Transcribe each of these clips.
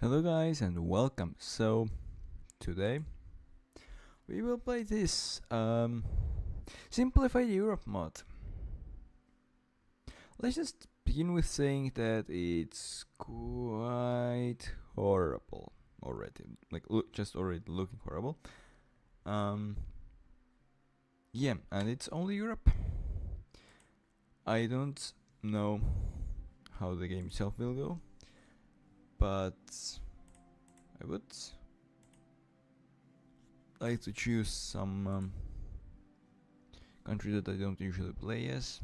Hello guys and welcome. So today we will play this simplified Europe mod. Let's just begin with saying that it's quite horrible already. Like just already looking horrible. Yeah, and it's only Europe. I don't know how the game itself will go, but I would like to choose some country that I don't usually play as.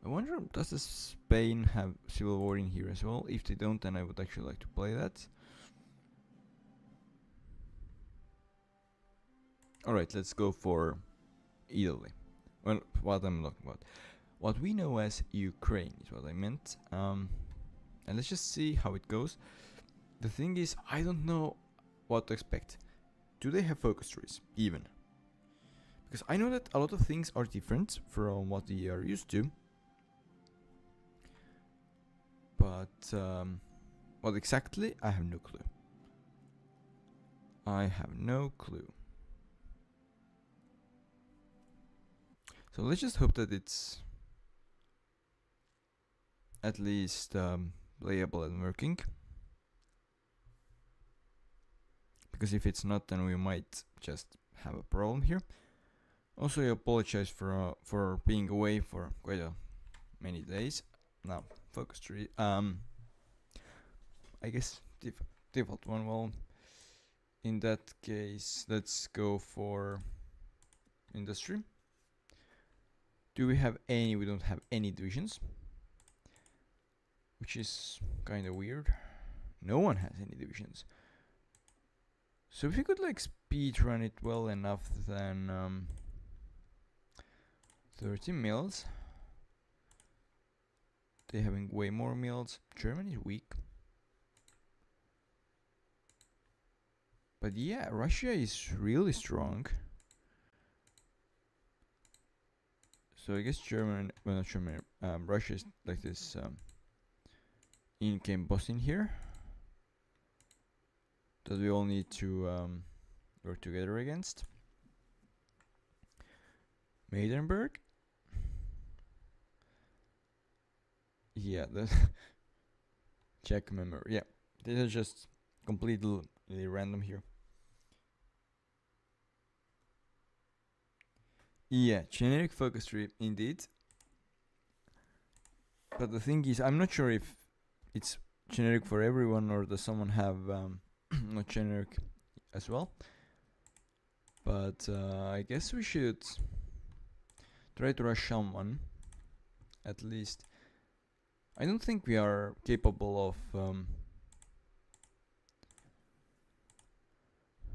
I wonder, does Spain have civil war in here as well? If they don't, then I would actually like to play that. Alright, let's go for Italy. Well, what I'm talking about. What we know as Ukraine is what I meant. And let's just see how it goes. The thing is, I don't know what to expect. Do they have focus trees, even? Because I know that a lot of things are different from what we are used to. But what exactly, I have no clue. I have no clue. So let's just hope that it's at least playable and working. Because if it's not, then we might just have a problem here. Also, I apologize for being away for quite many days. Now, focus tree. I guess default one. Well, in that case, let's go for industry. Do we have any? We don't have any divisions, which is kind of weird. No one has any divisions. So if you could like speed run it well enough, then 30 mils. They're having way more mils. Germany is weak. But yeah, Russia is really strong. So I guess Russia is like this in-game boss in here that we all need to work together against. Maidenberg. Yeah, the check memory. Yeah, these are just completely random here. Yeah, generic focus tree indeed. But the thing is, I'm not sure if it's generic for everyone or does someone have not generic as well. But I guess we should try to rush someone at least. I don't think we are capable of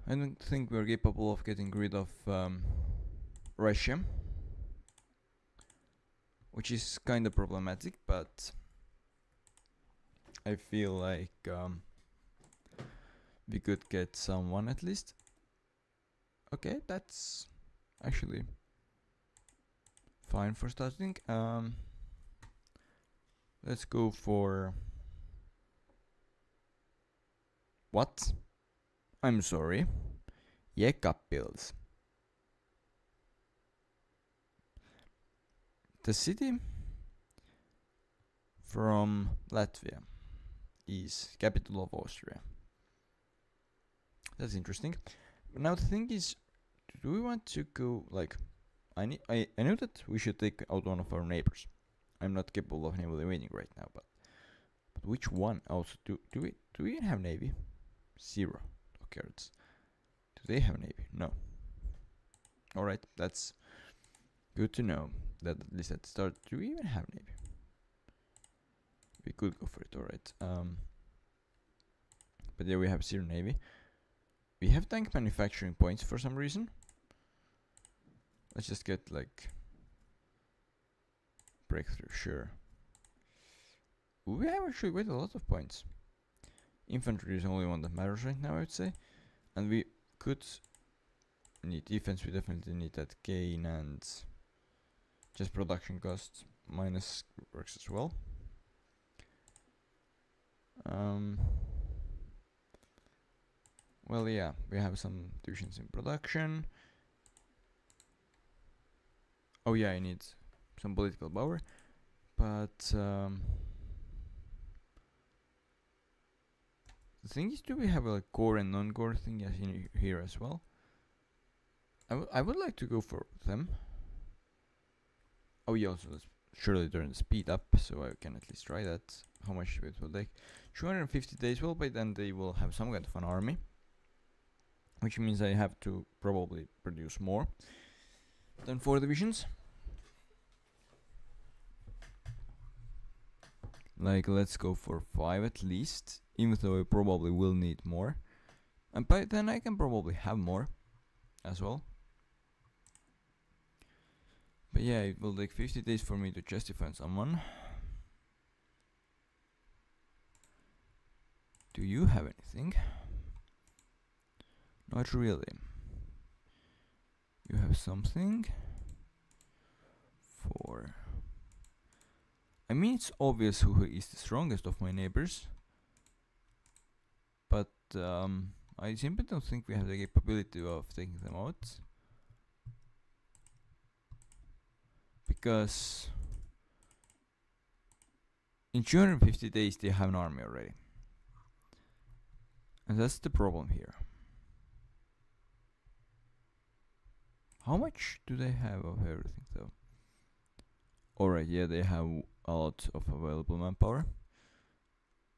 I don't think we're capable of getting rid of Russia, which is kind of problematic, but I feel like we could get someone at least. Okay, that's actually fine for starting. Let's go for what? I'm sorry. Yekapils. The city from Latvia is capital of Austria. That's interesting. Now the thing is, do we want to go like I know that we should take out one of our neighbors. I'm not capable of naval invading right now, but which one? Also, do we even have navy? 0 cards. Do they have navy? No. All right, that's good to know. That at least at the start, do we even have navy? We could go for it. All right. But yeah, we have 0 navy. We have tank manufacturing points for some reason. Let's just get like breakthrough, sure. We have actually quite a lot of points. Infantry is the only one that matters right now, I would say. And we could need defense, we definitely need that gain, and just production costs minus works as well. Well, yeah, we have some divisions in production. Oh yeah, I need some political power, but the thing is, do we have a core and non-core thing as in here as well? I would like to go for them. Oh yeah, also let's surely turn the speed up, so I can at least try that. How much it will take? 250 days. Well, by then they will have some kind of an army, which means I have to probably produce more than 4 divisions. Like, let's go for 5 at least, even though I probably will need more. And by then I can probably have more as well. But yeah, it will take 50 days for me to justify someone. Do you have anything? Not really. You have something? For... I mean, it's obvious who is the strongest of my neighbors. But I simply don't think we have the capability of taking them out. Because in 250 days they have an army already. And that's the problem here. How much do they have of everything though? Alright, yeah, they have a lot of available manpower.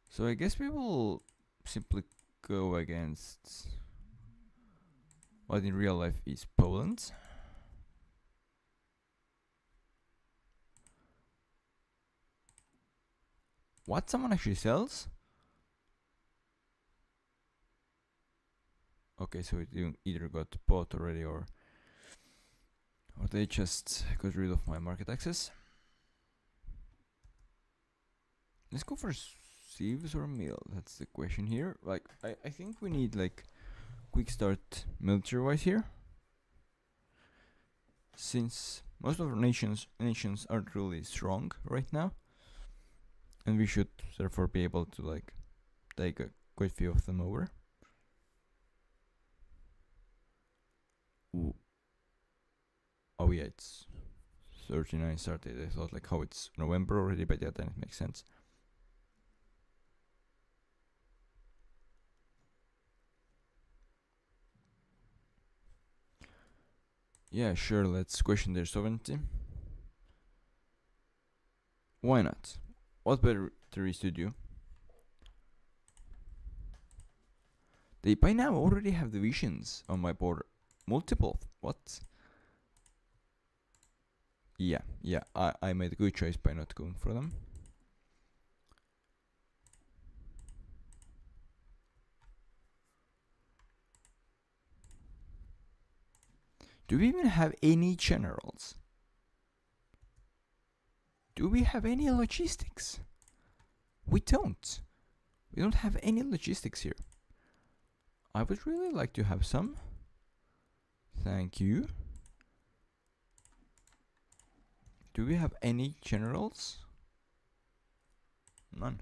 So I guess we will simply go against what in real life is Poland. What someone actually sells? Okay, so it either got bought already or they just got rid of my market access. Let's go for sieves or meal. That's the question here. Like, I think we need like quick start military-wise here, since most of our nations aren't really strong right now, and we should therefore be able to like take a quite few of them over. Ooh. Oh yeah, it's 39 started. I thought like, how it's November already, but yeah, then it makes sense. Yeah, sure, let's question their sovereignty. Why not? What better there is to do? They by now already have divisions on my border. Multiple. What? Yeah, I made a good choice by not going for them. Do we even have any generals? Do we have any logistics? We don't. We don't have any logistics here. I would really like to have some. Thank you. Do we have any generals? None.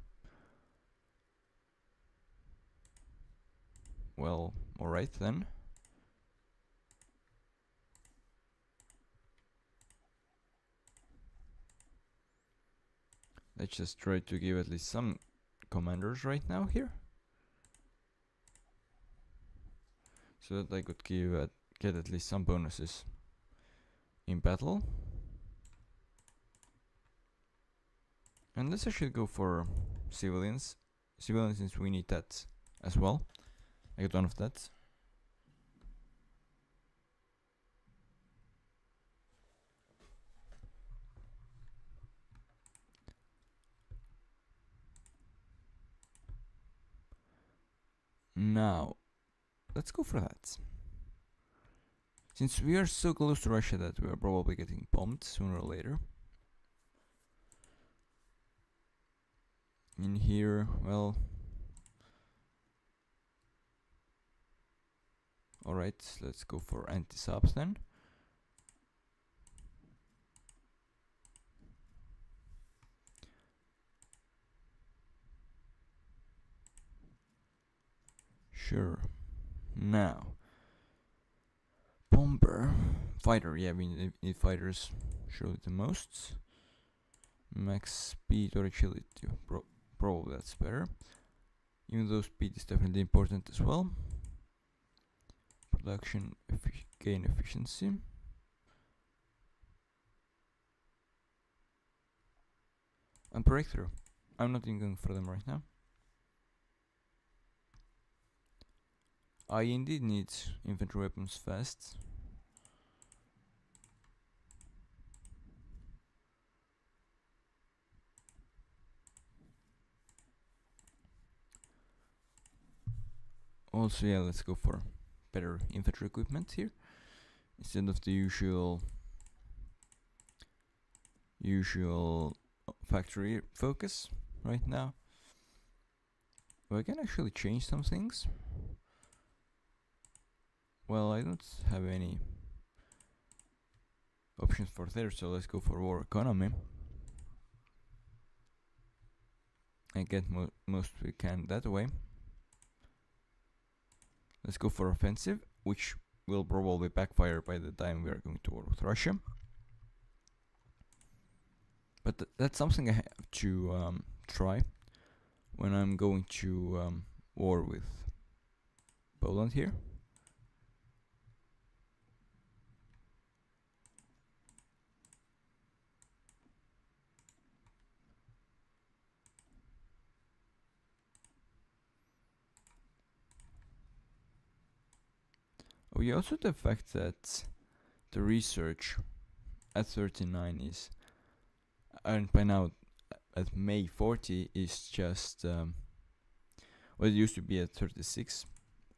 Well, alright then. Let's just try to give at least some commanders right now here, so that I could get at least some bonuses in battle. And let's actually go for civilians. Civilians, since we need that as well. I got one of that. Now, let's go for that. Since we are so close to Russia that we are probably getting bombed sooner or later. In here, well... Alright, let's go for anti-subs then. Sure. Now, bomber, fighter. Yeah, we need fighters surely the most. Max speed or agility. Probably that's better. Even though speed is definitely important as well. Production gain efficiency. And breakthrough. I'm not even going for them right now. I indeed need infantry weapons fast. Also, yeah, let's go for better infantry equipment here instead of the usual factory focus right now. Well, I can actually change some things. Well, I don't have any options for there, so let's go for war economy and get most we can that way. Let's go for offensive, which will probably backfire by the time we are going to war with Russia. But that's something I have to try when I'm going to war with Poland here. Oh, yeah, also the fact that the research at 39 is, and by now at May 40 is just, well, it used to be at 36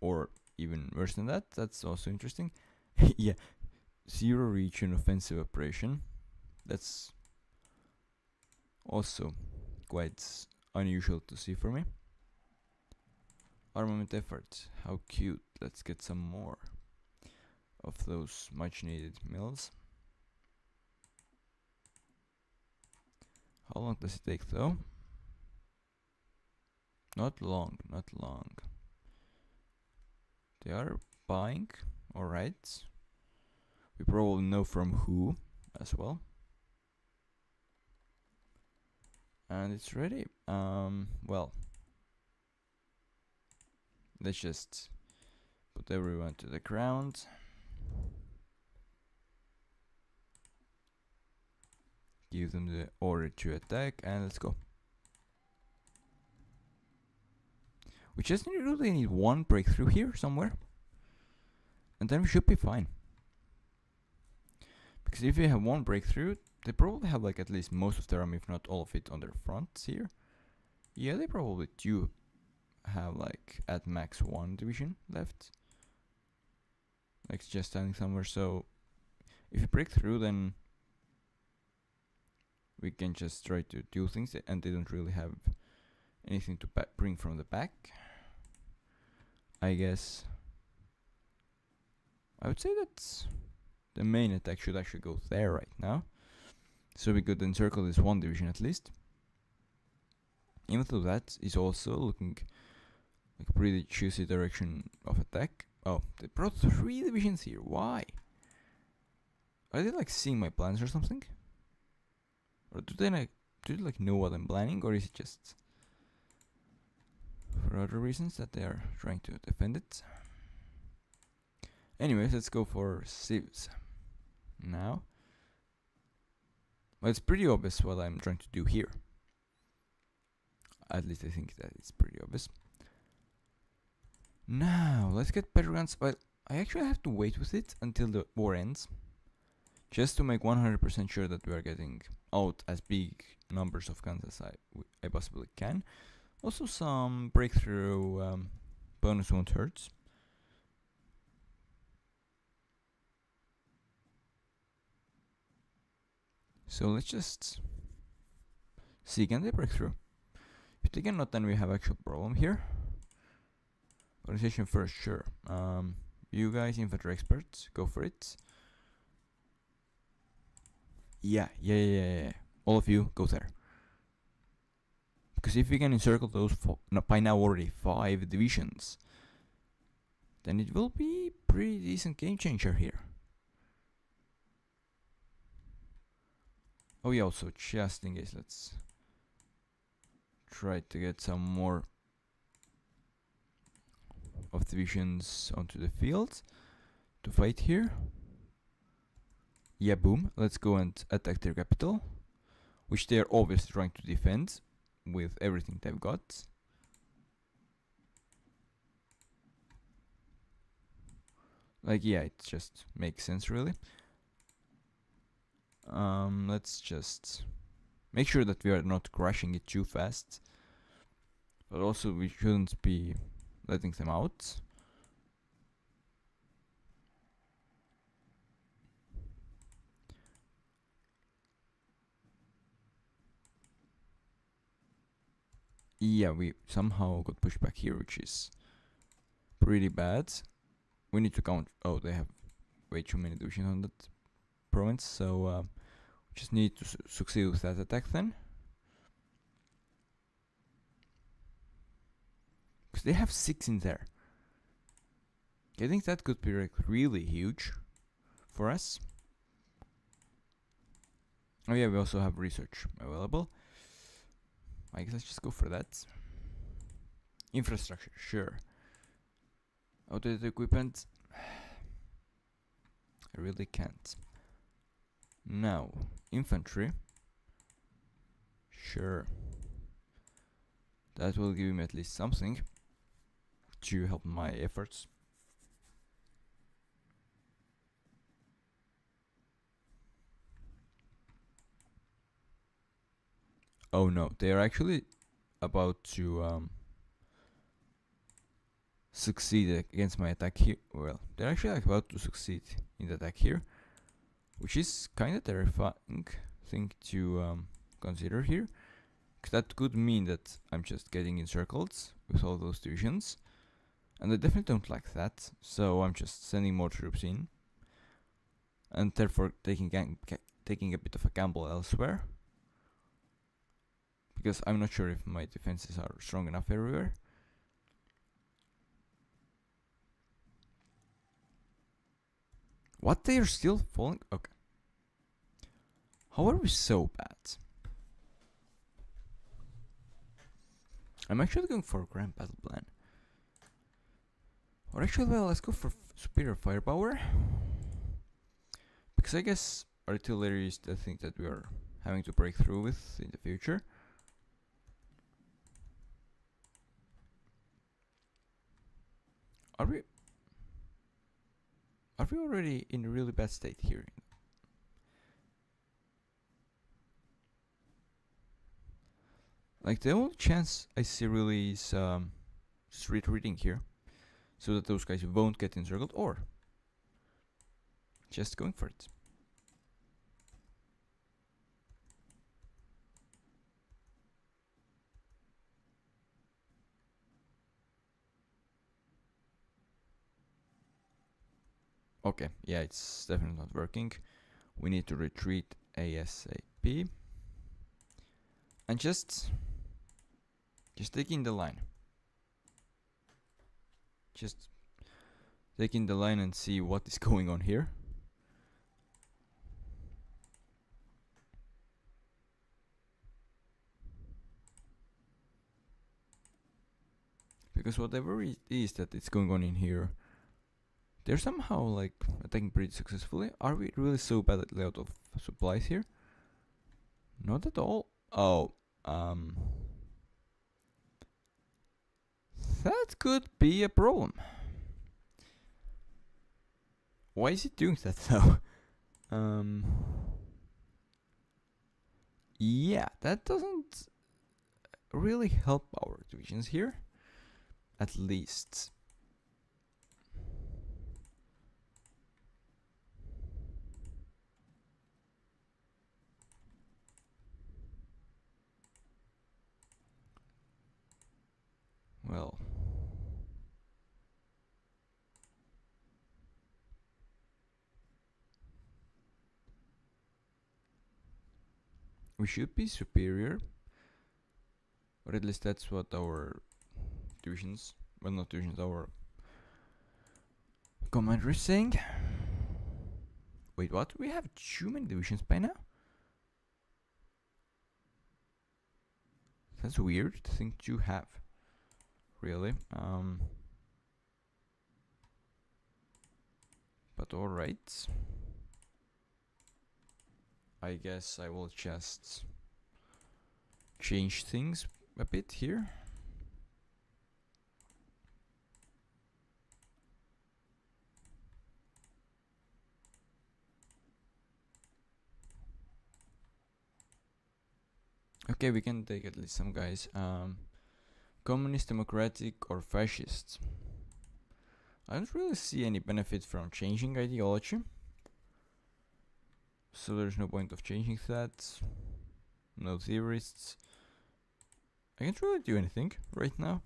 or even worse than that. That's also interesting. Yeah, zero region offensive operation. That's also quite unusual to see for me. Armament effort, how cute. Let's get some more of those much needed mills. How long does it take though? Not long, not long. They are buying, alright. We probably know from who as well. And it's ready. Well, let's just put everyone to the ground. Give them the order to attack, and let's go. We just really need one breakthrough here somewhere, and then we should be fine. Because if we have one breakthrough, they probably have like at least most of their army, if not all of it, on their fronts here. Yeah, they probably do have like at max one division left, like just standing somewhere. So if we break through, then we can just try to do things, and they don't really have anything to bring from the back. I guess I would say that the main attack should actually go there right now, so we could encircle this one division at least. Even though that is also looking like a pretty juicy direction of attack. Oh, they brought 3 divisions here. Why? Are they like seeing my plans or something? Or do they like know what I'm planning, or is it just for other reasons that they are trying to defend it? Anyways, let's go for civs now. Well, it's pretty obvious what I'm trying to do here. At least I think that it's pretty obvious. Now, let's get better guns. Well, I actually have to wait with it until the war ends, just to make 100% sure that we are getting out as big numbers of guns as I possibly can. Also, some breakthrough bonus won't hurt. So let's just see, can they break through? If they cannot, then we have actual problem here. Organization first, sure. You guys, infantry experts, go for it. Yeah. All of you, go there. Because if we can encircle those by now already 5 divisions, then it will be pretty decent game changer here. Oh yeah, also just in case, let's try to get some more of divisions onto the field to fight here. Yeah, boom. Let's go and attack their capital, which they are obviously trying to defend with everything they've got. Like, yeah, it just makes sense, really. Let's just make sure that we are not crushing it too fast. But also, we shouldn't be letting them out. Yeah, we somehow got pushed back here, which is pretty bad. We need to count. Oh, they have way too many divisions on that province, so just need to succeed with that attack then. Because they have 6 in there. I think that could be like really huge for us. Oh yeah, we also have research available. I guess let's just go for that. Infrastructure, sure. Outdated equipment. I really can't. Now, infantry. Sure. That will give me at least something to help my efforts. Oh no, they are actually about to succeed against my attack here. Well, they're actually like about to succeed in the attack here, which is kind of terrifying thing to consider here, because that could mean that I'm just getting encircled with all those divisions, and I definitely don't like that. So I'm just sending more troops in, and therefore taking a bit of a gamble elsewhere, because I'm not sure if my defenses are strong enough everywhere. What, they are still falling? Okay. How are we so bad? I'm actually going for a grand battle plan. Or actually, well, let's go for superior firepower. Because I guess artillery is the thing that we are having to break through with in the future. Are we already in a really bad state here? Like, the only chance I see really is street reading here, so that those guys won't get encircled, or just going for it. Okay, yeah, it's definitely not working. We need to retreat ASAP. And just taking the line. Just taking the line and see what is going on here. Because whatever it is that it's going on in here, they're somehow like attacking pretty successfully. Are we really so badly out of supplies here? Not at all. Oh, that could be a problem. Why is it doing that though? Yeah, that doesn't really help our divisions here. At least. Well. We should be superior. Or at least that's what our divisions, well, not divisions, our Commander is saying. Wait, what? We have too many divisions by now? That's weird to think to have. Really? But alright. I guess I will just change things a bit here. Okay, we can take at least some guys. Communist, democratic, or fascist. I don't really see any benefit from changing ideology. So there's no point of changing that. No theorists. I can't really do anything right now.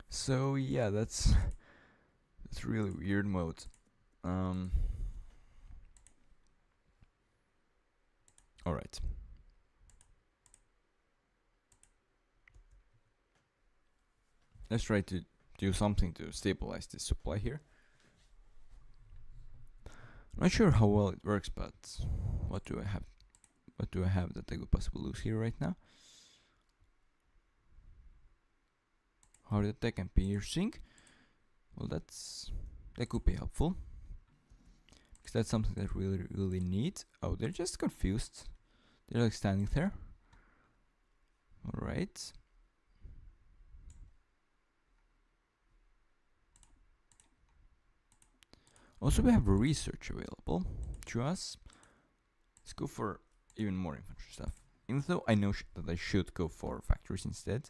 So yeah, that's really weird mode. Alright. Let's try to do something to stabilize this supply here. Not sure how well it works, but what do I have? What do I have that I could possibly lose here right now? Hard attack and piercing. Well, that could be helpful. Because that's something that I really need. Oh, they're just confused. They're like standing there. Alright. Also, we have research available to us. Let's go for even more infantry stuff. Even though I know that I should go for factories instead.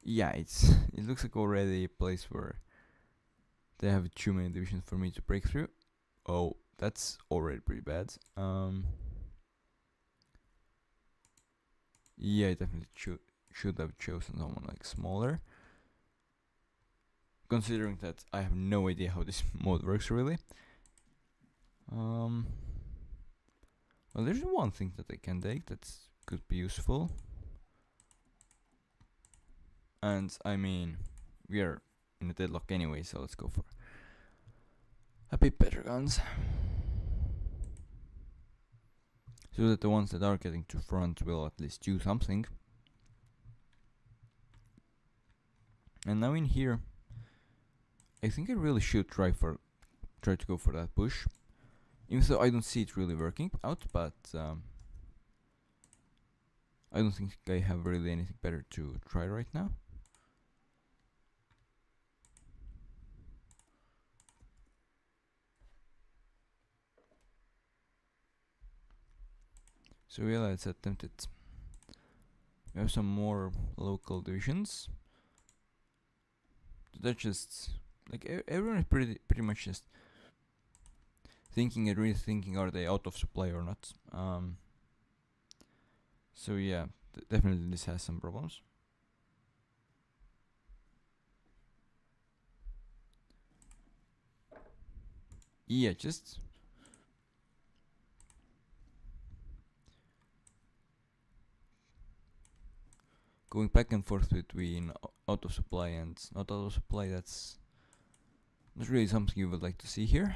Yeah, it looks like already a place where they have too many divisions for me to break through. Oh, that's already pretty bad. Yeah, I definitely should have chosen someone like smaller. Considering that I have no idea how this mode works really. Well, there's one thing that I can take that could be useful. And I mean, we are in a deadlock anyway, so let's go for a bit better guns. So that the ones that are getting to front will at least do something. And now in here, I think I really should try to go for that push. Even though I don't see it really working out, but I don't think I have really anything better to try right now. So yeah, let's attempt it. We have some more local divisions. They're just like everyone is pretty much just thinking and rethinking, are they out of supply or not. So yeah, definitely this has some problems. Yeah, just going back and forth between out of supply and not out of supply. That's really something you would like to see here.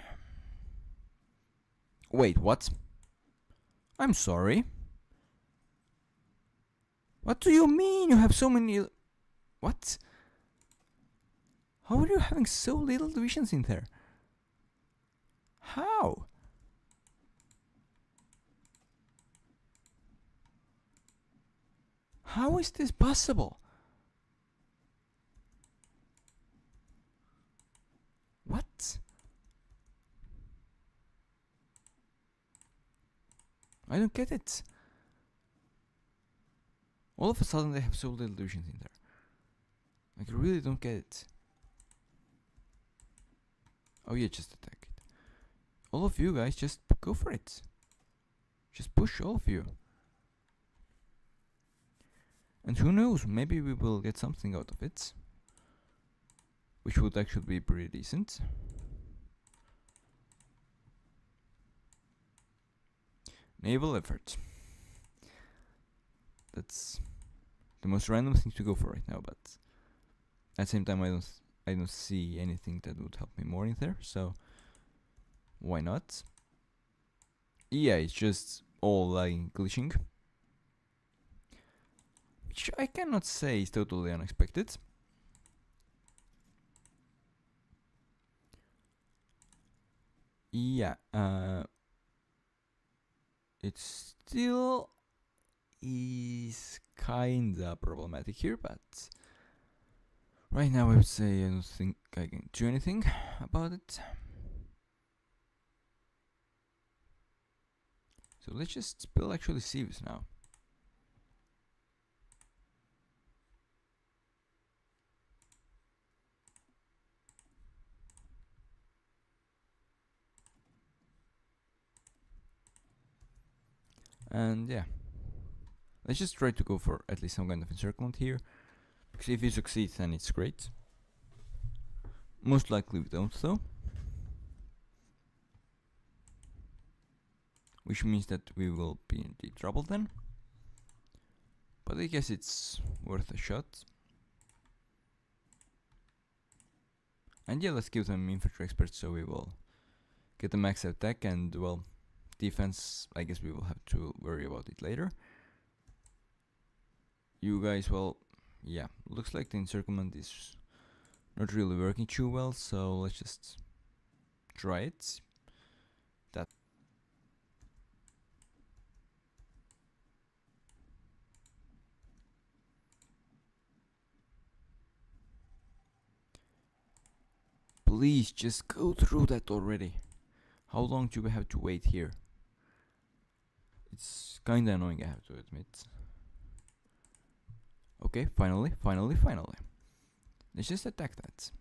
Wait, what? I'm sorry. What do you mean you have so many? What? How are you having so little divisions in there? How? How is this possible? What? I don't get it. All of a sudden they have so little divisions in there. Like, I really don't get it. Oh yeah, just attack it. All of you guys, just go for it. Just push, all of you. And who knows, maybe we will get something out of it. Which would actually be pretty decent. Naval effort. That's the most random thing to go for right now, but At the same time, I don't see anything that would help me more in there, so why not? Yeah, it's just all lagging, glitching, which I cannot say is totally unexpected. Yeah, it still is kinda problematic here, but right now I would say I don't think I can do anything about it. So let's just build actually sieves now. And yeah, let's just try to go for at least some kind of encirclement here, because if we succeed then it's great. Most likely we don't though, which means that we will be in deep trouble then. But I guess it's worth a shot. And yeah, let's give them infantry experts so we will get the max attack, and well, defense, I guess we will have to worry about it later. You guys, well, yeah, looks like the encirclement is not really working too well, so let's just try it. That please just go through that already. How long do we have to wait here? It's kinda annoying, I have to admit. Okay, finally. Let's just attack that.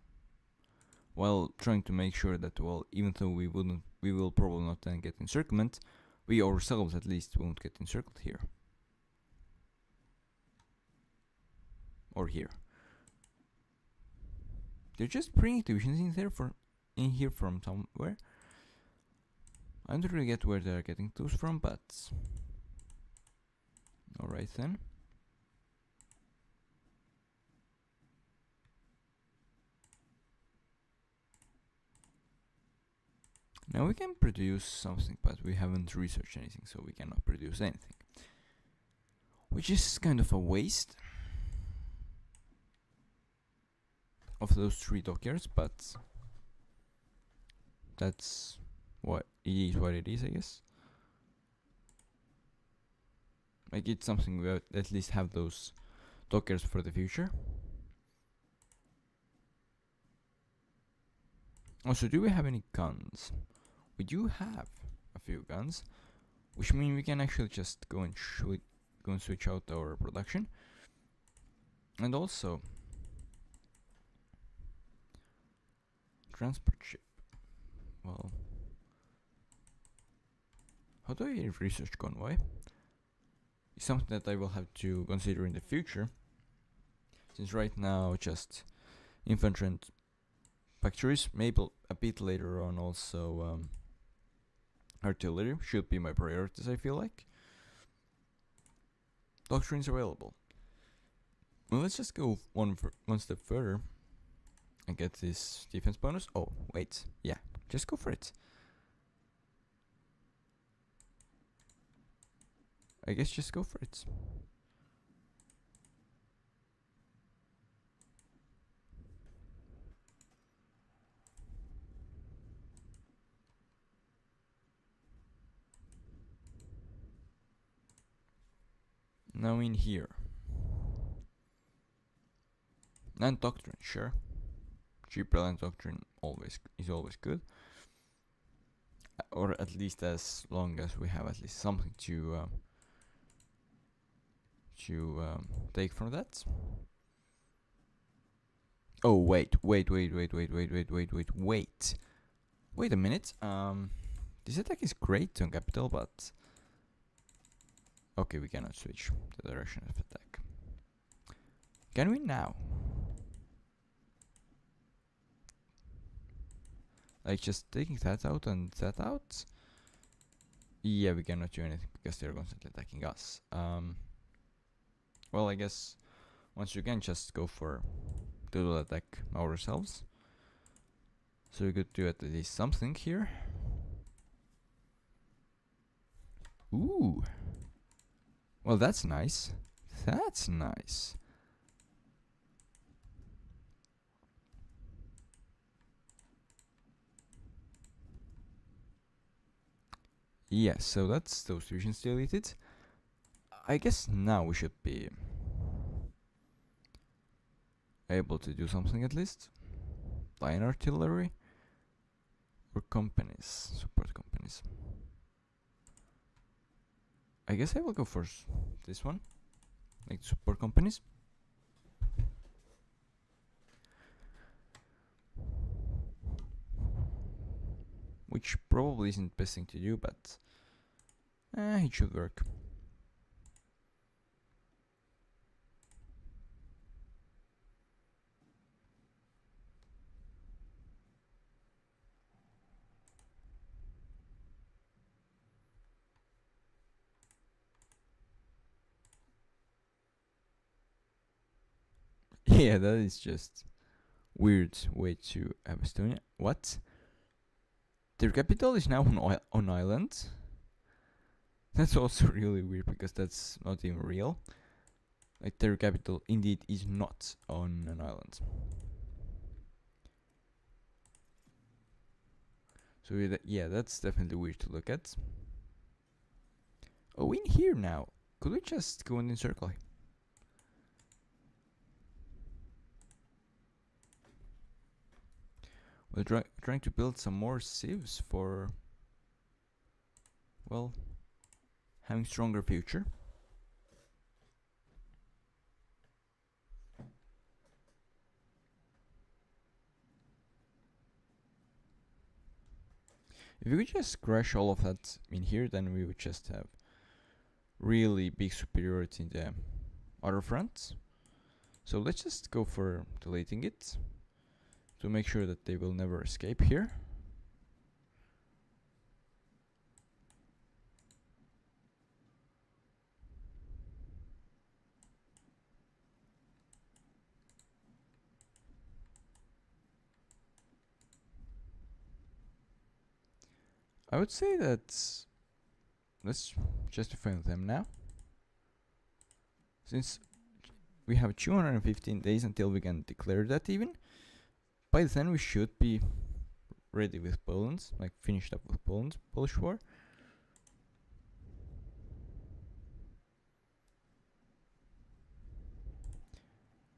While trying to make sure that, well, even though we will probably not then get encirclement, we ourselves at least won't get encircled here. Or here. They're just bringing divisions in here from somewhere. I don't really get where they're getting those from, but alright then. Now we can produce something, but we haven't researched anything, so we cannot produce anything. Which is kind of a waste of those 3 dockyards, but that's what it is, I guess. Like, it's something we at least have those dockyards for the future. Also, do we have any guns? We do have a few guns, which means we can actually just go and switch out our production. And also, transport ship. Well, how do I research convoy? It's something that I will have to consider in the future, since right now just infantry and factories, maybe a bit later on also artillery should be my priorities, I feel like. Doctrines available. Well, let's just go one step further and get this defense bonus. Oh, wait, yeah, just go for it. I guess just go for it. Now in here. Land doctrine, sure. Cheaper land doctrine is always good. Or at least as long as we have at least something to take from that. Oh wait. Wait a minute. This attack is great on capital, but okay, we cannot switch the direction of attack. Can we now? Like just taking that out and that out? Yeah, we cannot do anything because they're constantly attacking us. Well, I guess once you can just go for total attack ourselves. So we could do at least something here. Ooh. Well, that's nice. That's nice. Yeah, so that's those divisions deleted. I guess now we should be able to do something at least. Line artillery or companies, support companies. I guess I will go for this one, like support companies. Which probably isn't the best thing to do, but it should work. Yeah, that is just weird way to have Estonia. What? Their capital is now on island. That's also really weird because that's not even real. Like their capital indeed is not on an island. So yeah, that's definitely weird to look at. Oh, in here now. Could we just go in circle? We're trying to build some more civs for, well, having stronger future. If we could just crash all of that in here, then we would just have really big superiority in the other fronts. So let's just go for deleting it to make sure that they will never escape here. I would say that let's justify them now. Since we have 215 days until we can declare that even, by then we should be ready with Poland, like finished up with Poland, Polish war.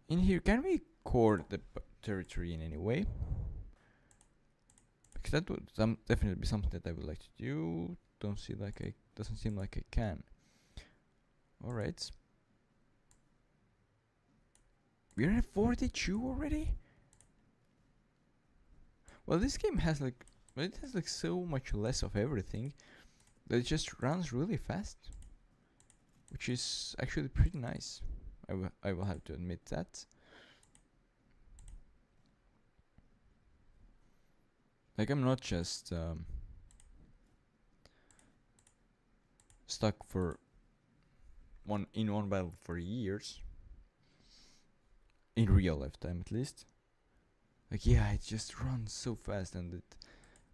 In here, can we core the territory in any way? Because that would definitely be something that I would like to do. Doesn't seem like I can. All right. We're at 42 already. Well, this game has like so much less of everything that it just runs really fast, which is actually pretty nice. I will have to admit that. Like I'm not just stuck for one battle for years. In real lifetime, at least. Like yeah, it just runs so fast, and it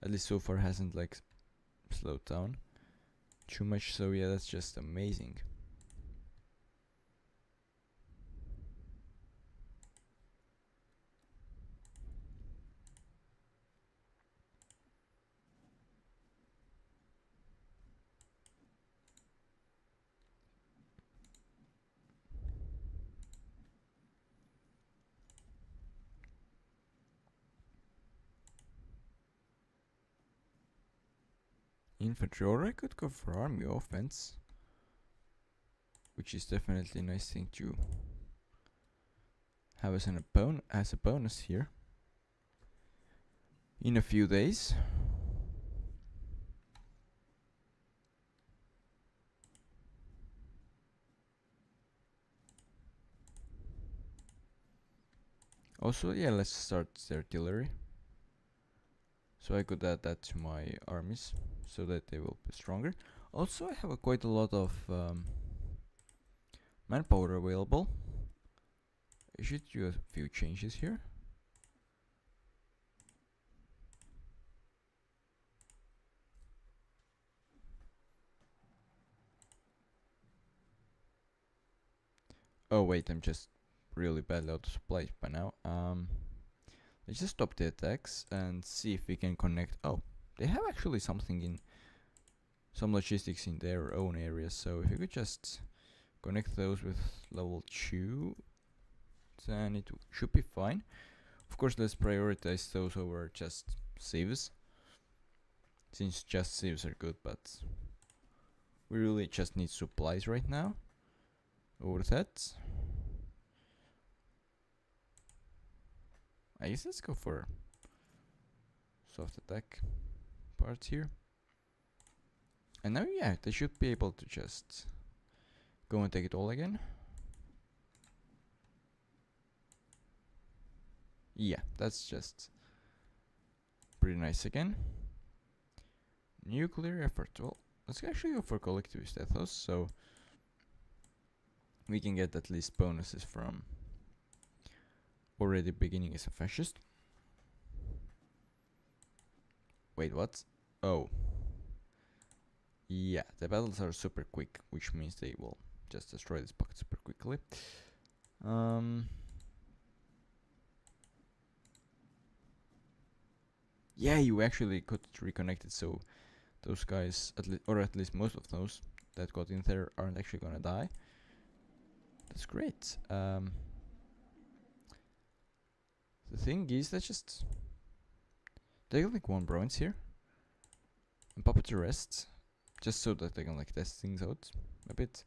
at least so far hasn't like slowed down too much. So yeah, that's just amazing. Infantry, or I could go for army offense, which is definitely a nice thing to have as a bonus here in a few days. Also, yeah, let's start the artillery. So I could add that to my armies so that they will be stronger. Also, I have quite a lot of manpower available. I should do a few changes here. Oh wait, I'm just really badly out of supplies by now. Let's just stop the attacks and see if we can connect. Oh, they have actually something in some logistics in their own area. So if you could just connect those with level 2, then it should be fine. Of course, let's prioritize those over just sieves, since just sieves are good, but we really just need supplies right now over that. I guess let's go for soft attack parts here. And now, yeah, they should be able to just go and take it all again. Yeah, that's just pretty nice again. Nuclear effort. Well, let's actually go for collectivist ethos, so we can get at least bonuses from already beginning as a fascist. Wait, what? Oh. Yeah, the battles are super quick, which means they will just destroy this pocket super quickly. Yeah, you actually could reconnect it, so those guys, or at least most of those that got in there, aren't actually gonna die. That's great. The thing is, let's just take like one province here and pop it to rest, just so that they can like test things out a bit.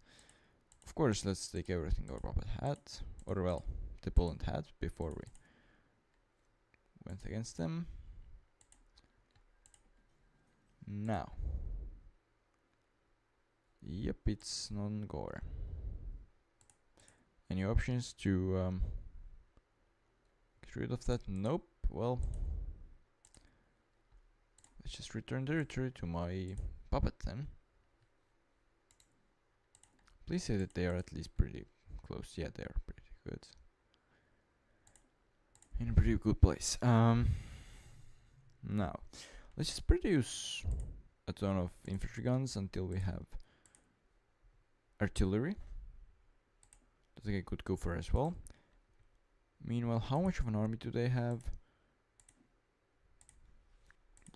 Of course, let's take everything our puppet had, or well, the Poland had before we went against them. Now, yep, it's non-gore. Any options to get rid of that? Nope. Well, let's just return territory to my puppet then. Please say that they are at least pretty close. Yeah, they are pretty good. In a pretty good place. Now, let's just produce a ton of infantry guns until we have artillery. I think I could go for as well. Meanwhile, how much of an army do they have?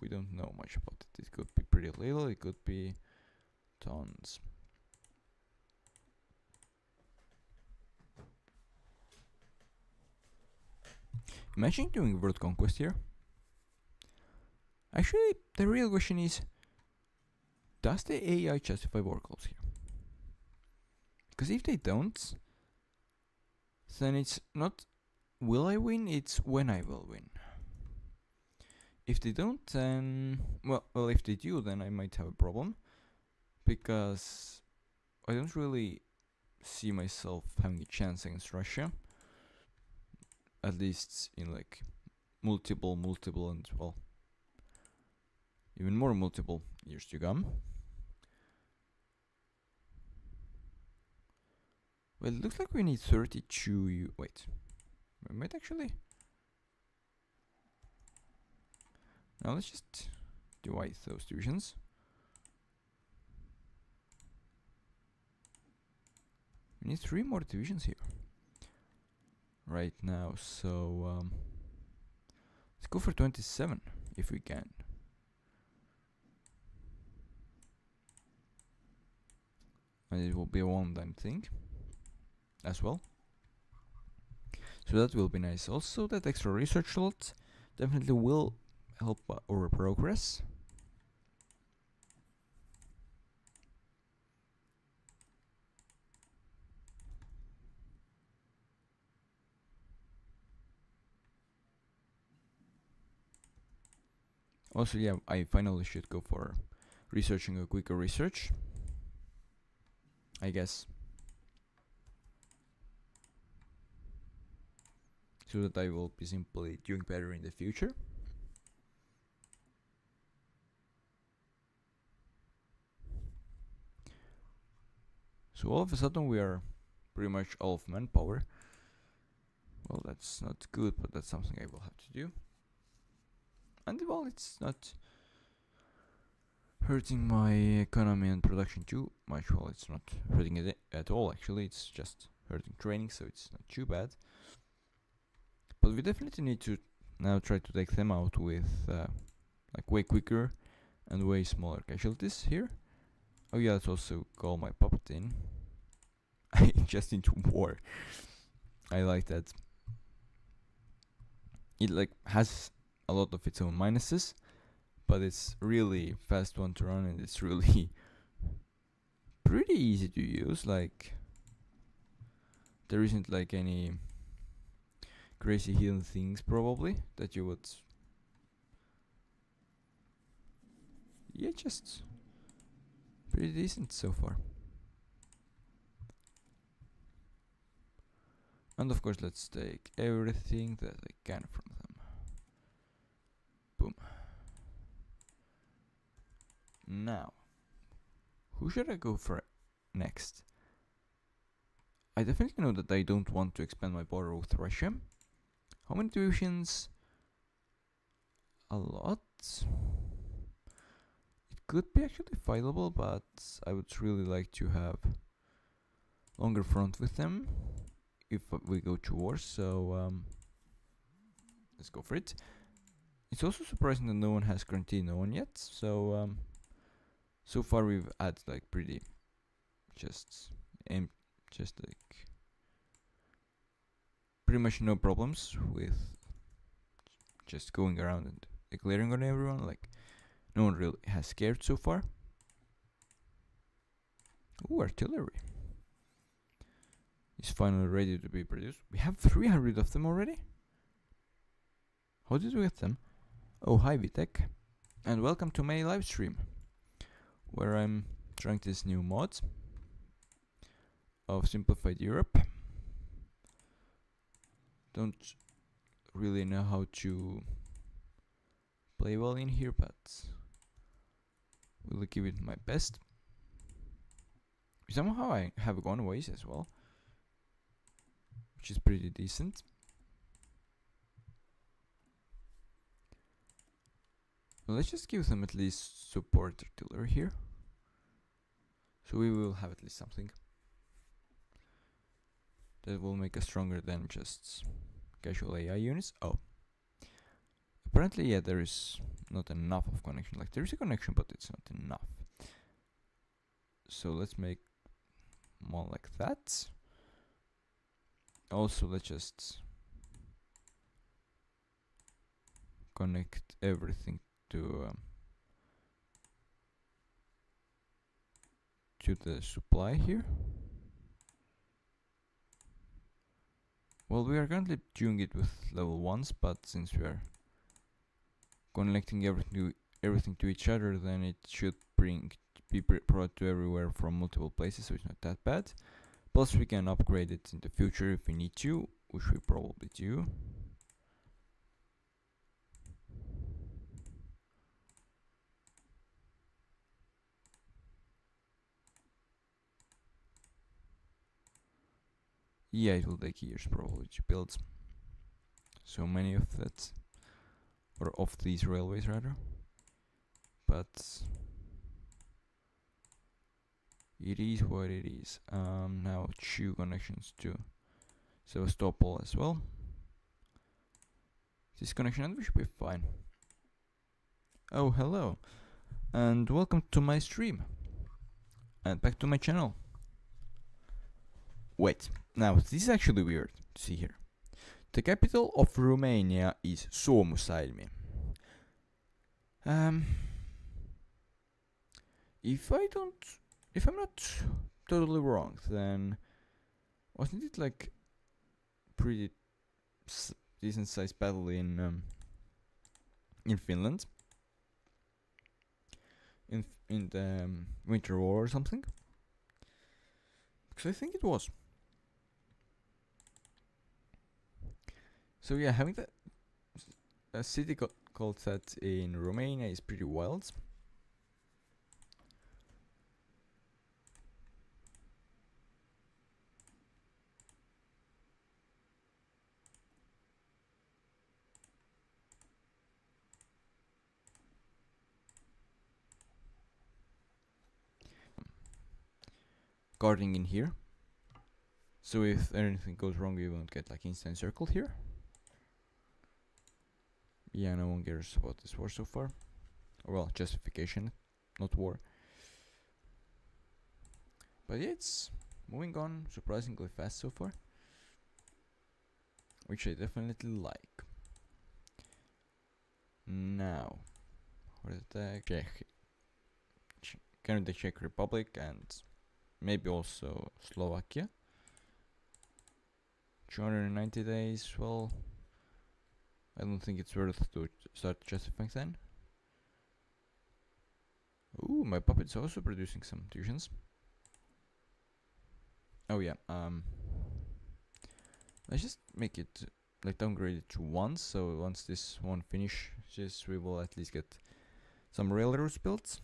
We don't know much about it. It could be pretty little, it could be tons. Imagine doing world conquest here. Actually, the real question is, does the AI justify war calls here? Because if they don't, then it's not will I win, it's when I will win. If they don't, then well, if they do, then I might have a problem, because I don't really see myself having a chance against Russia, at least in like multiple and well, even more multiple years to come. Well, it looks like we need 32. Wait, we might actually. Now let's just divide those divisions. We need 3 more divisions here right now, so let's go for 27 if we can. And it will be a one-time thing as well. So that will be nice. Also, that extra research slot definitely will help our progress. Also, yeah, I finally should go for researching a quicker research, I guess, so that I will be simply doing better in the future. So all of a sudden we are pretty much all of manpower. Well, that's not good, but that's something I will have to do. And well, it's not hurting my economy and production too much. Well, it's not hurting it at all, actually. It's just hurting training, so it's not too bad. But we definitely need to now try to take them out with like way quicker and way smaller casualties here. Oh yeah, let's also call my puppet in. Just into war. I like that. It like has a lot of its own minuses, but it's really fast one to run and it's really pretty easy to use. Like there isn't like any crazy hidden things probably that you would. Yeah, just pretty decent so far. And of course, let's take everything that I can from them. Boom. Now, who should I go for next? I definitely know that I don't want to expand my border with Russia. How many divisions? A lot. It could be actually fightable, but I would really like to have longer front with them if we go to war. So let's go for it. It's also surprising that no one has guaranteed no one yet. So so far we've had like pretty just like pretty much no problems with just going around and declaring on everyone. Like no one really has scared so far. Ooh, artillery is finally ready to be produced. We have 300 of them already. How did we get them? Oh, hi Vitek, and welcome to my live stream, where I'm trying this new mod of Simplified Europe. Don't really know how to play well in here, but will give it my best. Somehow I have gone ways as well, which is pretty decent. Well, let's just give them at least support artillery here, so we will have at least something that will make us stronger than just casual AI units. Oh, apparently, yeah, there is not enough of connection. Like there is a connection, but it's not enough. So let's make more like that. Also, let's just connect everything to the supply here. Well, we are currently doing it with level 1s, but since we are connecting everything to each other, then it should be brought to everywhere from multiple places, so it's not that bad. Plus we can upgrade it in the future if we need to, which we probably do. Yeah, it will take years probably to build so many of that, or of these railways rather. But it is what it is. Now 2 connections to Sevastopol as well. This connection and we should be fine. Oh, hello, and welcome to my stream, and back to my channel. Wait, now this is actually weird to see here. The capital of Romania is Suomussalmi. If I'm not totally wrong, then wasn't it like pretty decent sized battle in Finland in the Winter War or something? Because I think it was. So yeah, having a city called that in Romania is pretty wild. guarding in here. So if anything goes wrong, we won't get like instant circle here. Yeah, no one cares about this war so far. Well, justification, not war. But yeah, it's moving on surprisingly fast so far, which I definitely like. Now, what is that? Canada, Czech Republic, and maybe also Slovakia. 290 days. Well, I don't think it's worth to start justifying then. Ooh, my puppet's also producing some tuitions. Oh yeah, let's just make it like downgrade it to 1, so once this one finishes we will at least get some railroads built.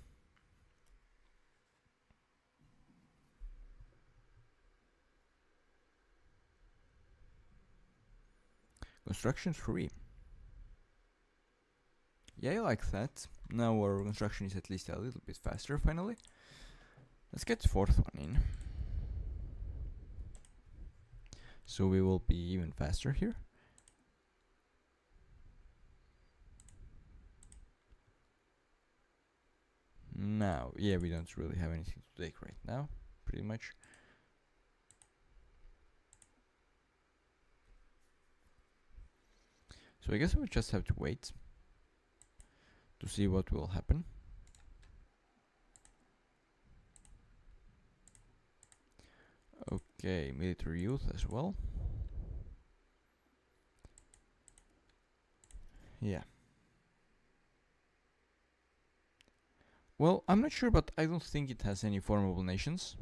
Construction 3. Yeah, I like that. Now our construction is at least a little bit faster finally. Let's get the 4th one in. So we will be even faster here. Now, yeah, we don't really have anything to take right now, pretty much. So I guess we just have to wait to see what will happen. Okay, military youth as well. Yeah. Well, I'm not sure, but I don't think it has any formable nations.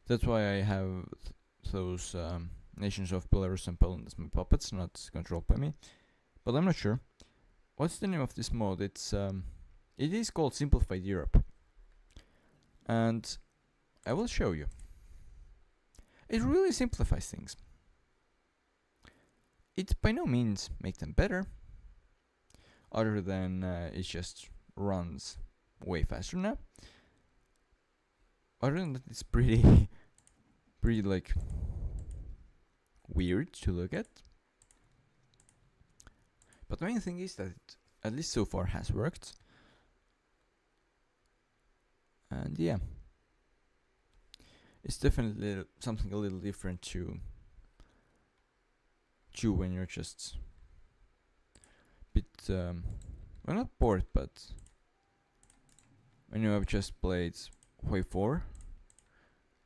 That's why I have those nations of Belarus and Poland as my puppets, not controlled by me. But I'm not sure. What's the name of this mod? It is called Simplified Europe. And I will show you. It really simplifies things. It by no means makes them better, other than it just runs way faster now. Other than that, it's pretty like weird to look at. But the main thing is that it, at least so far, has worked. And yeah, it's definitely something a little different to when you're just a bit well, not bored, but when you have just played Hoi 4,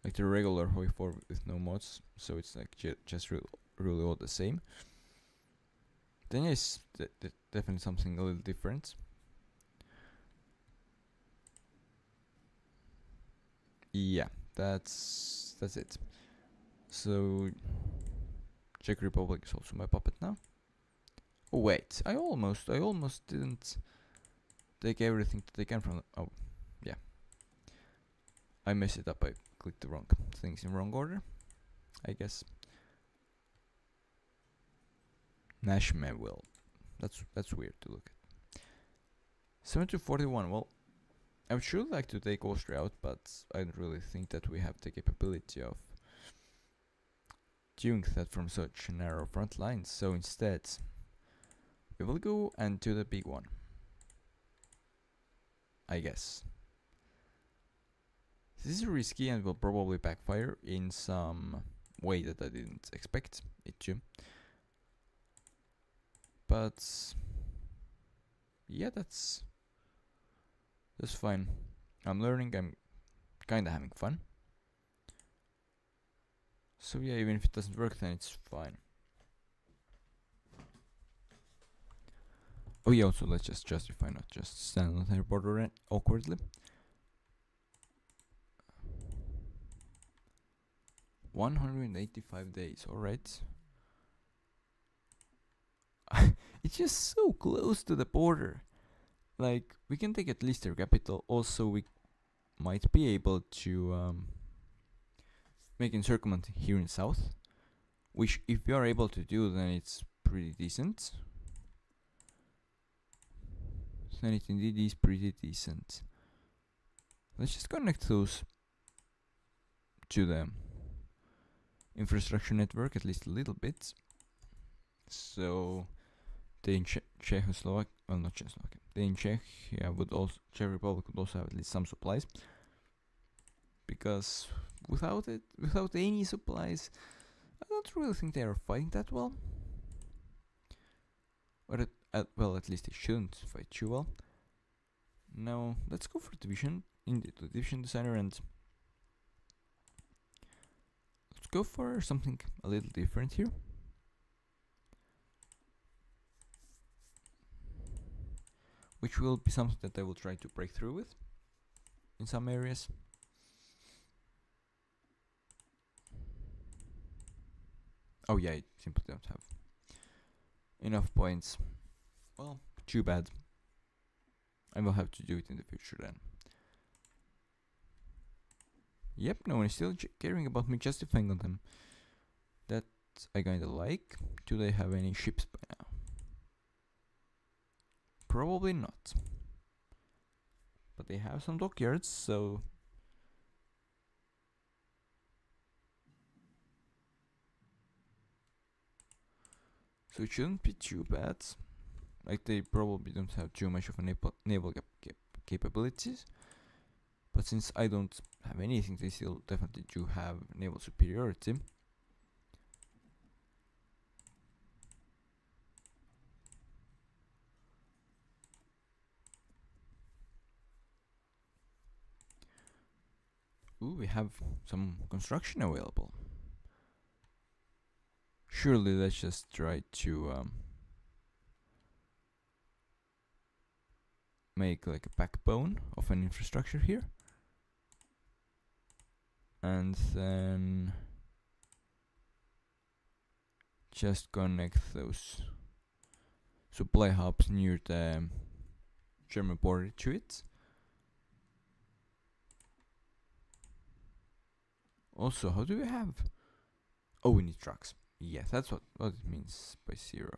like the regular Hoi 4 with no mods, so it's like just really all the same. Then yes, definitely something a little different. Yeah, that's it. So Czech Republic is also my puppet now. Oh wait, I almost didn't take everything that they can from. Oh, yeah. I messed it up. I clicked the wrong things in wrong order, I guess. Nashme will. That's weird to look at. 7-41. Well, I would sure like to take Austria out, but I don't really think that we have the capability of doing that from such narrow front lines. So instead, we will go and do the big one, I guess. This is risky and will probably backfire in some way that I didn't expect it to. But yeah, that's fine. I'm learning, I'm kinda having fun. So yeah, even if it doesn't work, then it's fine. Oh yeah, also let's just justify, not just stand on their border awkwardly. 185 days, alright. It's just so close to the border. Like, we can take at least their capital. Also, we might be able to make encirclement here in south, which if we are able to do, then it's pretty decent. Then it indeed is pretty decent. Let's just connect those to the infrastructure network at least a little bit. So the in Czechoslovakia, well, not Czechoslovakia, the in Czechia would also, Czech Republic would also have at least some supplies, because without any supplies, I don't really think they are fighting that well. Or well, at least they shouldn't fight too well. Now let's go for division designer, and let's go for something a little different here. Which will be something that I will try to break through with in some areas. Oh yeah, I simply don't have enough points. Well, too bad. I will have to do it in the future then. Yep, no one is still caring about me justifying on them. That I kinda like. Do they have any ships by now? Probably not. But they have some dockyards, so... So it shouldn't be too bad. Like, they probably don't have too much of a naval capabilities. But since I don't have anything, they still definitely do have naval superiority. Ooh, we have some construction available. Surely let's just try to make like a backbone of an infrastructure here. And then just connect those supply hubs near the German border to it. Also, how do we have? Oh, we need trucks. Yeah, that's what it means by 0.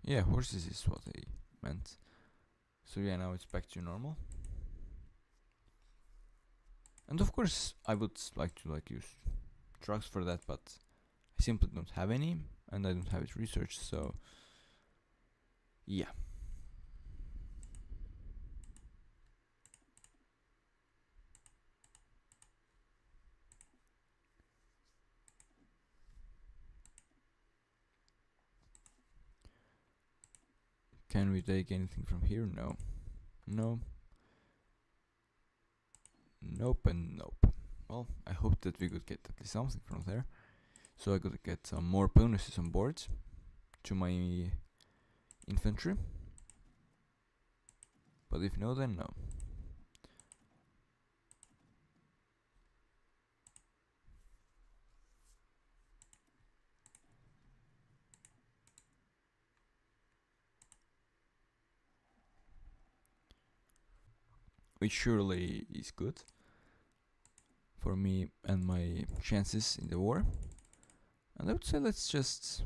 Yeah, horses is what I meant. So yeah, now it's back to normal. And of course, I would like to use trucks for that, but I simply don't have any, and I don't have it researched. So yeah. Can we take anything from here? No. No. Nope and nope. Well, I hope that we could get at least something from there. So I could get some more bonuses on board to my infantry. But if no, then no. Which surely is good for me and my chances in the war. And I would say let's just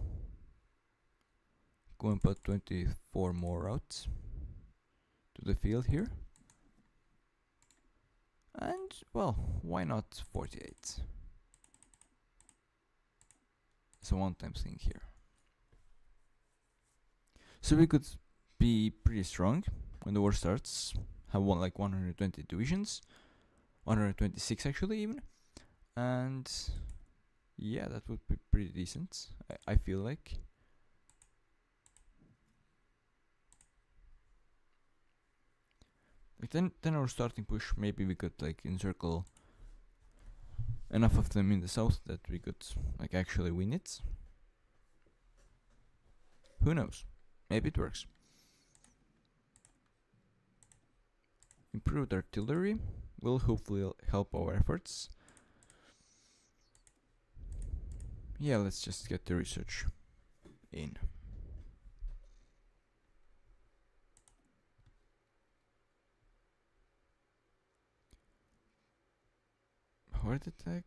go and put 24 more out to the field here. And, well, why not 48? It's a one-time thing here. So we could be pretty strong when the war starts. Have like 120 divisions. 126 actually even. And yeah, that would be pretty decent, I feel like. Then our starting push, maybe we could like encircle enough of them in the south that we could like actually win it. Who knows? Maybe it works. Improved artillery will hopefully help our efforts. Yeah, let's just get the research in. Hard attack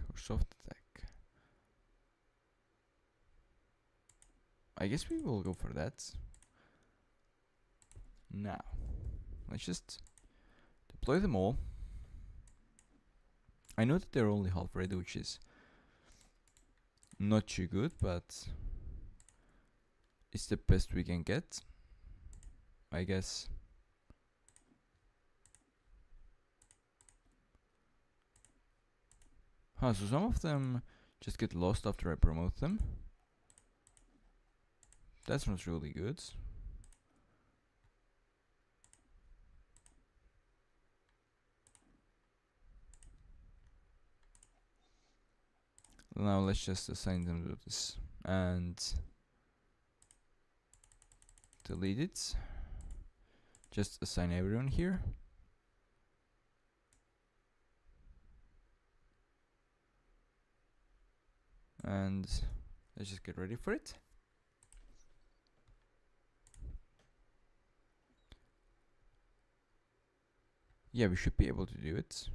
or soft attack? I guess we will go for that. Now, let's just deploy them all. I know that they're only half ready, which is not too good, but it's the best we can get, I guess. So some of them just get lost after I promote them. That's not really good. Now let's just assign them to this and delete it. Just assign everyone here. And let's just get ready for it. Yeah, we should be able to do it.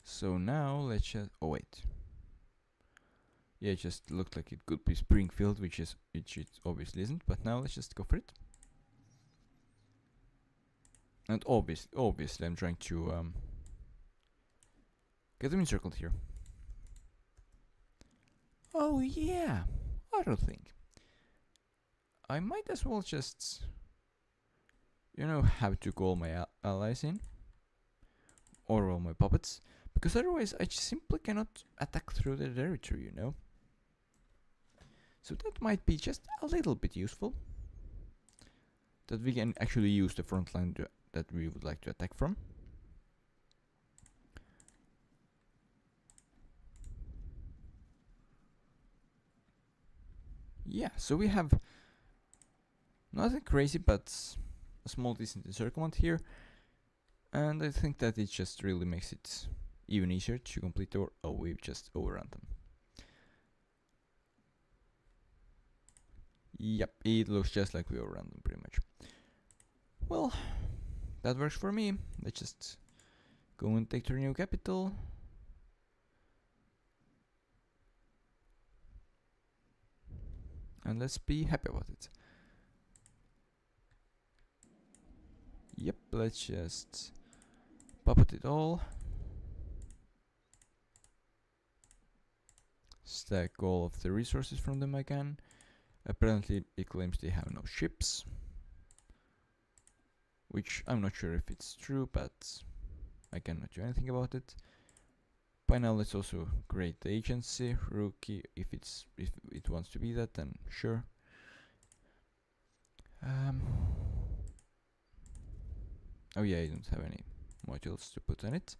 So now let's just, oh wait. Yeah, it just looked like it could be Springfield, which it obviously isn't, but now let's just go for it. And obviously I'm trying to get them encircled here. Oh yeah, auto thing. I might as well just, have to call my allies in, or all my puppets, because otherwise I simply cannot attack through their territory, So that might be just a little bit useful, that we can actually use the front line that we would like to attack from. Yeah, so we have nothing crazy, but a small decent encirclement here, and I think that it just really makes it even easier to complete our... Oh, we've just overrun them. Yep, it looks just like we overrun them pretty much. Well, that works for me. Let's just go and take their new capital. And let's be happy about it. Yep, let's just puppet it all. Stack all of the resources from them again. Apparently it claims they have no ships, which I'm not sure if it's true, but I cannot do anything about it. By now let's also create the agency rookie. If it wants to be that, then sure. Oh yeah, I don't have any modules to put on it,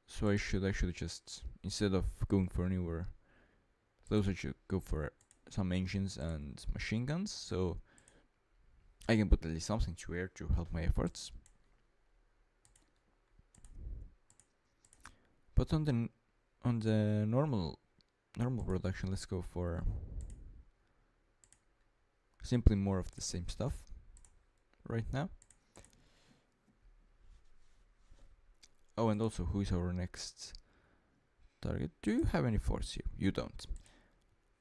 so I should actually just, instead of going for newer, those I should go for some engines and machine guns, so I can put at least something to air to help my efforts. But on the normal production, let's go for simply more of the same stuff right now. Oh, and also, who is our next target? Do you have any force here? You don't.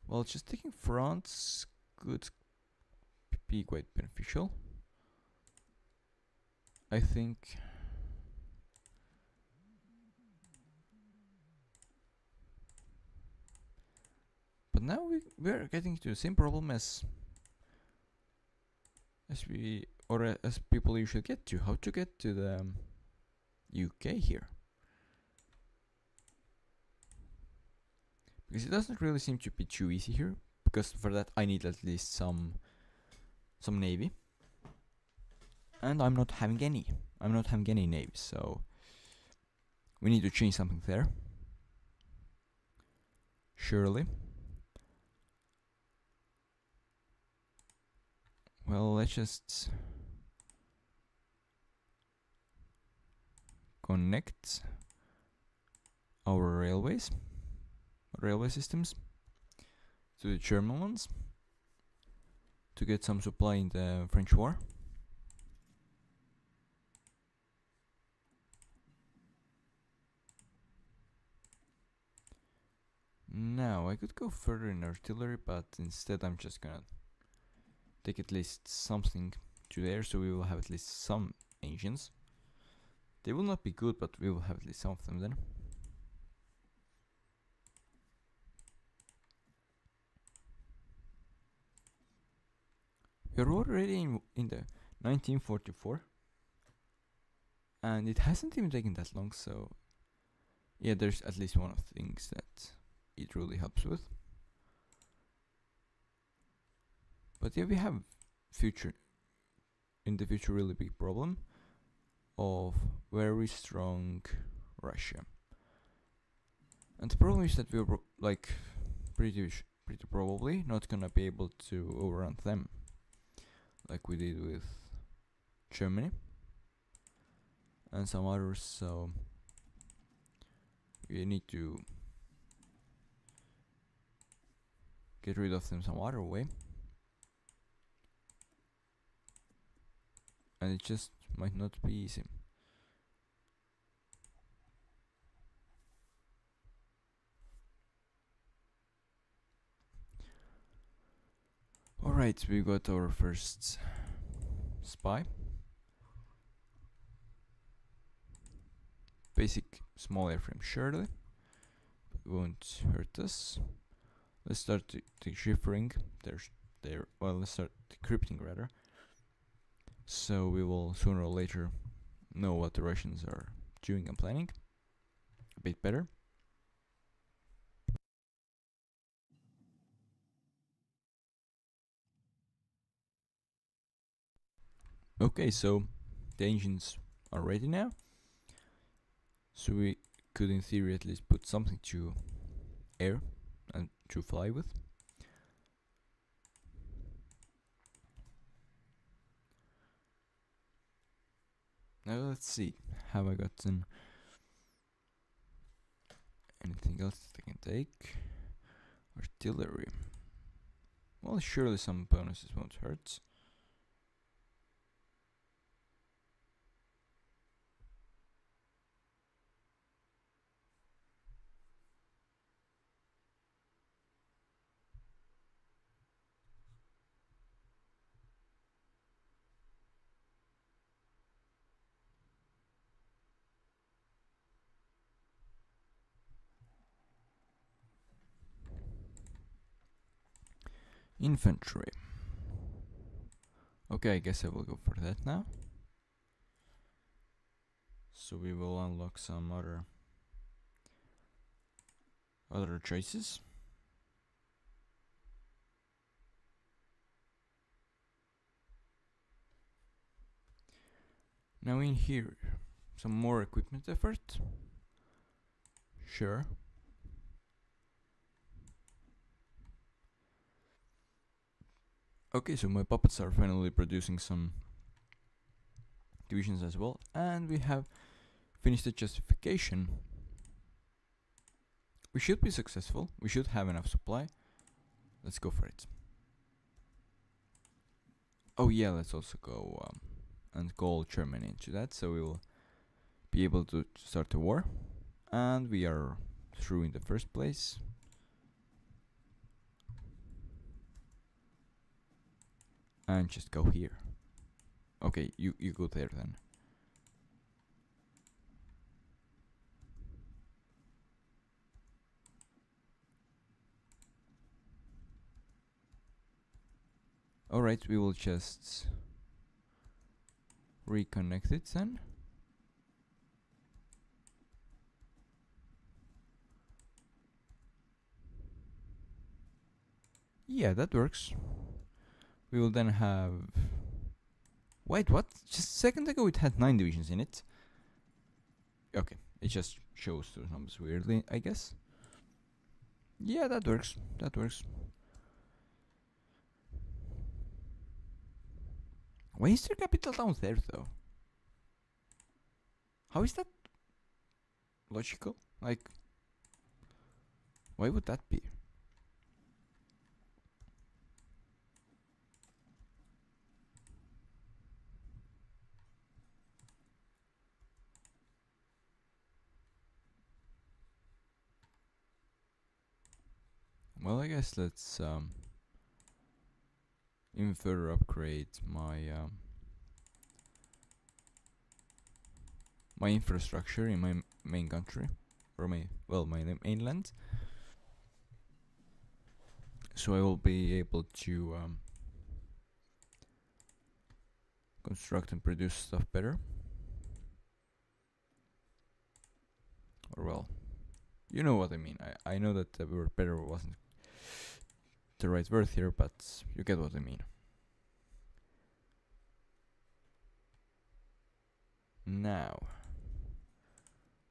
Well, just taking France could be quite beneficial, I think. But now we're getting to the same problem as people usually get to. How to get to the UK here? Because it doesn't really seem to be too easy here, because for that I need at least some navy, and I'm not having any navies, so we need to change something there, surely. Well, let's just connect our railway systems to the German ones to get some supply in the French war. Now I could go further in artillery, but instead I'm just gonna take at least something to there, so we will have at least some engines. They will not be good, but we will have at least some of them then. We're already in the 1944, and it hasn't even taken that long, so yeah, there's at least one of the things that it really helps with. But yeah, we have in the future really big problem of very strong Russia. And the problem is that we're like pretty probably not gonna be able to overrun them like we did with Germany and some others, so we need to get rid of them some other way. And it just might not be easy. Alright, we got our first spy. Basic small airframe surely, but won't hurt us. Let's start deciphering let's start decrypting rather. So we will sooner or later know what the Russians are doing and planning a bit better. Okay, so the engines are ready now. So we could in theory at least put something to air and to fly with. Now let's see, have I gotten anything else that I can take? Artillery. Well, surely some bonuses won't hurt. Infantry. Okay, I guess I will go for that now. So we will unlock some other choices. Now in here, some more equipment effort. Sure. Okay, so my puppets are finally producing some divisions as well, and we have finished the justification. We should be successful. We should have enough supply. Let's go for it. Oh yeah, let's also go and call Germany into that, so we will be able to start the war. And we are through in the first place. And just go here. Okay, you go there then. Alright, we will just reconnect it then. Yeah, that works. We will then have... Wait, what? Just a second ago it had 9 divisions in it. Okay, it just shows those numbers weirdly, I guess. Yeah, that works. That works. Why is their capital down there, though? How is that logical? Like, why would that be? Well, I guess let's even further upgrade my infrastructure in my main country, or my mainland, so I will be able to construct and produce stuff better. Or well, you know what I mean. I know that the word better wasn't the right word here, but you get what I mean. Now,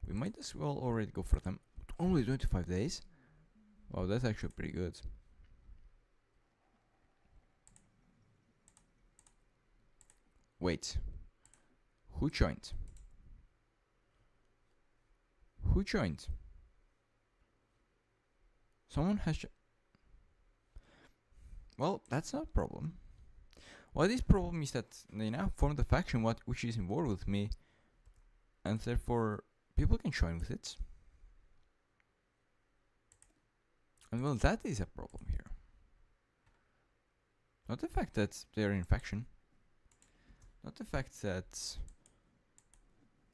we might as well already go for them. Only 25 days? Wow, that's actually pretty good. Wait. Who joined? Who joined? Someone has well, that's not a problem. What is problem is that they now formed a faction which is in war with me, and therefore people can join with it. And well, that is a problem here. Not the fact that they are in faction. Not the fact that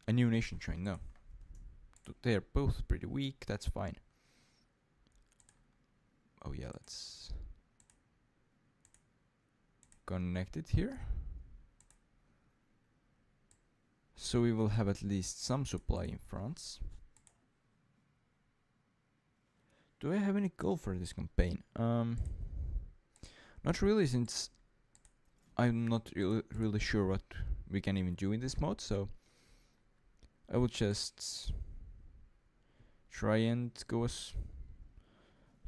a new nation joined, no. They are both pretty weak, that's fine. Oh yeah, let's connect it here. So we will have at least some supply in France. Do I have any goal for this campaign? Not really, since I'm not really sure what we can even do in this mode, so I will just try and go as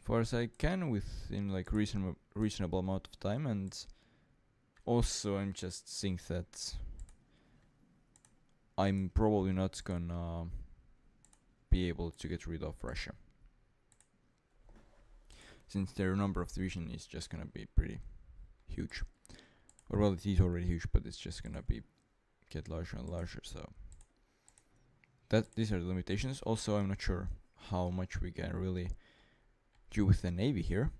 far as I can within like reasonable amount of time, and also I'm just think that I'm probably not gonna be able to get rid of Russia, since their number of division is just gonna be pretty huge. Or well, it is already huge, but it's just gonna get larger and larger, so these are the limitations. Also, I'm not sure how much we can really do with the navy here.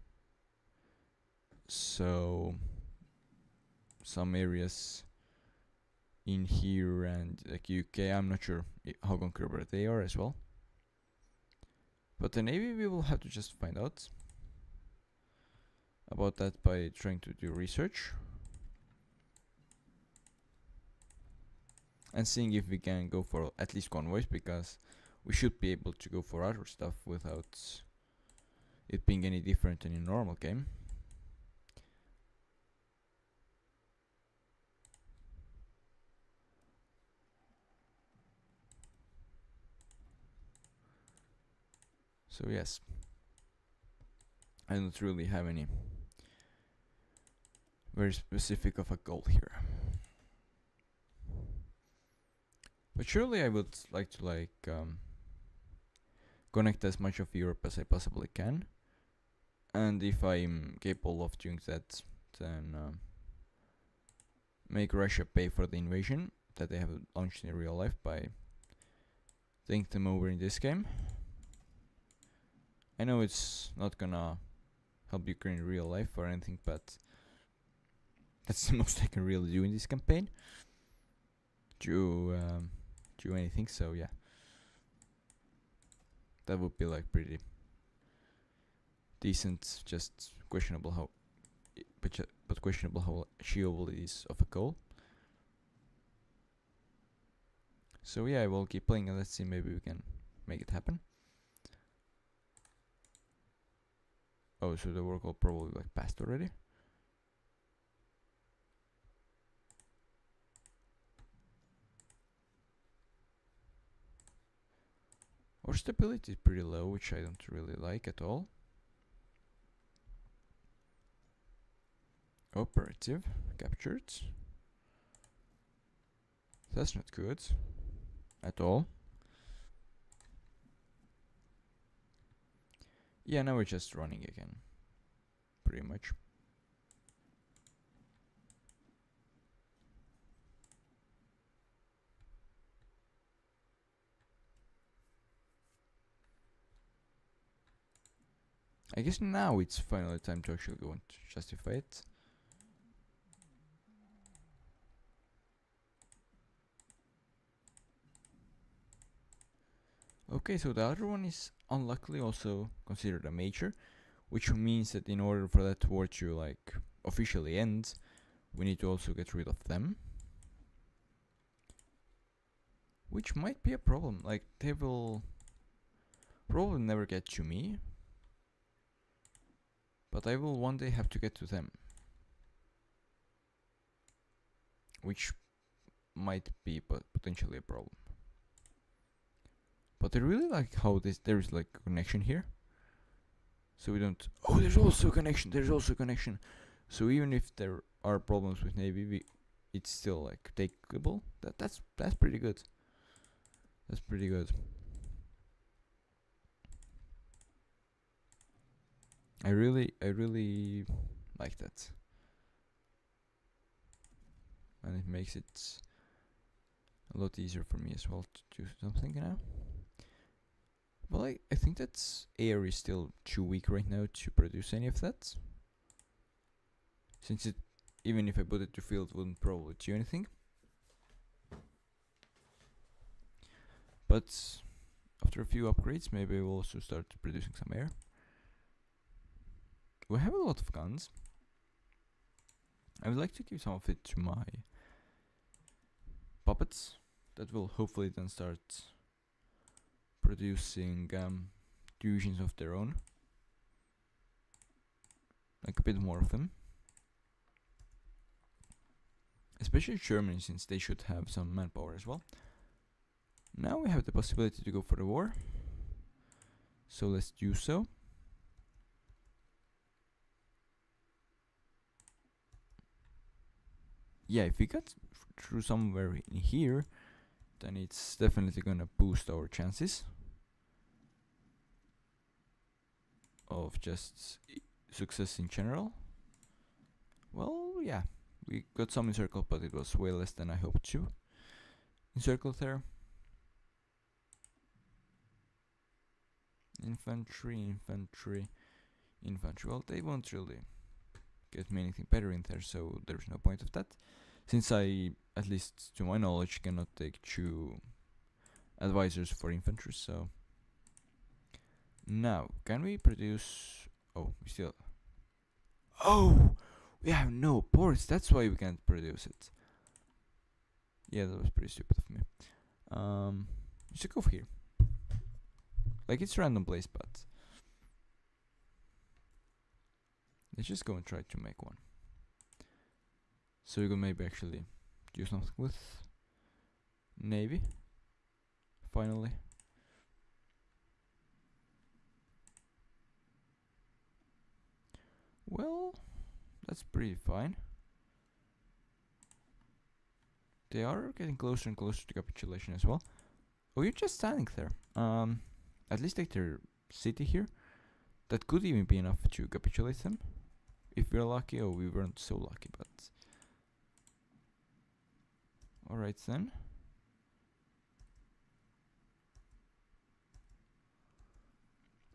So some areas in here and like UK, I'm not sure how conquerable they are as well. But the navy, we will have to just find out about that by trying to do research and seeing if we can go for at least convoys, because we should be able to go for other stuff without it being any different than in a normal game. So yes, I don't really have any very specific of a goal here. But surely I would like to connect as much of Europe as I possibly can. And if I'm capable of doing that, then make Russia pay for the invasion that they have launched in real life by taking them over in this game. I know it's not gonna help Ukraine in real life or anything, but that's the most I can really do in this campaign. Do anything, so yeah. That would be like pretty decent, just questionable how questionable how achievable it is of a goal. So yeah, I will keep playing and let's see, maybe we can make it happen. Oh, so the work will probably like passed already. Our stability is pretty low, which I don't really like at all. Operative captured. That's not good at all. Yeah, now we're just running again, pretty much. I guess now it's finally time to actually go and justify it. Okay, so the other one is unluckily also considered a major, which means that in order for that war to like officially end, we need to also get rid of them. Which might be a problem, like they will probably never get to me, but I will one day have to get to them. Which might be potentially a problem. But I really like how there's like a connection here. So we don't, oh, there's also a connection. So even if there are problems with Navy, it's still like takeable. That's pretty good. That's pretty good. I really like that. And it makes it a lot easier for me as well to do something now. Well, I think that air is still too weak right now to produce any of that. Since it, even if I put it to field, wouldn't probably do anything. But after a few upgrades, maybe we'll also start producing some air. We have a lot of guns. I would like to give some of it to my puppets. That will hopefully then start producing divisions of their own. Like a bit more of them. Especially Germany, since they should have some manpower as well. Now we have the possibility to go for the war. So let's do so. Yeah, if we got through somewhere in here, then it's definitely gonna boost our chances of just success in general. Well, yeah, we got some encircled, but it was way less than I hoped to. Encircled there. Infantry. Well, they won't really get me anything better in there, so there's no point of that. Since I, at least to my knowledge, cannot take 2 advisors for infantry, so... Now, can we produce... Oh, we still... Oh! We have no ports, that's why we can't produce it. Yeah, that was pretty stupid of me. We should go here. Like, it's a random place, but... Let's just go and try to make one. So we can maybe actually do something with Navy. Finally. Well, that's pretty fine. They are getting closer and closer to capitulation as well. Oh, you're just standing there. At least take their city here. That could even be enough to capitulate them. If we're lucky. Oh, we weren't so lucky, but... Alright then.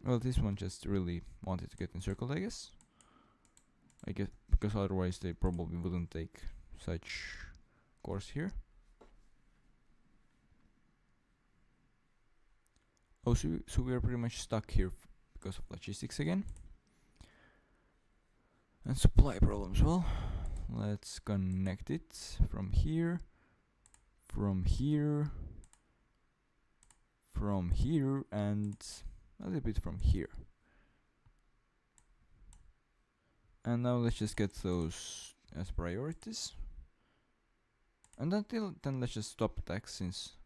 Well, this one just really wanted to get encircled, I guess. Because otherwise they probably wouldn't take such course here. Oh, so we are pretty much stuck here because of logistics again. And supply problems. Well, let's connect it from here, from here, from here, and a little bit from here. And now let's just get those as priorities. And until then, let's just stop attacks, since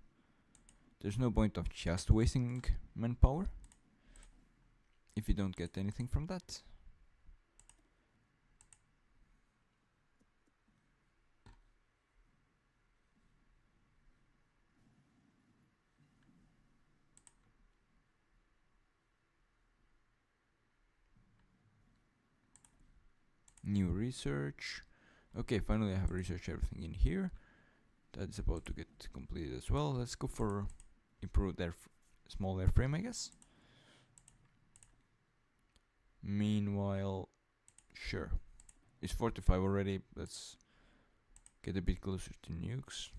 there's no point of just wasting manpower if you don't get anything from that. New research. Okay, finally I have researched everything in here. That is about to get completed as well. Let's go for improved small airframe, I guess. Meanwhile, sure. It's 45 already. Let's get a bit closer to nukes.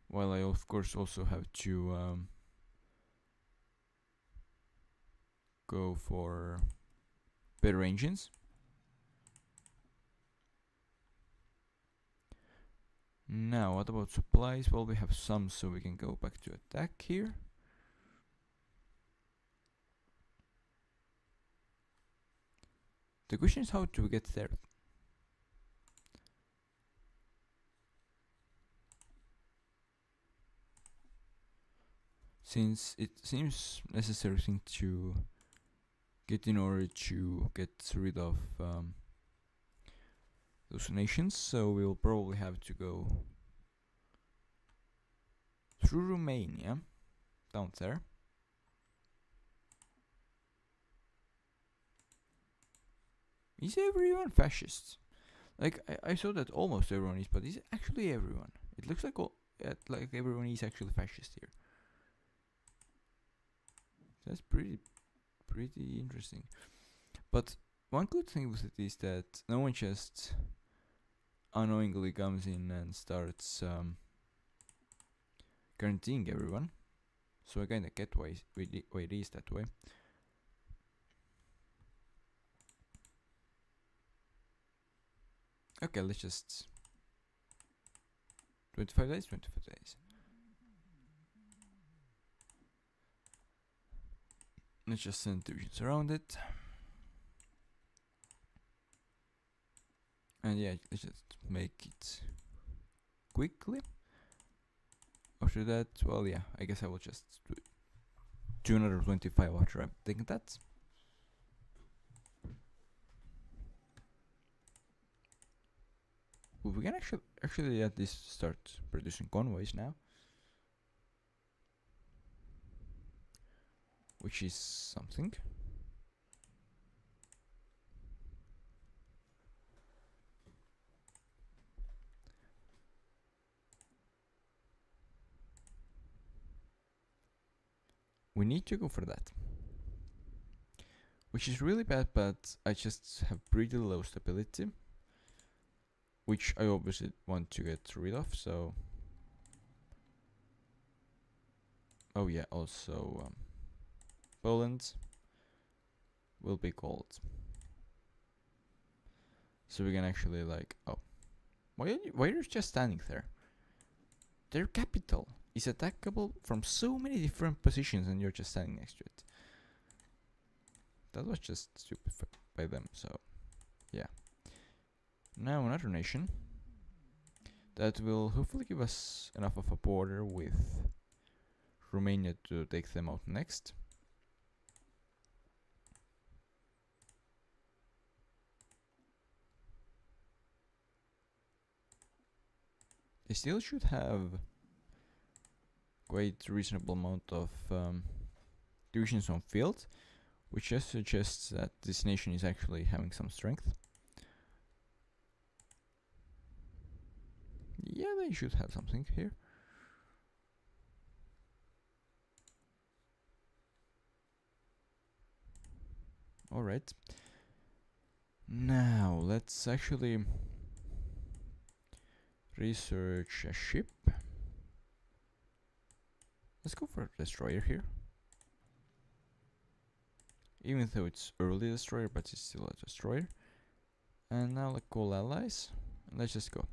While I of course also have to go for better engines. Now, what about supplies? Well, we have some, so we can go back to attack here. The question is, how do we get there? Since it seems necessary thing to get in order to get rid of those nations, so we'll probably have to go through Romania, down there. Is everyone fascist? Like, I saw that almost everyone is, but is it actually everyone? It looks like like everyone is actually fascist here. That's pretty interesting. But one good thing with it is that no one just unknowingly comes in and starts guaranteeing everyone. So I kinda get why it is that way. Okay, let's just 25 days. Let's just send divisions around it. And yeah, let's just make it quickly. After that, well, yeah, I guess I will just do another 25 after I've taken that. Well, we can actually at least start producing convoys now, which is something. We need to go for that, which is really bad, but I just have pretty low stability, which I obviously want to get rid of, so... Oh yeah, also Poland will be called. So we can actually like... Oh. Why are you just standing there? Their capital is attackable from so many different positions and you're just standing next to it. That was just stupid by them, so... Yeah. Now another nation that will hopefully give us enough of a border with Romania to take them out next. They still should have quite reasonable amount of divisions on field, which just suggests that this nation is actually having some strength. Yeah, they should have something here. Alright. Now, let's actually research a ship. Let's go for a destroyer here. Even though it's early destroyer, but it's still a destroyer. And now let's call allies. And let's just go.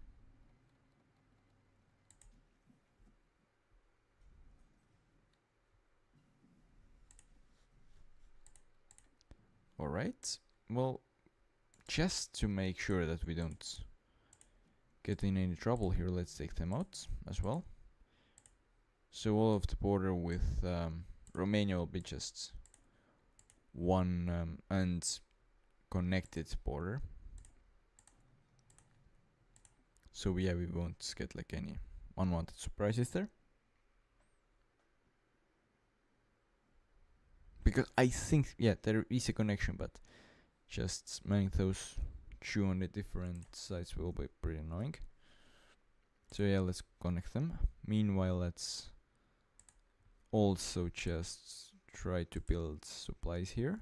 Alright. Well, just to make sure that we don't get in any trouble here, let's take them out as well. So all of the border with Romania will be just one and connected border. So yeah, we won't get like any unwanted surprises there. Because I think, yeah, there is a connection, but just manning those two on the different sides will be pretty annoying. So yeah, let's connect them. Meanwhile, let's also just try to build supplies here.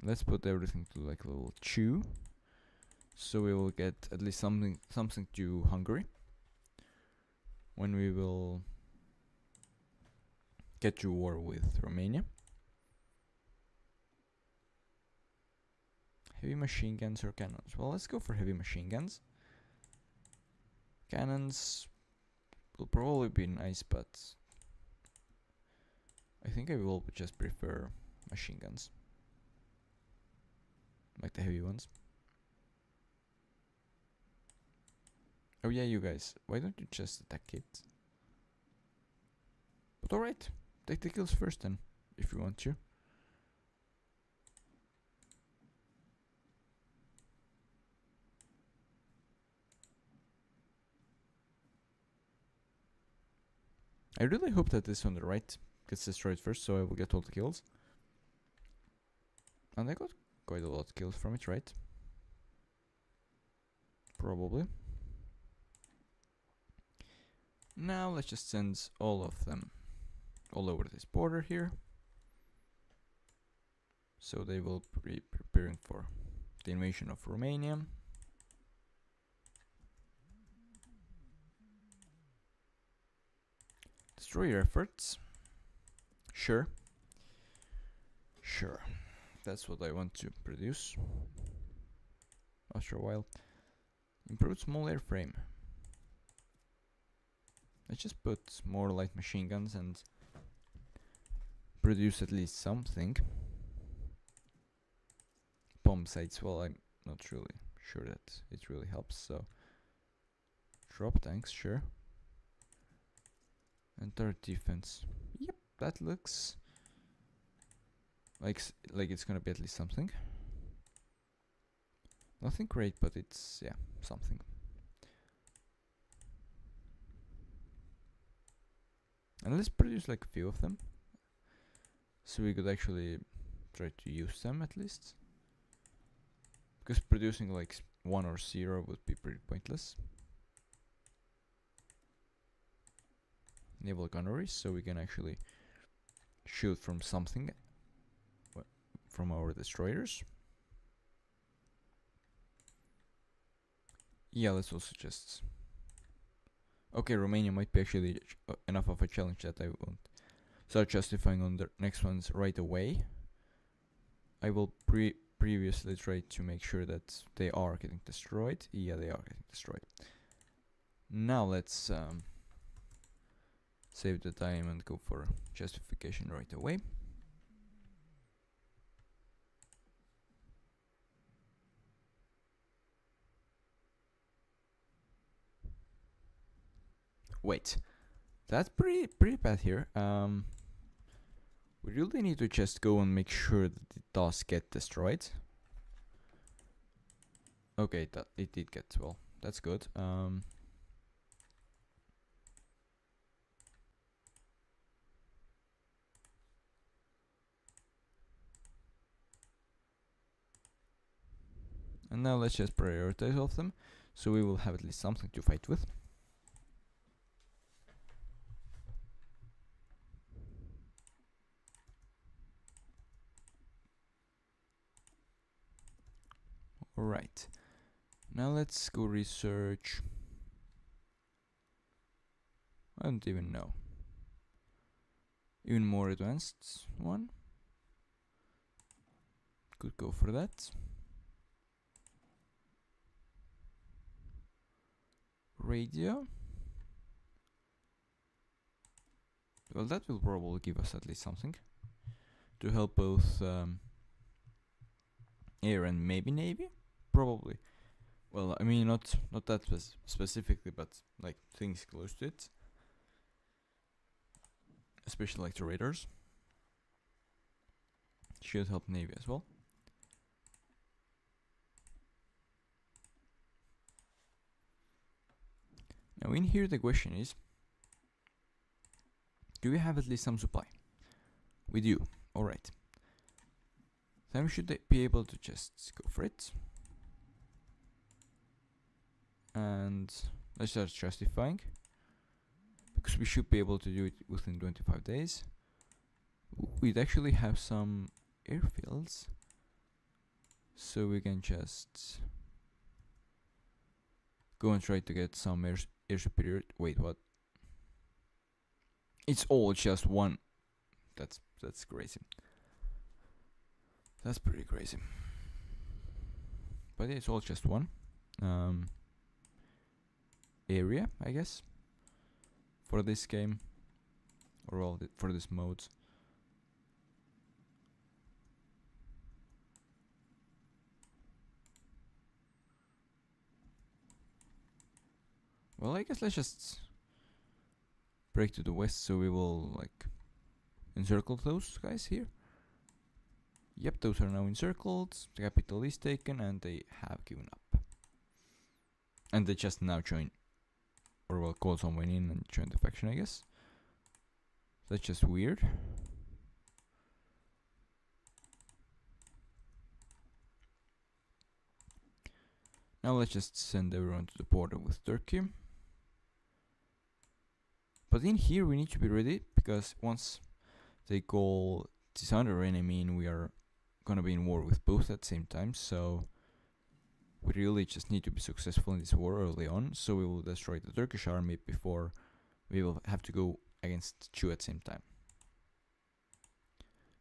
Let's put everything to like level 2, so we will get at least something to Hungary when we will get to war with Romania. Heavy machine guns or cannons? Well, let's go for heavy machine guns. Cannons will probably be nice, but I think I will just prefer machine guns, like the heavy ones. Oh yeah, you guys, why don't you just attack it? But alright, take the kills first then, if you want to. I really hope that this on the right gets destroyed first, so I will get all the kills. And I got quite a lot of kills from it, right? Probably. Now let's just send all of them all over this border here. So they will be preparing for the invasion of Romania. Destroy your efforts. Sure. Sure. That's what I want to produce. After a while. Improved small airframe. Let's just put more light machine guns and produce at least something. Bomb sites, well, I'm not really sure that it really helps, so drop tanks, sure. And turret defense. Yep, that looks like it's gonna be at least something. Nothing great, but it's, yeah, something. And let's produce like a few of them, so we could actually try to use them at least. Because producing like 1 or 0 would be pretty pointless. Naval gunnery, so we can actually shoot from something, from our destroyers. Yeah, let's also just... Okay, Romania might be actually enough of a challenge that I won't start justifying on the next ones right away. I will previously try to make sure that they are getting destroyed. Yeah, they are getting destroyed. Now let's save the time and go for justification right away. Wait, that's pretty bad here. We really need to just go and make sure that it does get destroyed. Okay, that it did get, well, that's good. And now let's just prioritize all of them, so we will have at least something to fight with. Alright, now let's go research. I don't even know. Even more advanced one. Could go for that. Radio. Well, that will probably give us at least something to help both air and maybe navy. Probably. Well, I mean, not that specifically, but like things close to it. Especially like the radars. Should help navy as well. Now in here the question is, do we have at least some supply? We do. Alright. Then we should be able to just go for it. And let's start justifying, because we should be able to do it within 25 days. We'd actually have some airfields, so we can just go and try to get some air superiority. Wait, what? It's all just one. That's crazy. That's pretty crazy. But yeah, it's all just one area, I guess, for this game, or all for this mode. Well, I guess let's just break to the west, so we will like encircle those guys here. Yep, those are now encircled, the capital is taken, and they have given up. And they just now join, or will call someone in and join the faction, I guess. That's just weird. Now let's just send everyone to the border with Turkey. But in here we need to be ready, because once they call this other enemy in, we are gonna be in war with both at the same time, so we really just need to be successful in this war early on, so we will destroy the Turkish army before we will have to go against two at the same time.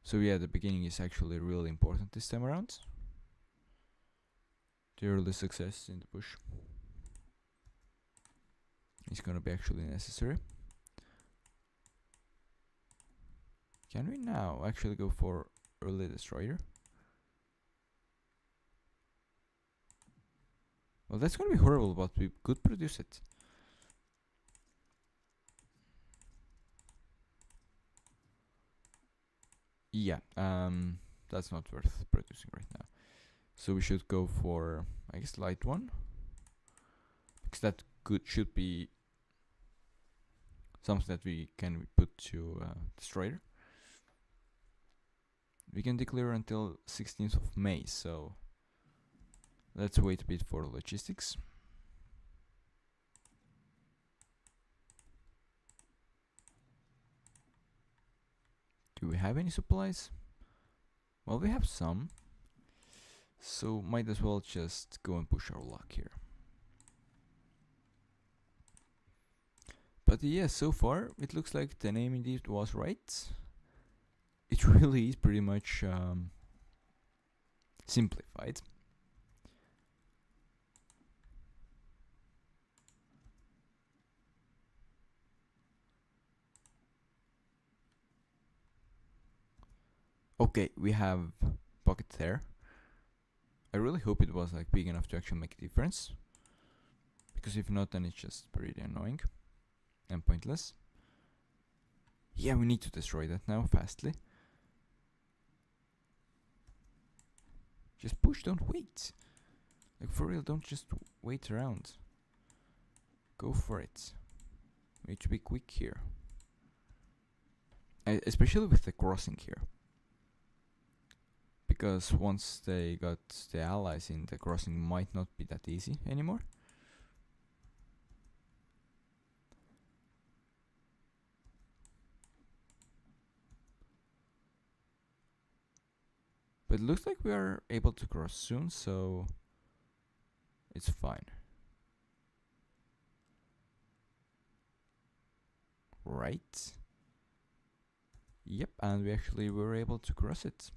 So yeah, the beginning is actually really important this time around. The early success in the push is gonna be actually necessary. Can we now actually go for early destroyer? Well, that's gonna be horrible, but we could produce it. Yeah, that's not worth producing right now. So we should go for, I guess, light one, because that should be something that we can put to destroyer. We can declare until 16th of May, so let's wait a bit for logistics. Do we have any supplies? Well, we have some, so might as well just go and push our luck here. But yeah, so far it looks like the name indeed was right. It really is pretty much simplified. Okay, we have pocket there. I really hope it was like big enough to actually make a difference, because if not, then it's just pretty annoying and pointless. Yeah, we need to destroy that now fastly. Just push, don't wait. Like, for real, don't just wait around. Go for it. We need to be quick here. Especially with the crossing here. Because once they got the allies in, the crossing might not be that easy anymore. But it looks like we are able to cross soon, so it's fine. Right? Yep, and we actually were able to cross it.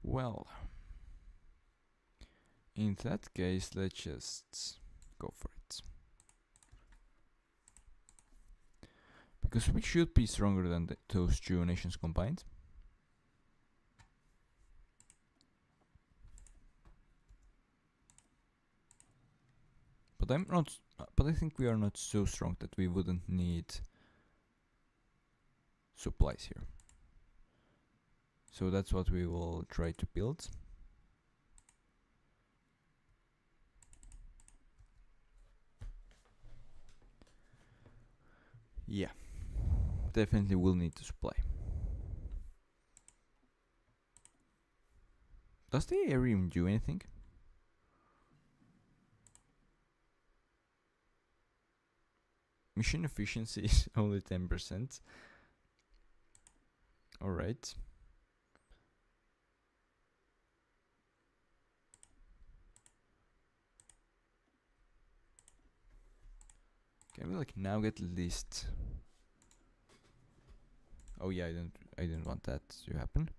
Well, in that case, let's just go for it. Because we should be stronger than those two nations combined. But I'm not. But I think we are not so strong that we wouldn't need supplies here. So that's what we will try to build. Yeah, definitely will need to supply. Does the area even do anything? machine efficiency is only 10%. Alright. Can we like now get at least... Oh yeah, I didn't want that to happen.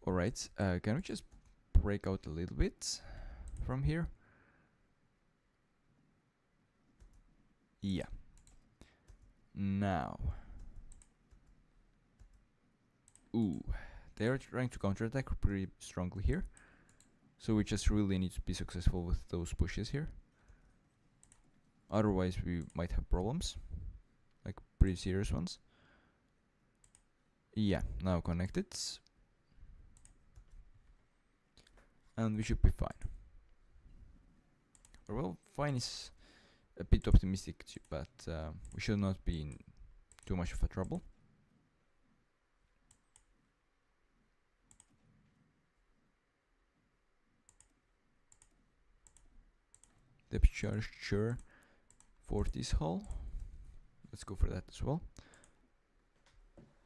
Alright, can we just break out a little bit from here? Yeah. Now. Ooh, they are trying to counterattack pretty strongly here. So we just really need to be successful with those pushes here. Otherwise we might have problems. Like pretty serious ones. Yeah, now connected. And we should be fine. Or well, fine is a bit optimistic too, but we should not be in too much of a trouble. Depth charge, sure. For this hull. Let's go for that as well.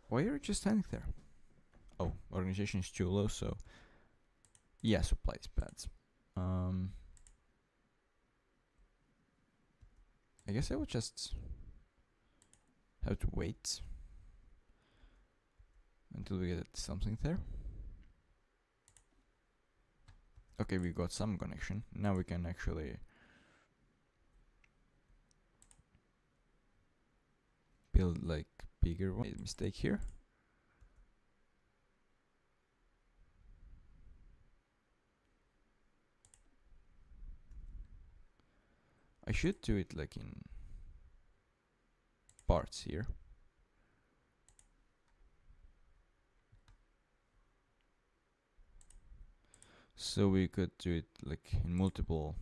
Why are you just standing there? Oh, organization is too low, so... Yeah, supply is bad. I guess I will just have to wait until we get something there. Okay, we got some connection. Now we can actually build like bigger one. Made a mistake here. I should do it like in parts here. So we could do it like in multiple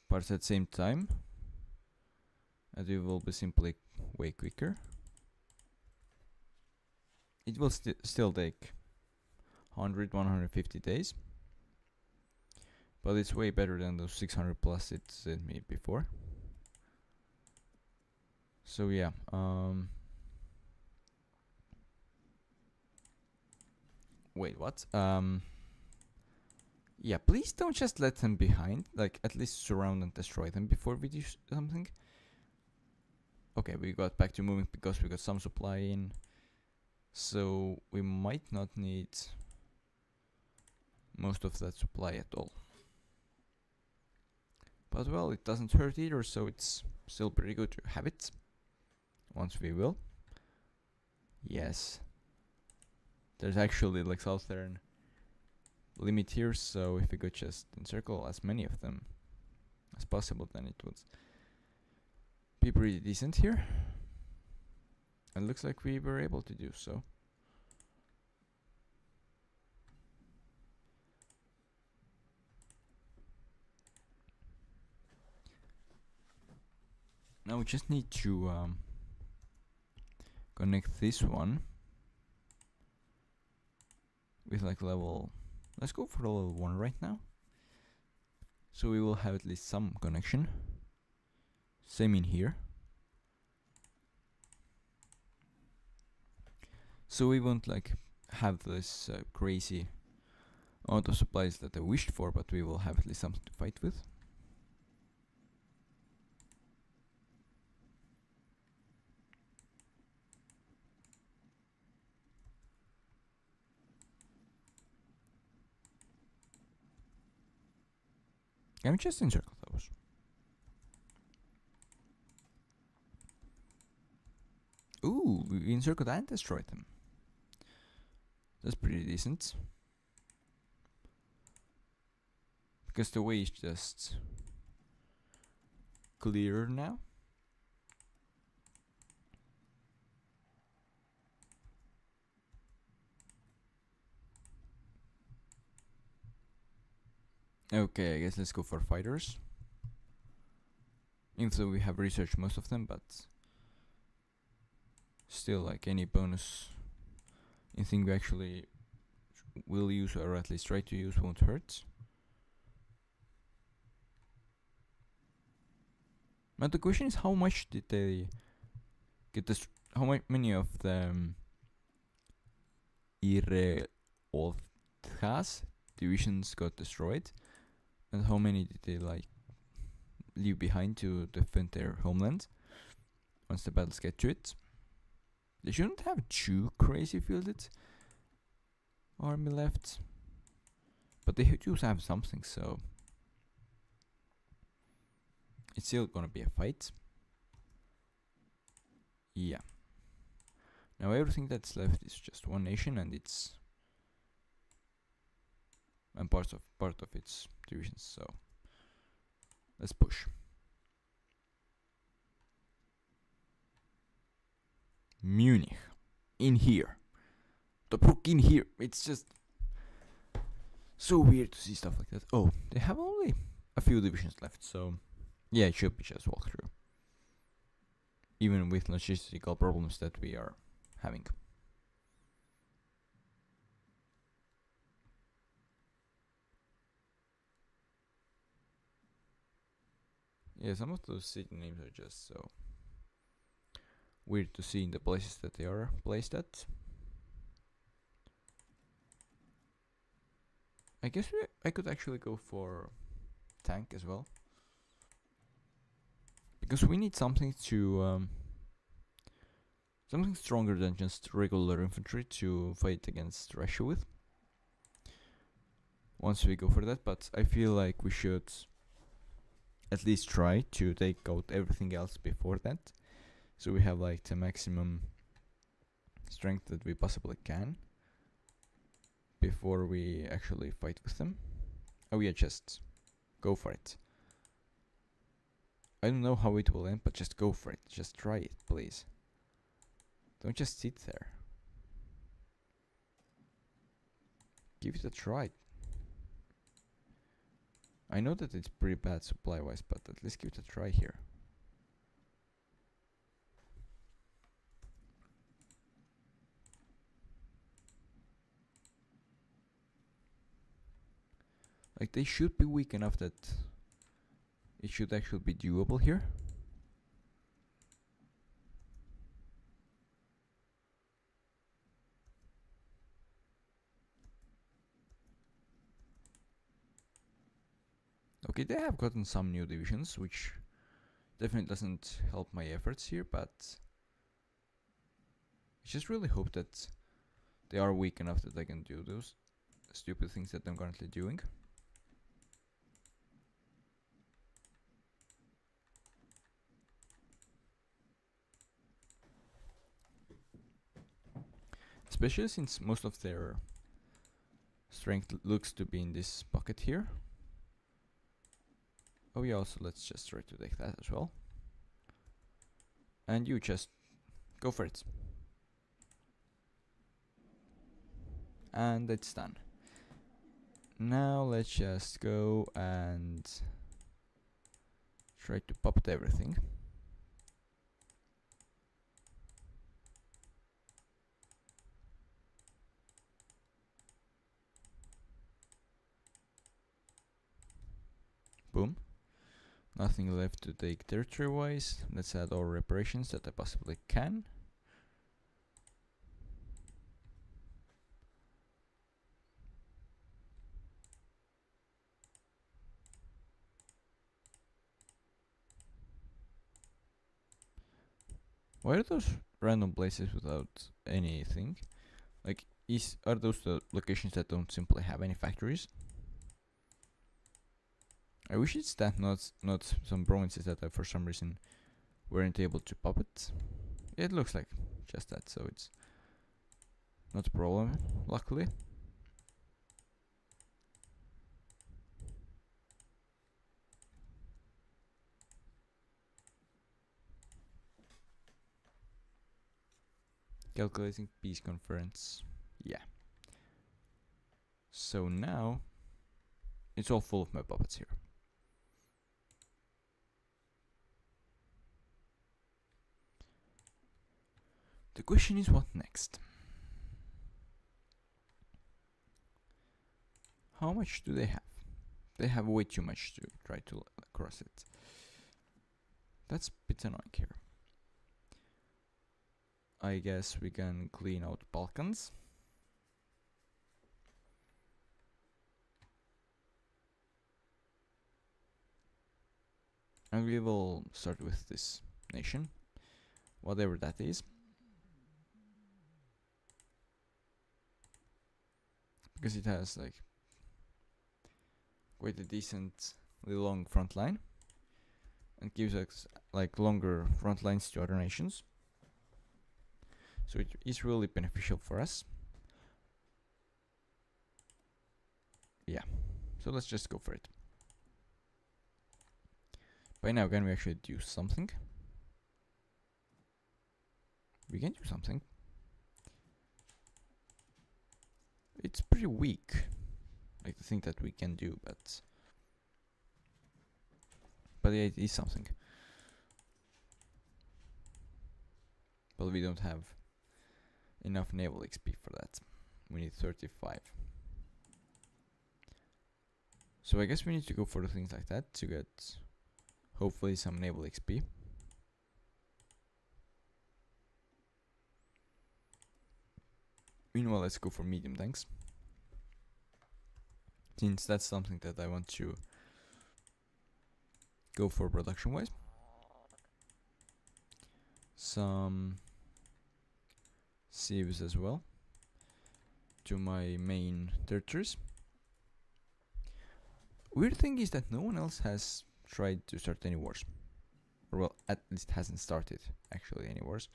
parts at the same time. And it will be simply way quicker. It will still take 150 days. But it's way better than those 600 plus it sent me before. So yeah, wait, what? Yeah, please don't just let them behind. Like, at least surround and destroy them before we do something. Okay, we got back to moving because we got some supply in. So we might not need most of that supply at all. But well, it doesn't hurt either, so it's still pretty good to have it. Once we will. Yes. There's actually like southern limit here, so if we could just encircle as many of them as possible, then it would be pretty decent here. And looks like we were able to do so. Now we just need to connect this one with like level... Let's go for level 1 right now. So we will have at least some connection. Same in here. So we won't like have this crazy amount of supplies that I wished for, but we will have at least something to fight with. Can we just encircle those? Ooh, we encircled and destroyed them. That's pretty decent. Because the way is just clearer now. Okay, I guess let's go for fighters. Even though we have researched most of them, but still, like any bonus, anything we actually will use, or at least try to use, won't hurt. Now the question is, how much did they get this? How many of them Irreolthas divisions got destroyed, and how many did they leave behind to defend their homeland once the battles get to it? They shouldn't have too crazy fielded army left, but they do have something, so it's still gonna be a fight. Yeah. Now everything that's left is just one nation, and part of its divisions. So let's push. Munich, in here. Tobruk in here. It's just so weird to see stuff like that. Oh, they have only a few divisions left, so yeah, it should be just walk through. Even with logistical problems that we are having. Yeah, some of those city names are just so weird to see in the places that they are placed at. I guess I could actually go for tank as well, because we need something to something stronger than just regular infantry to fight against Russia with. Once we go for that, but I feel like we should at least try to take out everything else before that, so we have the maximum strength that we possibly can before we actually fight with them. Oh yeah, just go for it. I don't know how it will end, but just go for it. Just try it, please. Don't just sit there. Give it a try. I know that it's pretty bad supply-wise, but at least give it a try here. They should be weak enough that it should actually be doable here. Okay, they have gotten some new divisions, which definitely doesn't help my efforts here, but I just really hope that they are weak enough that I can do those stupid things that I'm currently doing. Especially since most of their strength looks to be in this pocket here. Oh yeah, also let's just try to take that as well. And you just go for it. And it's done. Now let's just go and try to puppet everything. Boom. Nothing left to take territory-wise. Let's add all reparations that I possibly can. Why are those random places without anything? Are those the locations that don't simply have any factories? I wish it's that, not some provinces that I for some reason weren't able to puppet. It looks like just that, so it's not a problem, luckily. Calculating peace conference. Yeah. So now it's all full of my puppets here. The question is, what next? How much do they have? They have way too much to try to cross it. That's a bit annoying here. I guess we can clean out Balkans. And we will start with this nation, whatever that is. Because it has like quite a decently long front line and gives us like longer front lines to other nations. So it is really beneficial for us. Yeah, so let's just go for it. By now, can we actually do something? We can do something. It's pretty weak, like the thing that we can do, but yeah, it is something. But we don't have enough naval XP for that. We need 35. So I guess we need to go for the things like that to get hopefully some naval XP. Meanwhile, let's go for medium tanks, since that's something that I want to go for production wise. Some sieves as well to my main territories. Weird thing is that no one else has tried to start any wars, or well, at least hasn't started actually any wars.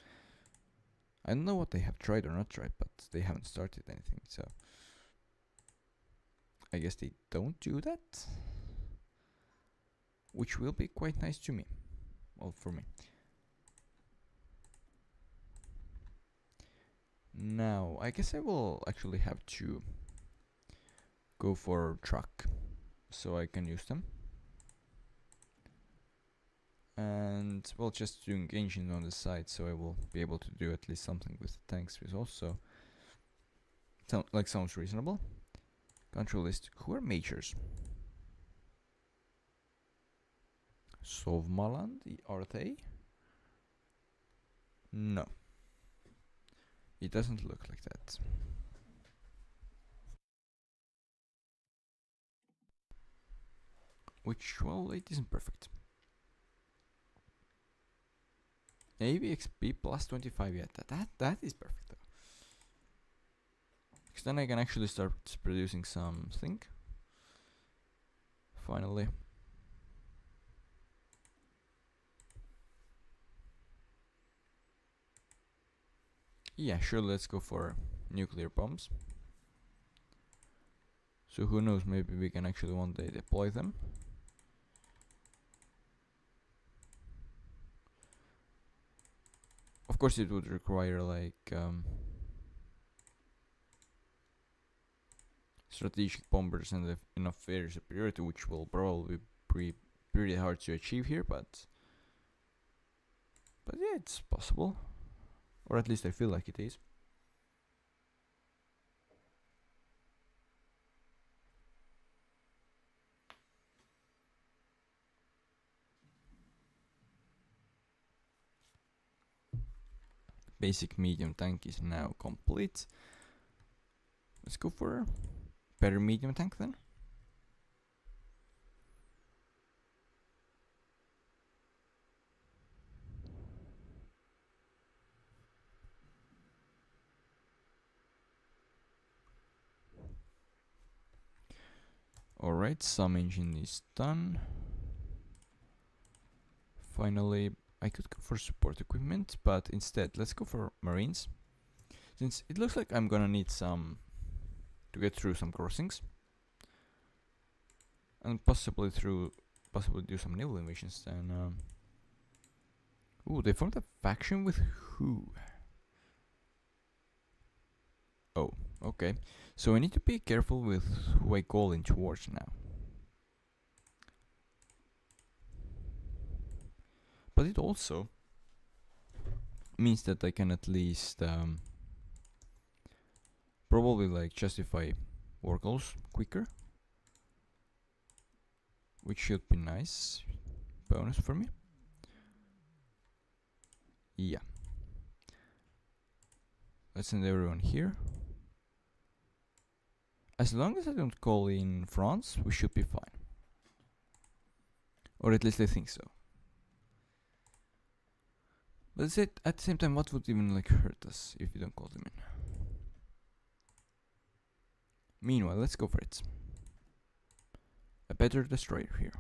I don't know what they have tried or not tried, but they haven't started anything, so I guess they don't do that, which will be quite nice to me, well, for me. Now, I guess I will actually have to go for truck, so I can use them. And, well, just doing engines on the side, so I will be able to do at least something with the tanks, which also sounds reasonable. Control list, who are majors? Sovmaland, are they? No. It doesn't look like that. Which, well, it isn't perfect. AVXP plus 25, yeah, that is perfect though. Because then I can actually start producing something. Finally. Yeah, sure, let's go for nuclear bombs. So who knows, maybe we can actually one day deploy them. Of course it would require like strategic bombers and enough air superiority, which will probably be pretty hard to achieve here, but yeah, it's possible. Or at least I feel like it is. Basic medium tank is now complete. Let's go for a better medium tank then. Alright, some engine is done. Finally, I could go for support equipment, but instead let's go for marines, since it looks like I'm gonna need some to get through some crossings, and possibly do some naval invasions. And ooh, they formed a faction with who? Oh, okay. So I need to be careful with who I call into wars now. But it also means that I can at least probably like justify war goals quicker which should be nice bonus for me. Yeah. Let's send everyone here. As long as I don't call in France, we should be fine. Or at least I think so. But at the same time, what would even like hurt us if we don't call them in? Meanwhile, let's go for it. A better destroyer here.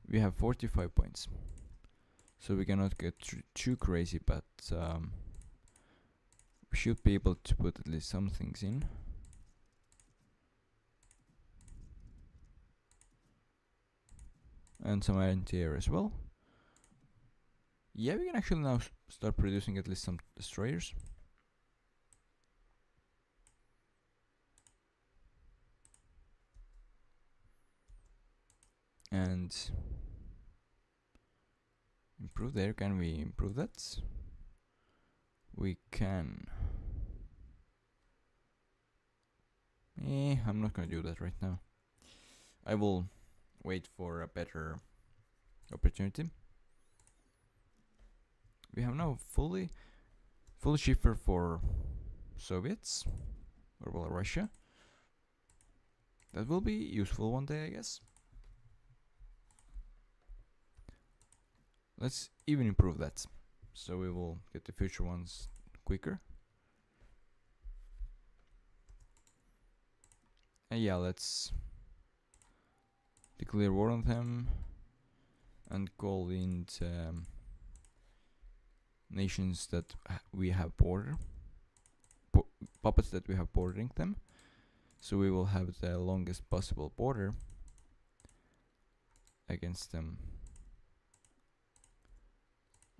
We have 45 points. So we cannot get too crazy, but we should be able to put at least some things in. And some anti-air as well. Yeah, we can actually now start producing at least some destroyers. And improve there. Can we improve that? We can. I'm not gonna do that right now. I will wait for a better opportunity. We have now full shifter for Soviets, or well, Russia. That will be useful one day, I guess. Let's even improve that, so we will get the future ones quicker. And yeah, let's declare war on them and call in nations that we have puppets that we have bordering them. So we will have the longest possible border against them.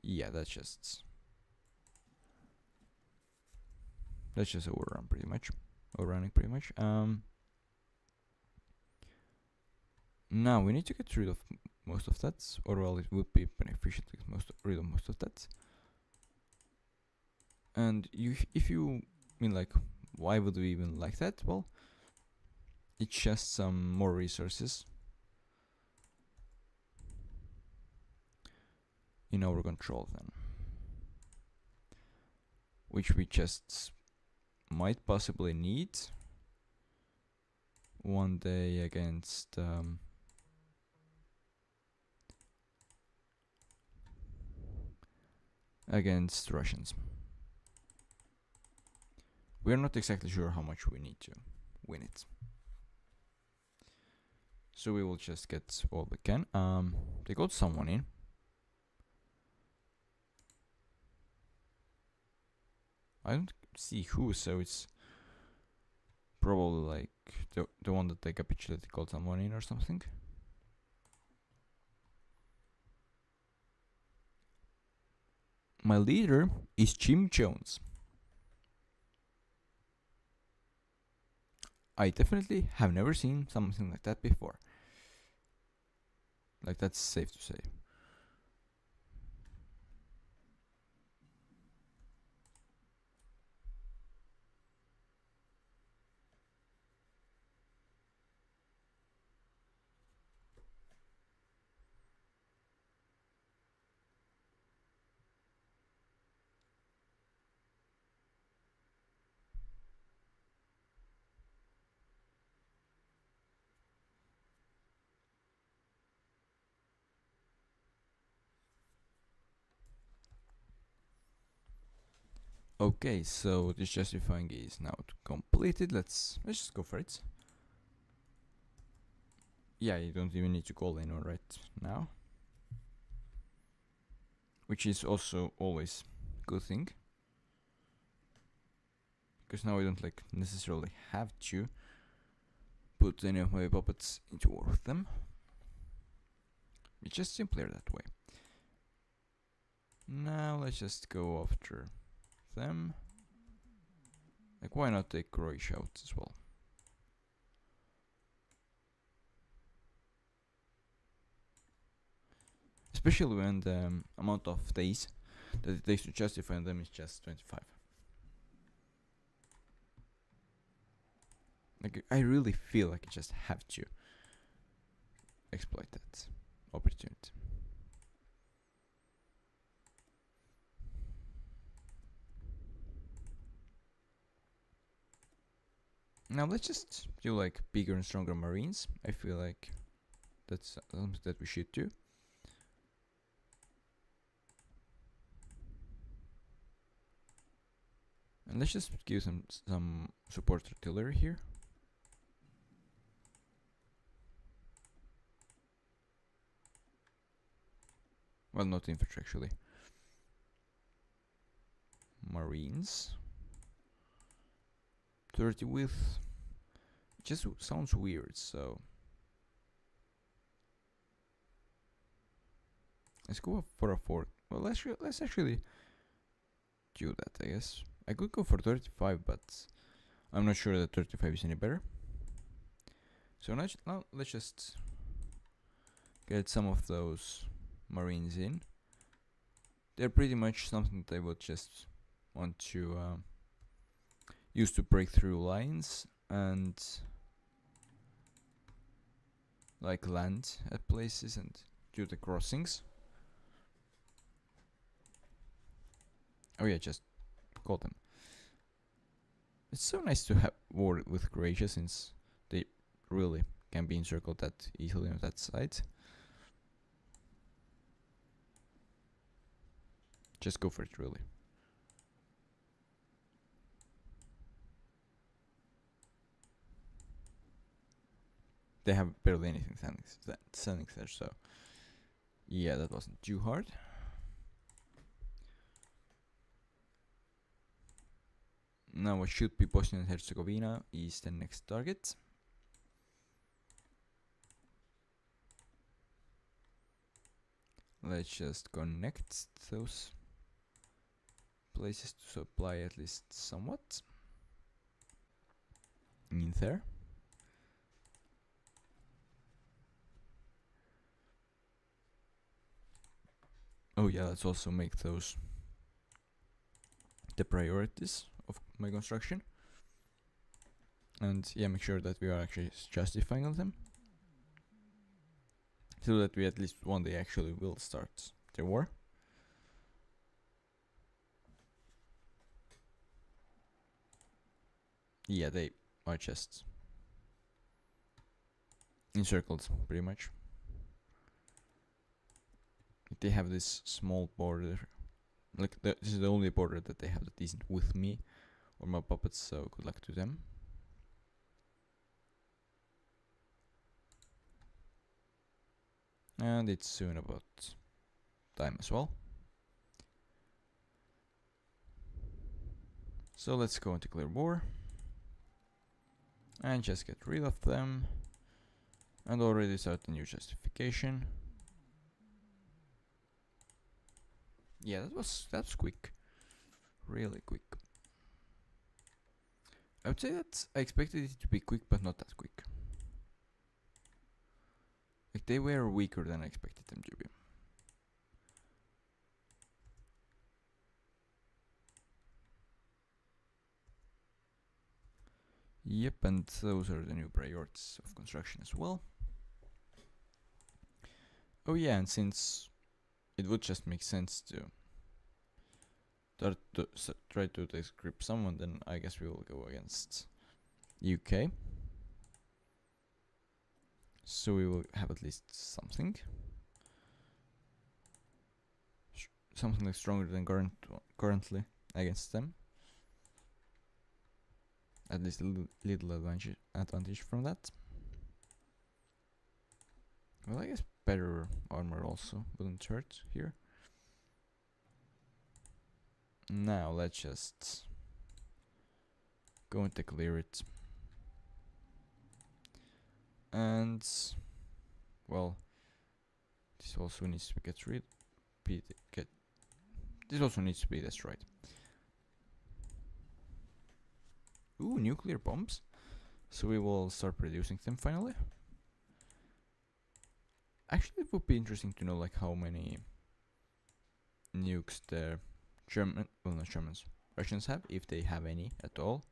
Yeah, that's just overrunning pretty much. Now we need to get rid of most of that, or well, it would be beneficial to get rid of most of that. And if you mean like, why would we even like that? Well, it's just some more resources in our control then, which we just might possibly need one day against Russians. We're not exactly sure how much we need to win it. So we will just get all we can. They got someone in. I don't see who, so it's probably like the one that they capitulated called someone in or something. My leader is Jim Jones. I definitely have never seen something like that before. Like, that's safe to say. Okay, so this justifying is now completed. Let's just go for it. Yeah, you don't even need to call anyone right now, which is also always a good thing, because now I don't like necessarily have to put any of my puppets into war with them. It's just simpler that way. Now let's just go after them. Like, why not take Croatia out as well? Especially when the amount of days that it takes to justify them is just 25. Like, I really feel like I just have to exploit that opportunity. Now let's just do like bigger and stronger marines. I feel like that's something that we should do. And let's just give some support artillery here. Well, not infantry actually. Marines. 30 width. It just sounds weird, so let's go for a 4. Well, let's actually do that, I guess. I could go for 35, but I'm not sure that 35 is any better. So now let's just get some of those marines in. They're pretty much something that I would just want to use to break through lines and like land at places and do the crossings. Oh yeah, just call them. It's so nice to have war with Croatia since they really can be encircled that easily on that side. Just go for it, really. They have barely anything standing there, so yeah, that wasn't too hard. Now what should be Bosnia and Herzegovina is the next target. Let's just connect those places to supply at least somewhat in there. Oh yeah, let's also make those the priorities of my construction. And yeah, make sure that we are actually justifying them. So that we at least one day actually will start the war. Yeah, they are just encircled pretty much. They have this small border. Like this is the only border that they have that isn't with me or my puppets, so good luck to them. And it's soon about time as well. So let's go and declare war. And just get rid of them. And already start a new justification. Yeah, that's quick. Really quick. I would say that I expected it to be quick, but not that quick. Like they were weaker than I expected them to be. Yep, and those are the new priorities of construction as well. Oh yeah, and since it would just make sense to try to decrypt someone, then I guess we will go against UK. So we will have at least something. Something like stronger than currently against them. At least a little advantage from that. Well, I guess better armor also wouldn't hurt here. Now let's just go and declare it. And well, this also needs to get this also needs to be destroyed. Ooh, nuclear bombs. So we will start producing them finally. Actually, it would be interesting to know like how many nukes the Russians have, if they have any at all.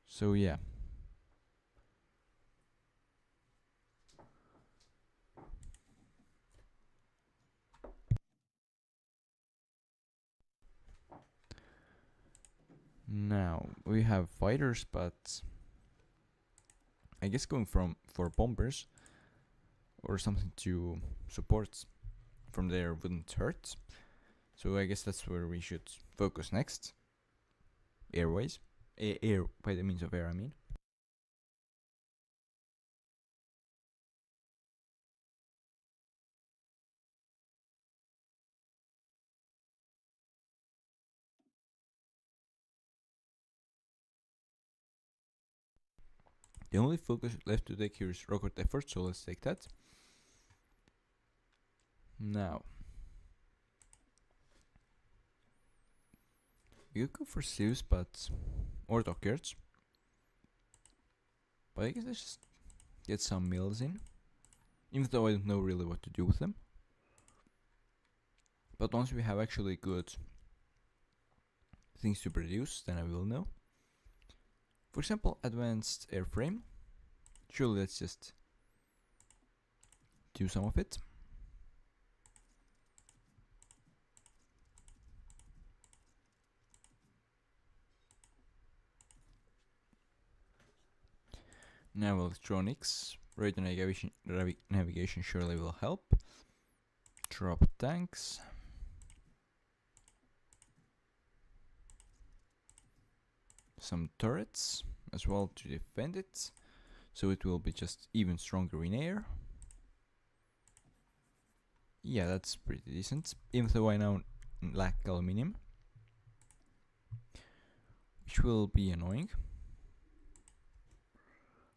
So yeah. Now we have fighters, but I guess going for bombers or something to support from there wouldn't hurt. So I guess that's where we should focus next. Airways. Air by the means of air, I mean. The only focus left to take here is rocket effort, so let's take that. Now, you could go for sieves, but or dockyards. But I guess let's just get some mills in, even though I don't know really what to do with them. But once we have actually good things to produce, then I will know. For example, advanced airframe. Surely let's just do some of it. Now electronics, radar navigation surely will help. Drop tanks. Some turrets as well to defend it, so it will be just even stronger in air. Yeah, that's pretty decent, even though I now lack aluminium, which will be annoying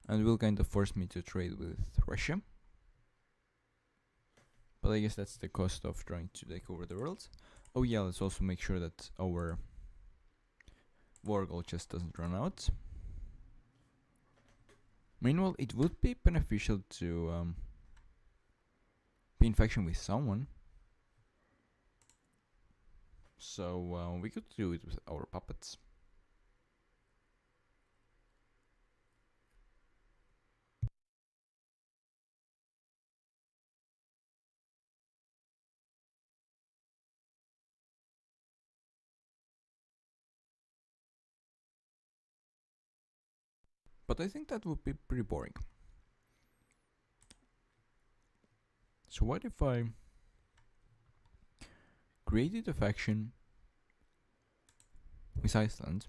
and will kind of force me to trade with Russia. But I guess that's the cost of trying to take over the world. Oh yeah, let's also make sure that our war goal just doesn't run out. Meanwhile, it would be beneficial to be in faction with someone. So we could do it with our puppets. But I think that would be pretty boring. So what if I created a faction with Iceland?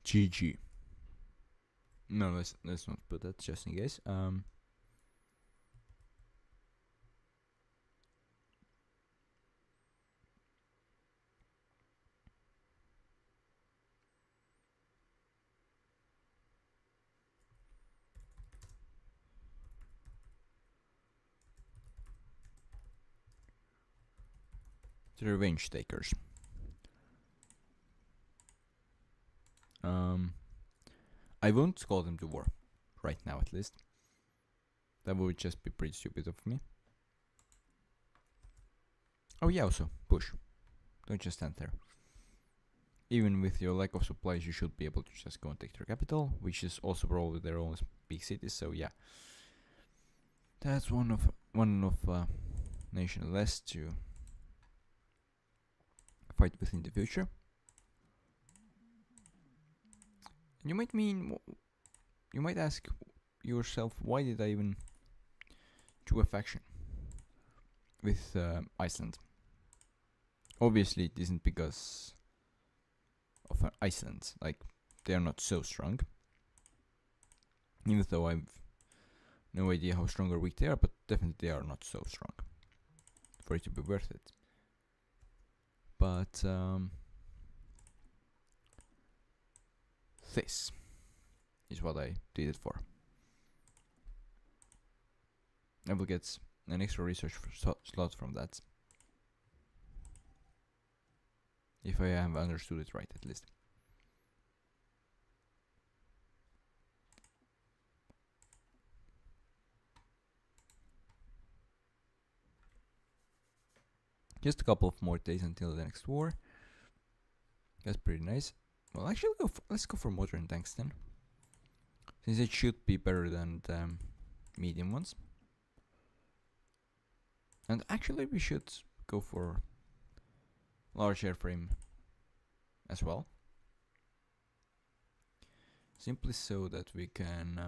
GG. No, let's not put that just in case. The Revenge Takers. I won't call them to war, right now at least. That would just be pretty stupid of me. Oh yeah, also, push. Don't just stand there. Even with your lack of supplies, you should be able to just go and take their capital, which is also probably their own big cities, so yeah. That's one of nation less to fight with in the future. And you might ask yourself, why did I even do a faction with Iceland? Obviously, it isn't because of Iceland. Like, they are not so strong. Even though I've no idea how strong or weak they are, but definitely they are not so strong for it to be worth it. But this is what I did it for. I will get an extra research slot from that. If I have understood it right, at least. Just a couple of more days until the next war. That's pretty nice. Well, actually, let's go for modern tanks then, since it should be better than the medium ones. And actually we should go for large airframe as well. Simply so that we can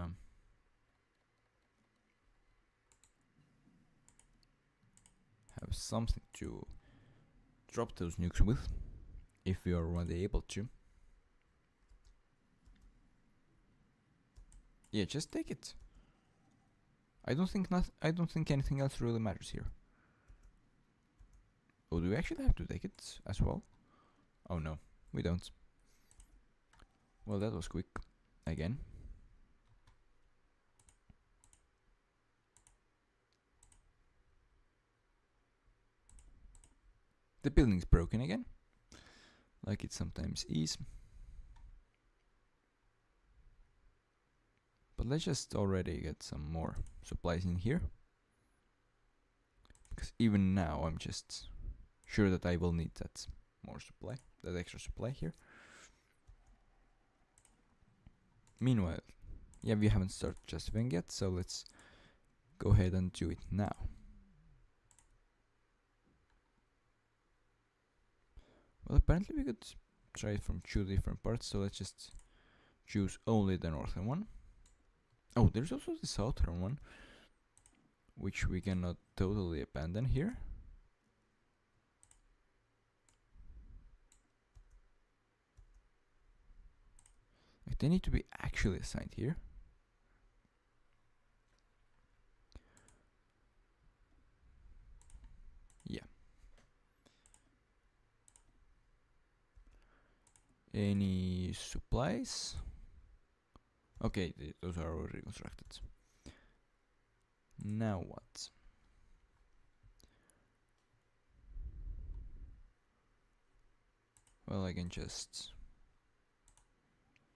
have something to drop those nukes with, if we are already able to. Yeah, just take it. I don't think anything else really matters here. Oh, do we actually have to take it as well? Oh no, we don't. Well, that was quick. Again. The building's broken again, like it sometimes is. But let's just already get some more supplies in here. Because even now I'm just sure that I will need that more supply, that extra supply here. Meanwhile, yeah, we haven't started justifying yet, so let's go ahead and do it now. Well, apparently we could try it from 2 different parts, so let's just choose only the northern one. Oh, there's also the southern one, which we cannot totally abandon here. Like, they need to be actually assigned here. Yeah. Any supplies? Okay, those are already constructed. Now what? Well, I can just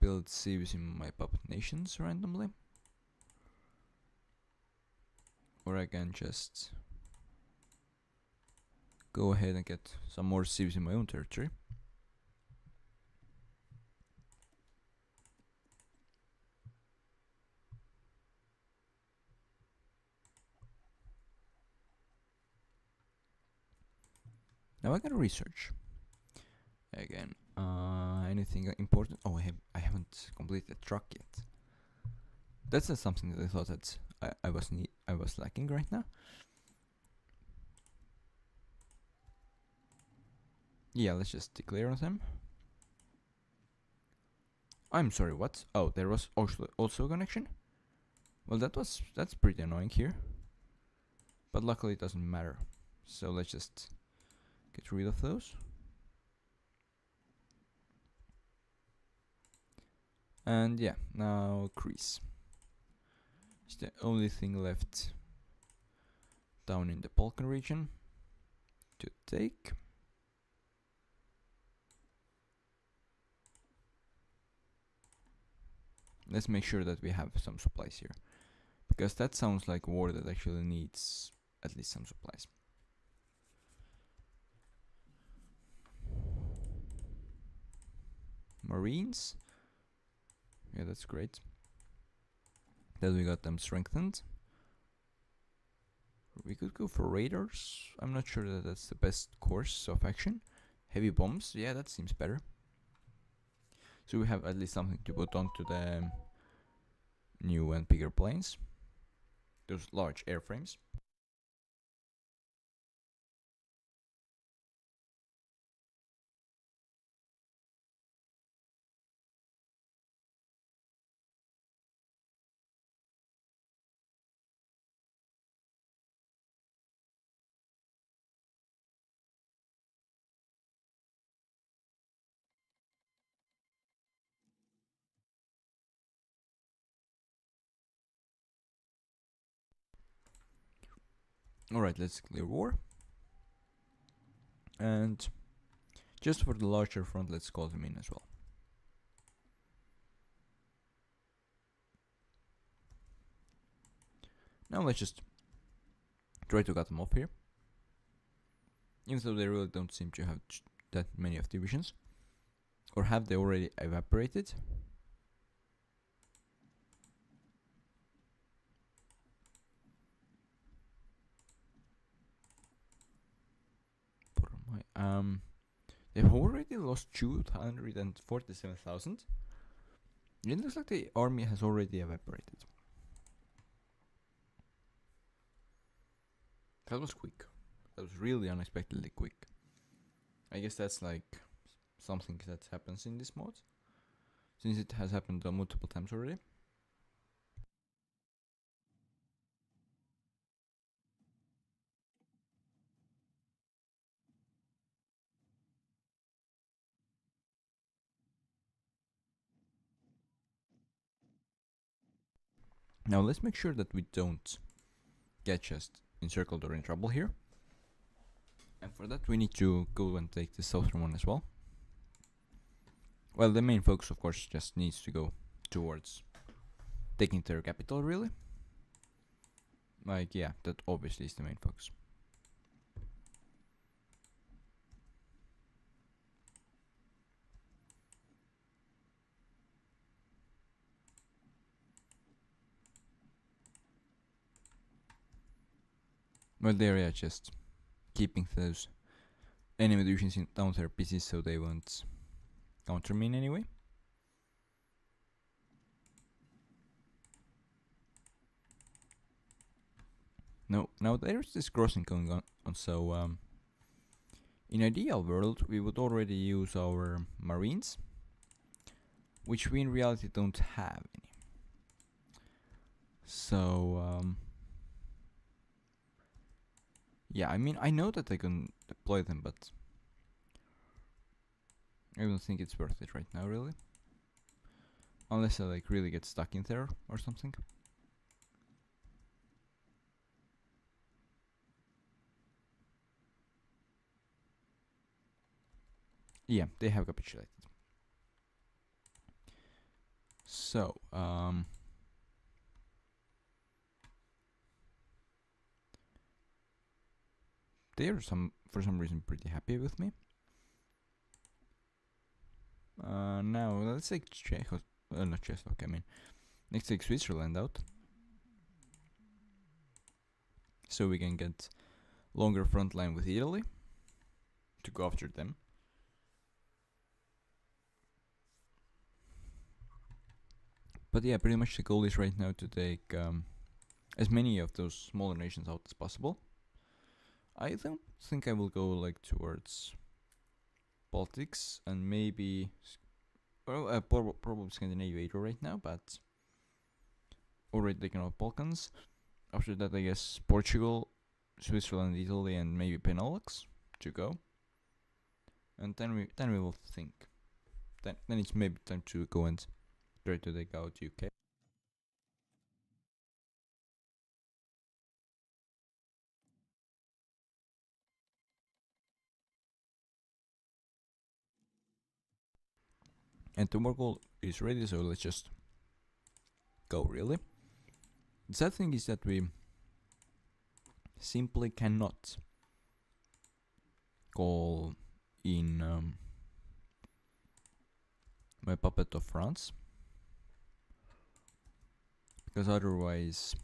build cities in my puppet nations randomly. Or I can just go ahead and get some more cities in my own territory. Now I gotta research. Again, anything important? Oh, I haven't completed the truck yet. That's something that I thought that I was lacking right now. Yeah, let's just declare on them. I'm sorry, what? Oh, there was also a connection? Well, that's pretty annoying here. But luckily it doesn't matter. So let's just get rid of those. And yeah, now Greece. It's the only thing left down in the Balkan region to take. Let's make sure that we have some supplies here, because that sounds like a war that actually needs at least some supplies. Marines. Yeah, that's great. That we got them strengthened. We could go for raiders. I'm not sure that that's the best course of action. Heavy bombs. Yeah, that seems better. So we have at least something to put onto the new and bigger planes. Those large airframes. Alright, let's clear war. And just for the larger front, let's call them in as well. Now let's just try to cut them off here. Even though they really don't seem to have that many of divisions. Or have they already evaporated? they've already lost 247,000. It looks like the army has already evaporated. That was quick. That was really unexpectedly quick. I guess that's like something that happens in this mod, since it has happened multiple times already. Now let's make sure that we don't get just encircled or in trouble here. And for that we need to go and take the southern one as well. Well, the main focus of course just needs to go towards taking their capital, really. Like, yeah, that obviously is the main focus. Well, there, yeah, just keeping those enemy divisions down their pieces so they won't counter me in any way. No, now there's this crossing going on, so in ideal world we would already use our marines, which we in reality don't have any. So yeah, I mean, I know that I can deploy them, but I don't think it's worth it right now, really. Unless I like really get stuck in there or something. Yeah, they have capitulated. So, they are for some reason pretty happy with me. Now let's take not Czech. I mean, let's take Switzerland out, so we can get longer front line with Italy to go after them. But yeah, pretty much the goal is right now to take as many of those smaller nations out as possible. I don't think I will go like towards Baltics and maybe probably Scandinavia right now, but already taken out Balkans. After that, I guess Portugal, Switzerland, Italy, and maybe Benelux to go. And then we will think. Then it's maybe time to go and try to take out UK. And the Morgul is ready, so let's just go, really. The sad thing is that we simply cannot call in my puppet of France, because otherwise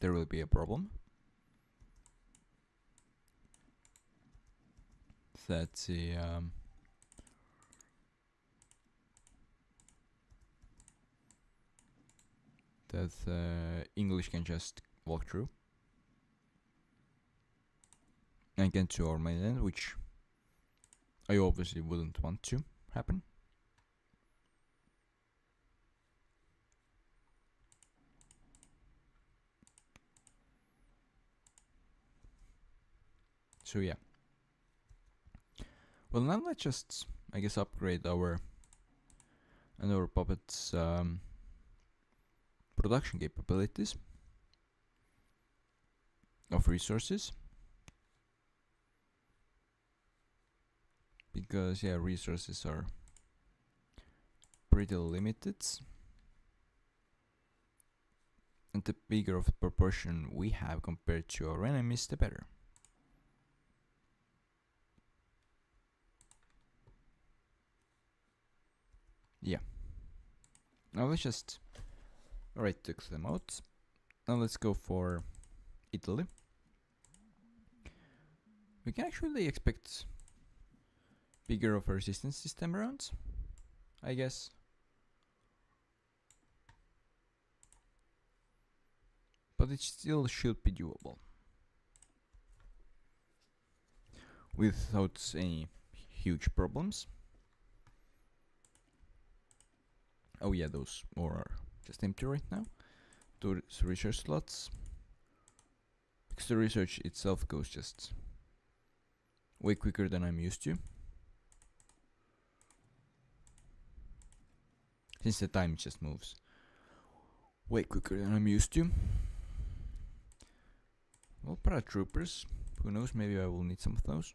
there will be a problem. That's that English can just walk through and get to our mainland, which I obviously wouldn't want to happen. So yeah. Well, now let's just, I guess, upgrade our puppets' production capabilities of resources, because yeah, resources are pretty limited, and the bigger of a proportion we have compared to our enemies, the better. Yeah. Now let's just... Alright, took them out. Now let's go for Italy. We can actually expect bigger of a resistance this time around, I guess. But it still should be doable without any huge problems. Oh yeah, those more are just empty right now. Those research slots. Because the research itself goes just way quicker than I'm used to. Since the time just moves way quicker than I'm used to. Well, paratroopers. Who knows, maybe I will need some of those.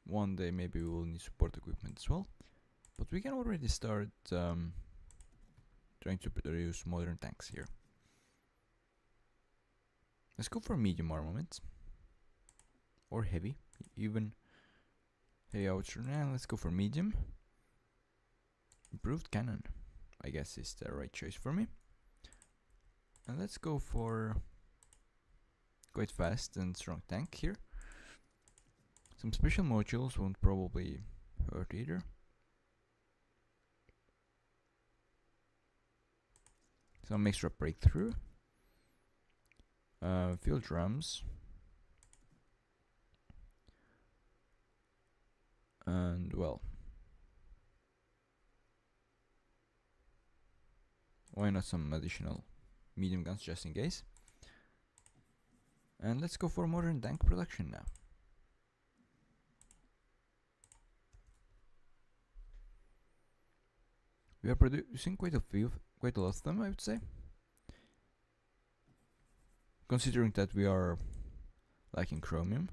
One day maybe we will need support equipment as well. But we can already start trying to produce modern tanks here. Let's go for medium armament. Or heavy, even. Heavy outer, let's go for medium. Improved cannon, I guess, is the right choice for me. And let's go for quite fast and strong tank here. Some special modules won't probably hurt either. Some extra breakthrough. Field drums. And well, why not some additional medium guns just in case. And let's go for modern tank production now. We are producing quite a lot of them, I would say. Considering that we are lacking chromium.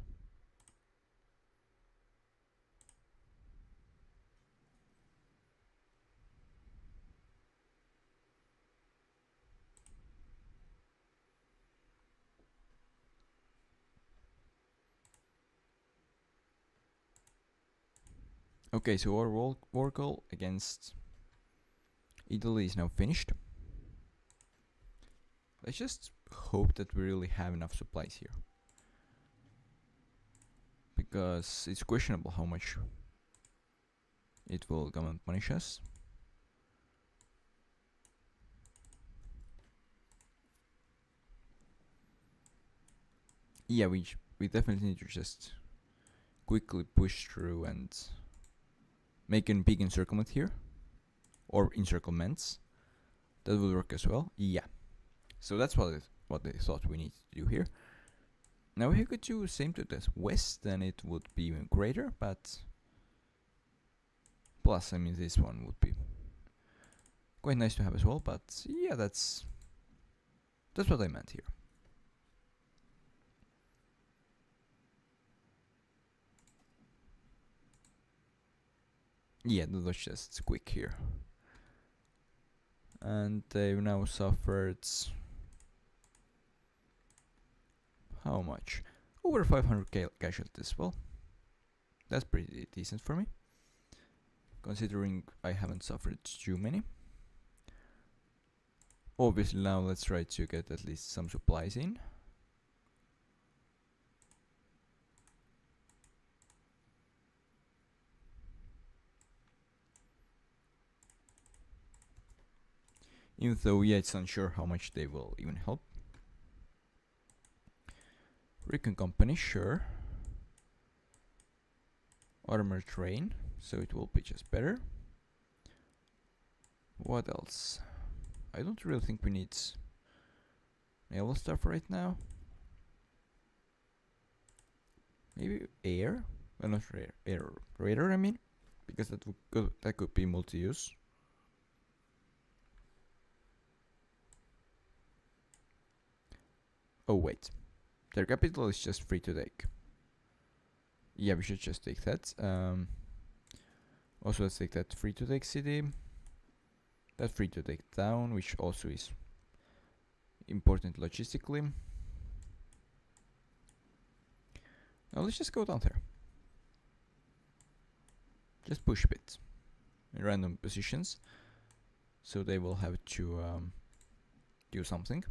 Okay, so our war goal against Italy is now finished. Let's just hope that we really have enough supplies here. Because it's questionable how much it will come and punish us. Yeah, we definitely need to just quickly push through and make a big encirclement here. Or encirclements. That will work as well. Yeah. So that's what they thought we need to do here. Now if you could do the same to the west, then it would be even greater, but plus, I mean, this one would be quite nice to have as well, but yeah, that's what I meant here. Yeah, that was just quick here. And they've now suffered how much? Over 500 casualties. Well, that's pretty decent for me, considering I haven't suffered too many. Obviously now let's try to get at least some supplies in. Even though, yeah, it's unsure how much they will even help. Recon company, sure. Armored train, so it will be just better. What else? I don't really think we need naval stuff right now. Maybe air? Well, not air radar, I mean, because that could be multi-use. Oh wait, their capital is just free to take. Yeah, we should just take that. Also, let's take that free to take city. That free to take town, which also is important logistically. Now let's just go down there. Just push a bit in random positions, so they will have to do something.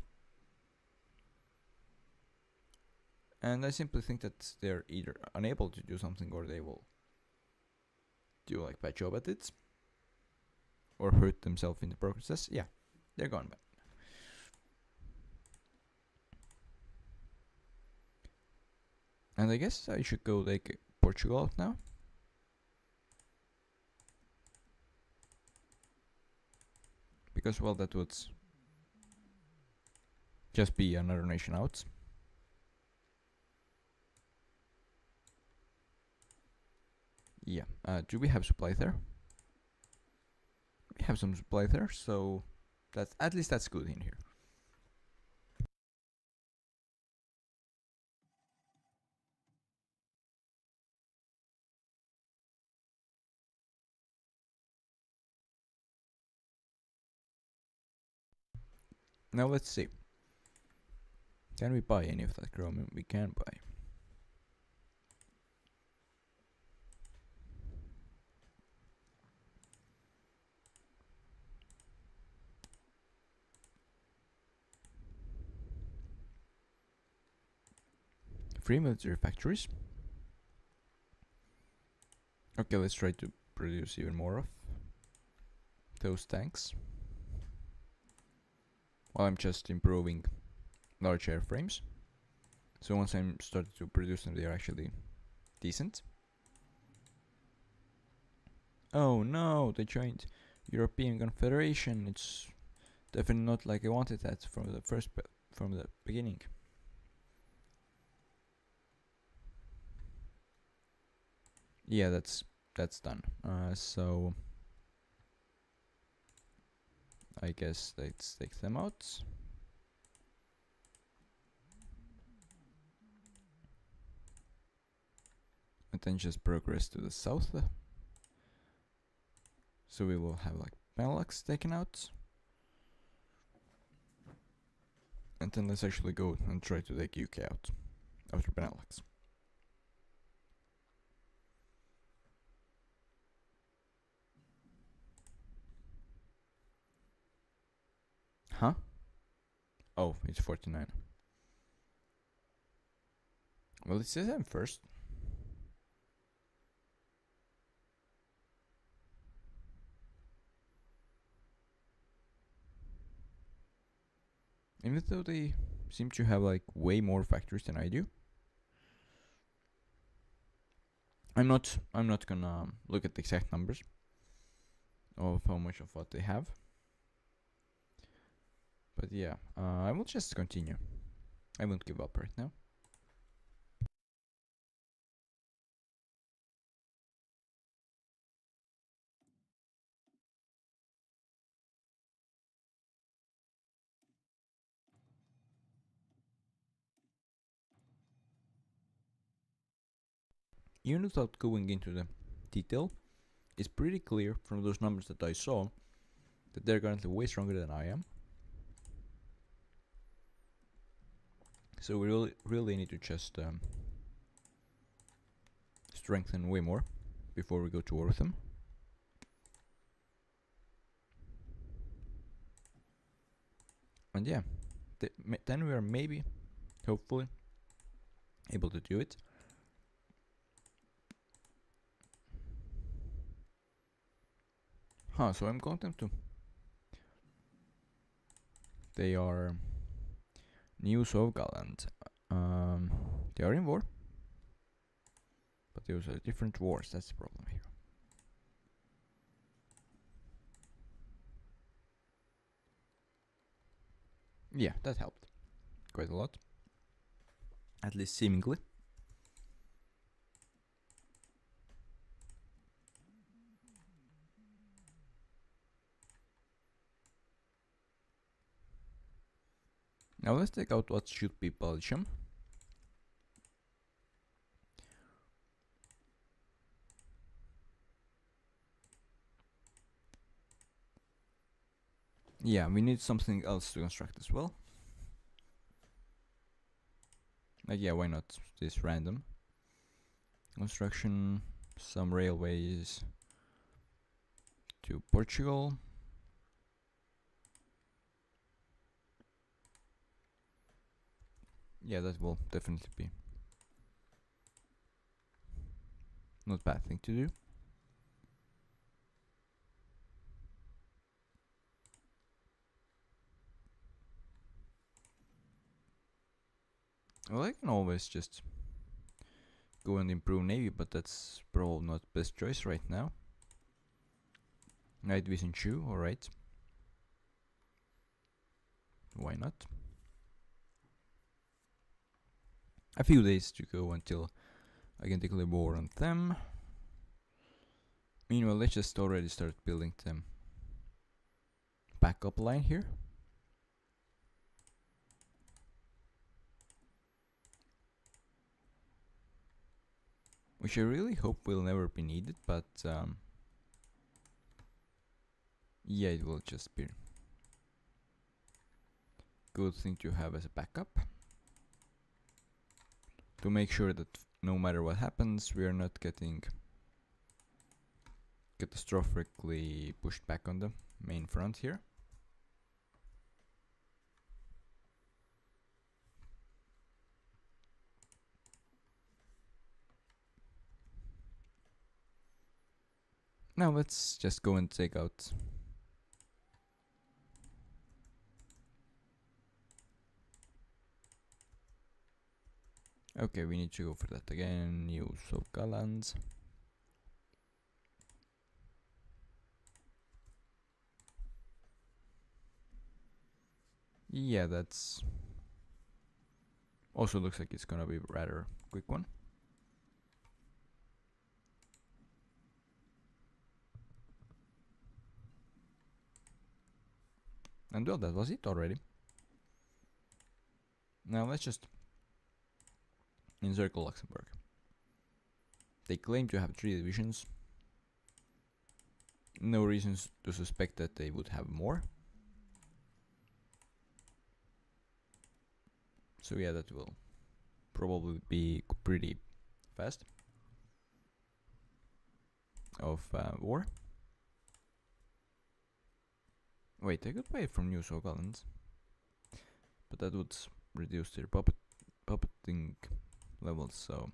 And I simply think that they're either unable to do something or they will do like bad job at it or hurt themselves in the process. Yeah, they're gone bad. And I guess I should go like Portugal out now. Because, well, that would just be another nation out. Yeah, do we have supply there? We have some supply there, so that's at least that's good in here. Now let's see. Can we buy any of that chromium? We can buy. Free military factories. Okay, let's try to produce even more of those tanks. While I'm just improving large airframes. So once I'm started to produce them, they are actually decent. Oh no, they joined European Confederation. It's definitely not like I wanted that from the beginning. Yeah, that's done. So I guess let's take them out. And then just progress to the south. So we will have like Benelux taken out. And then let's actually go and try to take UK out after Benelux. Huh? Oh, it's 49. Well, it says I'm first. Even though they seem to have like way more factories than I do. I'm not gonna look at the exact numbers of how much of what they have. But yeah, I will just continue. I won't give up right now. Even without going into the detail, it's pretty clear from those numbers that I saw that they're currently way stronger than I am. So we really need to just strengthen way more before we go to war with them. And yeah, then we are maybe, hopefully, able to do it. So I'm going them to. They are New Sovgaland. They are in war. But those are different wars, that's the problem here. Yeah, that helped quite a lot. At least seemingly. Now let's take out what should be Belgium. Yeah, we need something else to construct as well. Like, yeah, why not this random construction, some railways to Portugal. Yeah, that will definitely be Not bad thing to do. Well, I can always just go and improve Navy, but that's probably not best choice right now. Night Vision 2, alright. Why not? A few days to go until I can declare war on them. Meanwhile, let's just already start building them backup line here. Which I really hope will never be needed, but yeah, it will just be good thing to have as a backup. To make sure that no matter what happens, we are not getting catastrophically pushed back on the main front here. Now let's just go and take out okay, we need to go for that again. Use of Galans. Yeah, that's also looks like it's gonna be a rather quick one. And well, that was it already. Now let's just encircle Luxembourg. They claim to have 3 divisions. No reasons to suspect that they would have more. So yeah, that will probably be pretty fast of war. Wait, I could buy it from New South Islands, but that would reduce their puppeting levels. So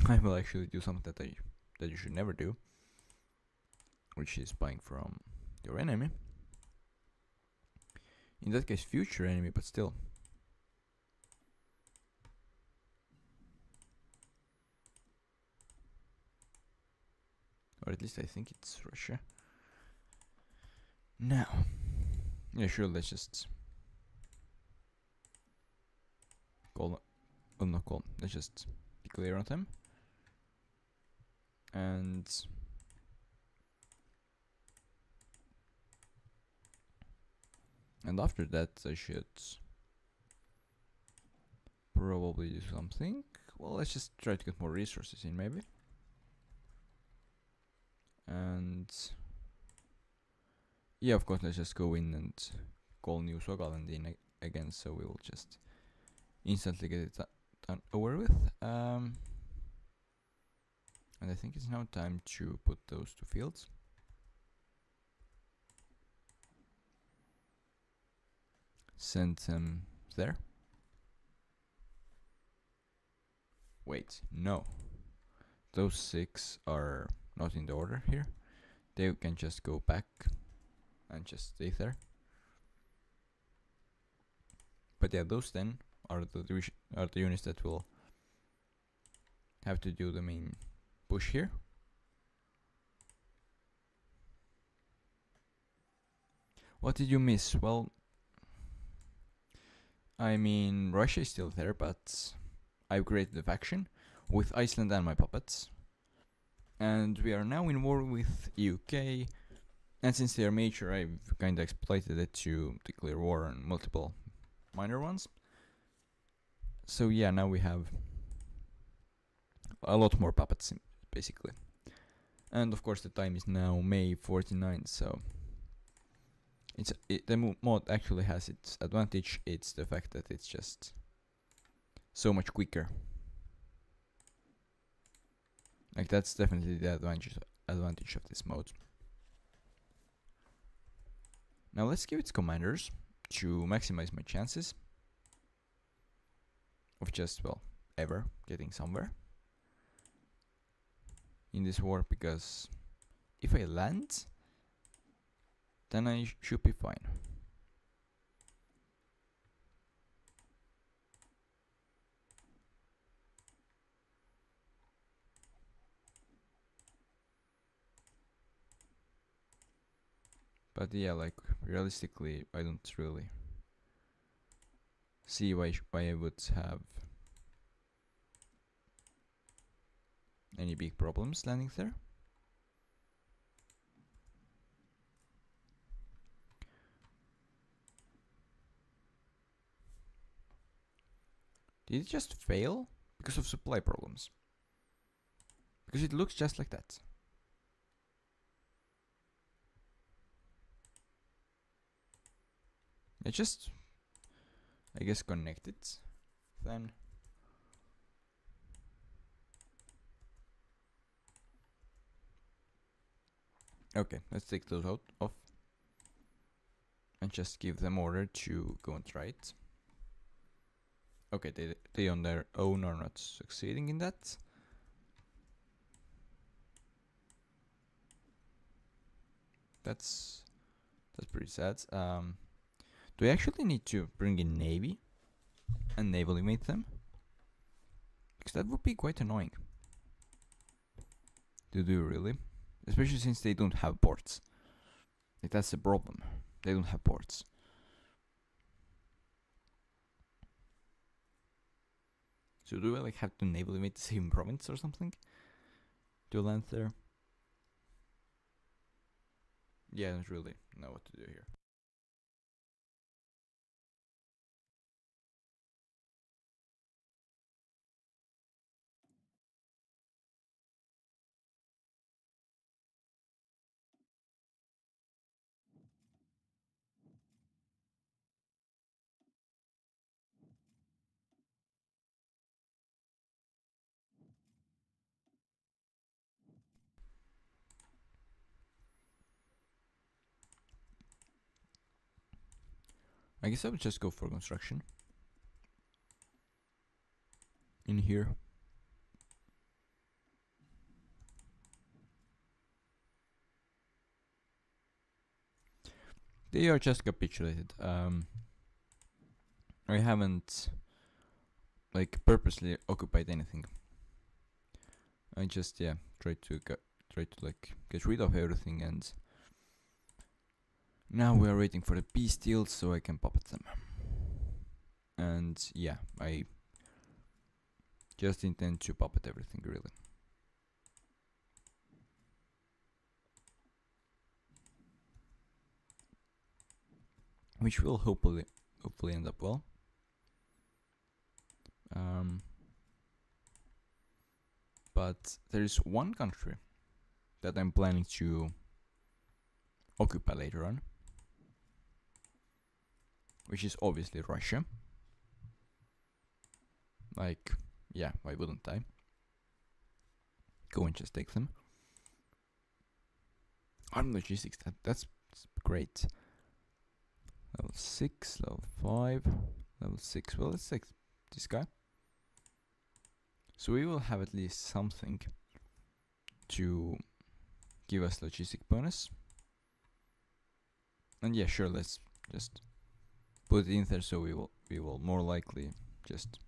I will actually do something that you should never do, which is buying from your enemy. In that case, future enemy, but still. Or at least I think it's Russia. Now, yeah, sure, let's just call, well, not call, let's just declare on them. And after that, I should probably do something. Well, let's just try to get more resources in, maybe. And yeah, of course, let's just go in and call New Sogaland in again, so we will just instantly get it done over with. And I think it's now time to put those 2 fields. Send them there. Wait, no. Those 6 are not in the order here. They can just go back and just stay there. But yeah, those then are the units that will have to do the main push here. What did you miss? Well, I mean, Russia is still there, but I've created a faction with Iceland and my puppets. And we are now in war with UK. And since they are major, I've kinda exploited it to declare war on multiple minor ones. So yeah, now we have a lot more puppets, basically. And of course the time is now May 49, so the mod actually has its advantage. It's the fact that it's just so much quicker. Like, that's definitely the advantage of this mode. Now let's give it commanders to maximize my chances of just, well, ever getting somewhere. in this war, because if I land, then I should be fine. But yeah, like realistically, I don't really see why I would have any big problems landing there. Did it just fail because of supply problems? Because it looks just like that. It just, I guess, connected then. Okay, let's take those out off and just give them order to go and try it. Okay, they on their own are not succeeding in that. That's pretty sad. Do I actually need to bring in Navy and naval mate them? Because that would be quite annoying. Do you really? Especially since they don't have ports. Like, that's the problem. They don't have ports. So do I like have to naval mate the same province or something to land there? Yeah, I don't really know what to do here. I guess I would just go for construction in here. They are just capitulated. I haven't like purposely occupied anything. I just try to like get rid of everything, and now we are waiting for the peace deal so I can puppet them. And yeah, I just intend to puppet everything really. Which will hopefully end up well. But there is one country that I'm planning to occupy later on, which is obviously Russia. Like, yeah, why wouldn't I? Go and just take them. Armed logistics, that's great. Level 6, level 5, level 6. Well, let's take this guy. So we will have at least something to give us logistic bonus. And yeah, sure, let's just put it in there so we will more likely just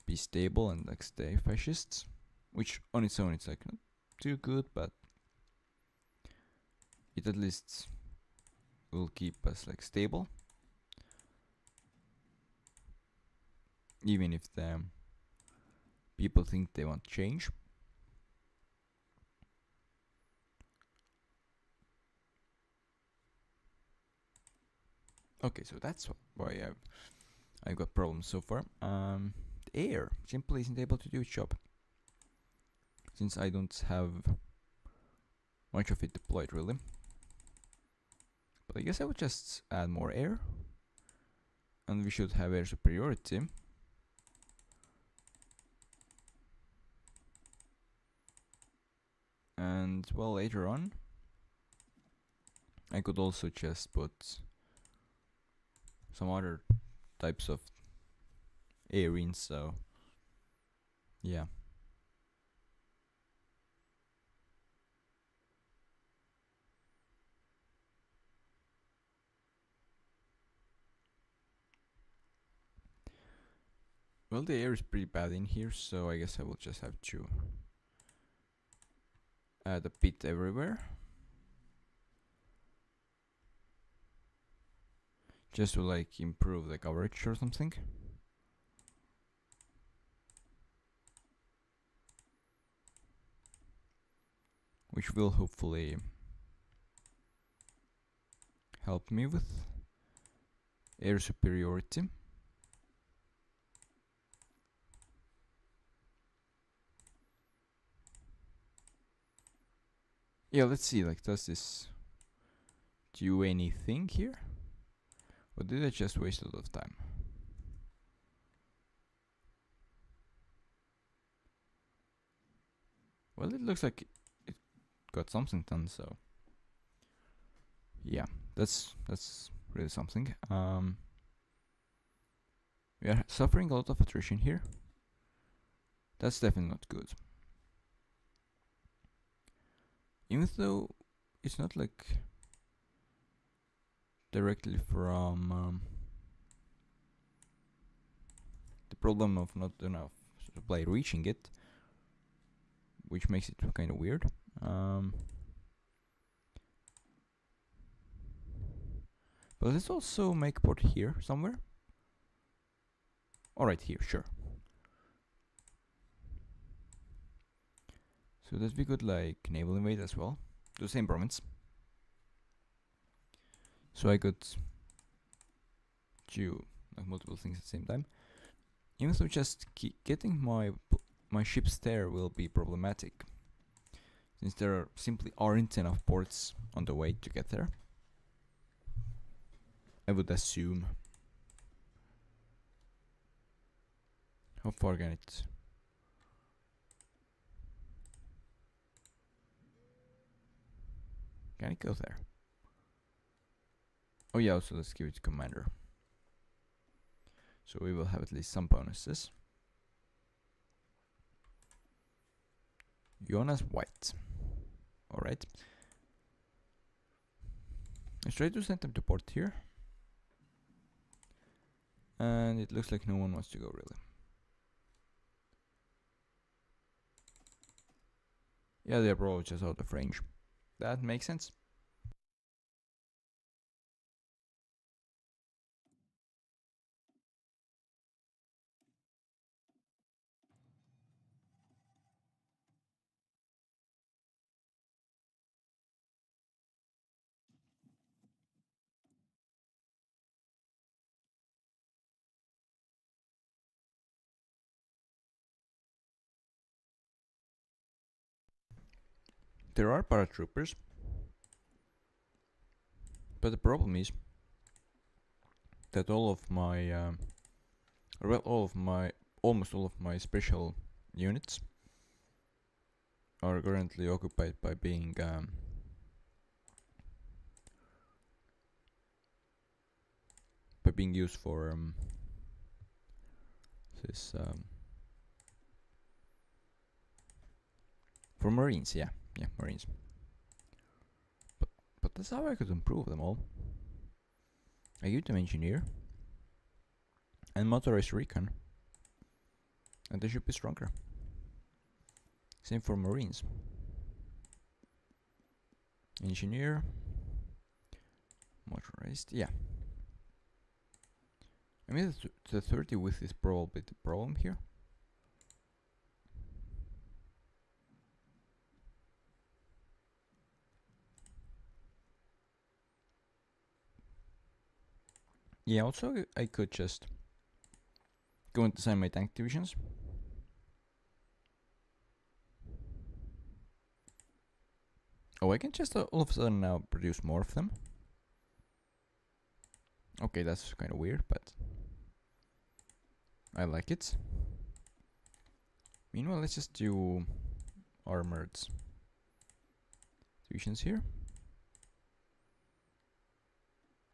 be stable and like stay fascists. Which on its own it's like not too good, but it at least will keep us like stable. Even if the people think they want change. Okay, so that's why I've got problems so far. The air simply isn't able to do its job, since I don't have much of it deployed really. But I guess I would just add more air, and we should have air superiority. And well, later on I could also just put some other types of air in, so yeah. Well, the air is pretty bad in here, so I guess I will just have to add a bit everywhere. Just to like improve the coverage or something. Which will hopefully help me with air superiority. Yeah, let's see, like, does this do anything here? Or did I just waste a lot of time? Well, it looks like it got something done, so yeah, that's really something. We are suffering a lot of attrition here. That's definitely not good. Even though it's not like directly from the problem of not enough supply reaching it, which makes it kind of weird. But let's also make port here somewhere. All right, here, sure. So that we could like naval invade as well, the same province. So I could do like multiple things at the same time. Even though just getting my ships there will be problematic, since there simply aren't enough ports on the way to get there. I would assume. How far can it? Can it go there? Oh yeah, also let's give it to commander. So we will have at least some bonuses. Jonas White. Alright. Let's try to send them to port here. And it looks like no one wants to go really. Yeah, they're probably just out of range. That makes sense. There are paratroopers, but the problem is that almost all of my special units are currently occupied by being used for this for Marines. Yeah, Marines. But that's how I could improve them all. I give them engineer and motorized recon, and they should be stronger. Same for Marines. Engineer, motorized, yeah. I mean, the 30 width is probably the problem here. Yeah, also I could just go and design my tank divisions. Oh, I can just all of a sudden now produce more of them. Okay, that's kind of weird, but I like it. Meanwhile, let's just do armored divisions here.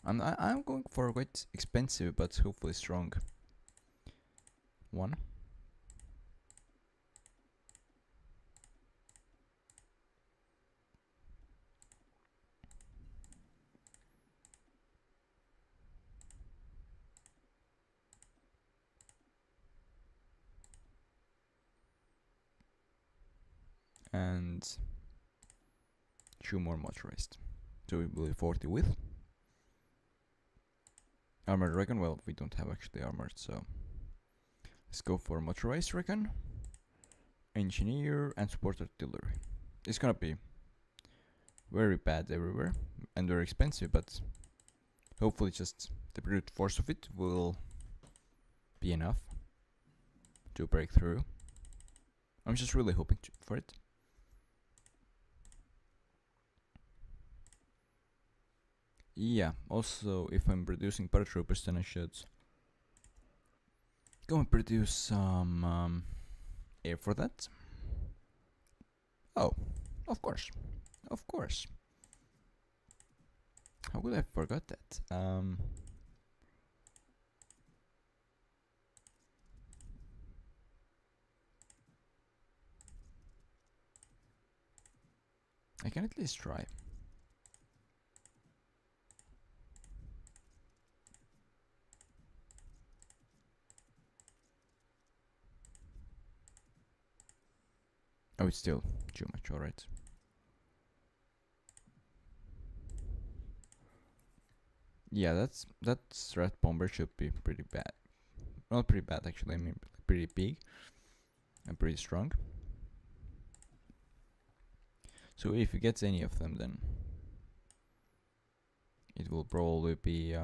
I'm going for a quite expensive but hopefully strong one. and 2 more motorized. So we will be 40 with. Armored Recon, well, we don't have actually armored, so let's go for motorized Recon, engineer, and support artillery. It's gonna be very bad everywhere and very expensive, but hopefully just the brute force of it will be enough to break through. I'm just really hoping for it. Yeah, also if I'm producing paratroopers, then I should go and produce some air for that. Oh, of course. Of course. How could I forgot that? I can at least try. Oh, it's still too much, alright. Yeah, that strat bomber should be pretty bad. Not pretty bad actually, I mean pretty big and pretty strong. So if he gets any of them, then it will probably be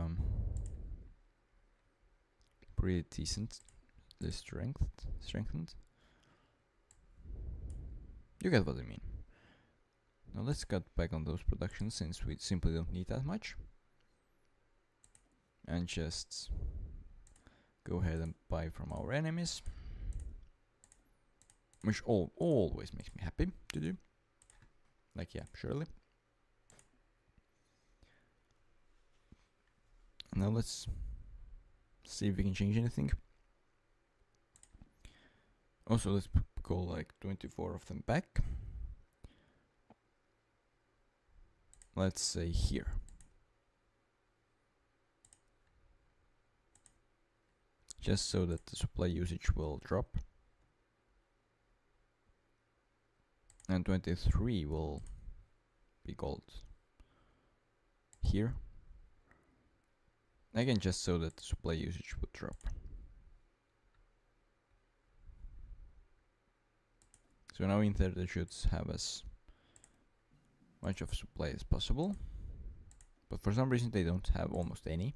pretty decent. The strengthened. You get what I mean. Now let's cut back on those productions since we simply don't need that much. And just go ahead and buy from our enemies. Which always makes me happy to do. Like, yeah, surely. Now let's see if we can change anything. Also, let's go like 24 of them back. Let's say here. Just so that the supply usage will drop. And 23 will be gold here. Again, just so that the supply usage would drop. So now in there they should have as much of supply as possible. But for some reason they don't have almost any.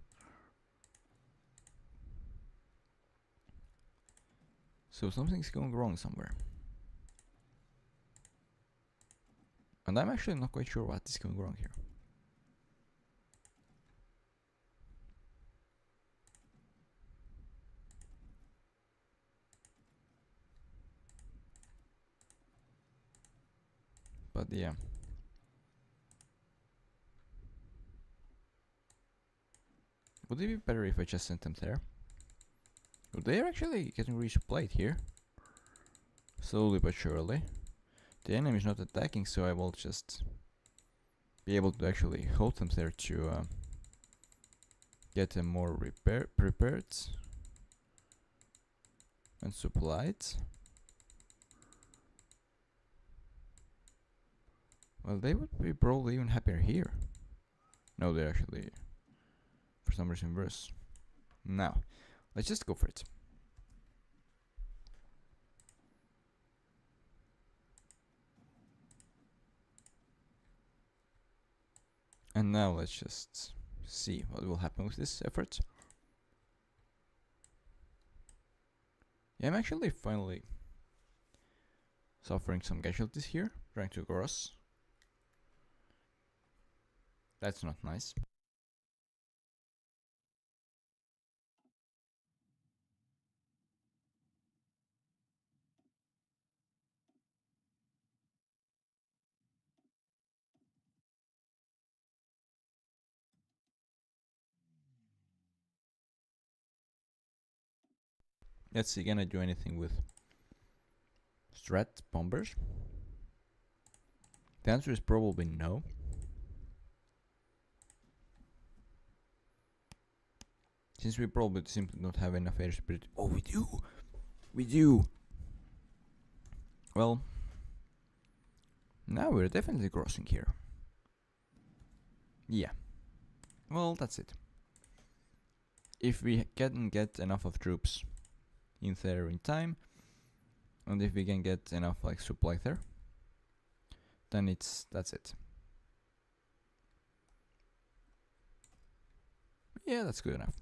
So something's going wrong somewhere. And I'm actually not quite sure what is going wrong here. But yeah. Would it be better if I just sent them there? Well, they're actually getting resupplied here. Slowly but surely. The enemy is not attacking, so I will just be able to actually hold them there to get them more prepared and supplied. Well, they would be probably even happier here. No, they're actually for some reason worse. Now, let's just go for it. And now let's just see what will happen with this effort. Yeah, I'm actually finally suffering some casualties here, trying to cross. That's not nice. Let's see, can I do anything with strat bombers? The answer is probably no. Since we probably simply don't have enough airspeed. Oh, we do! We do! Well, Now we're definitely crossing here. Yeah. Well, that's it. If we can get enough of troops in there in time, and if we can get enough like supply there, then that's it. Yeah, that's good enough.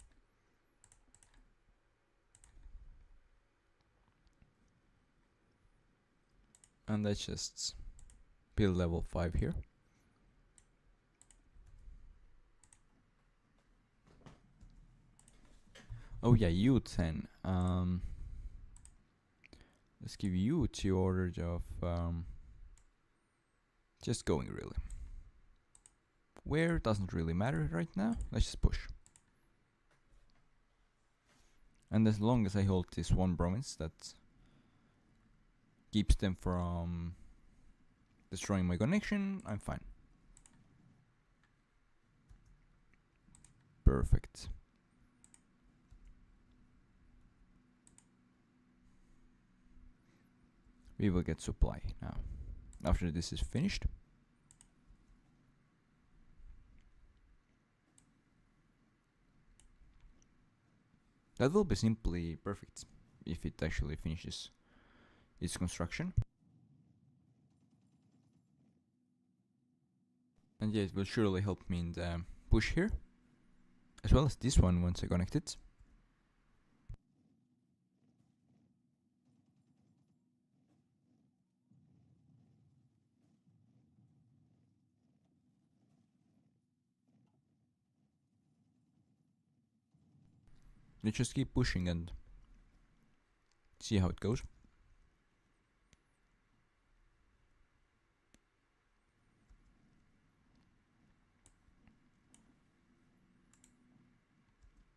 And let's just build level 5 here. Oh yeah, you 10. Let's give you 2 orders of just going really. Where doesn't really matter right now. Let's just push. And as long as I hold this one province that keeps them from destroying my connection, I'm fine. Perfect. We will get supply now. After this is finished. That will be simply perfect if it actually finishes its construction. And yeah, it will surely help me in the push here. As well as this one once I connect it. Let's just keep pushing and see how it goes.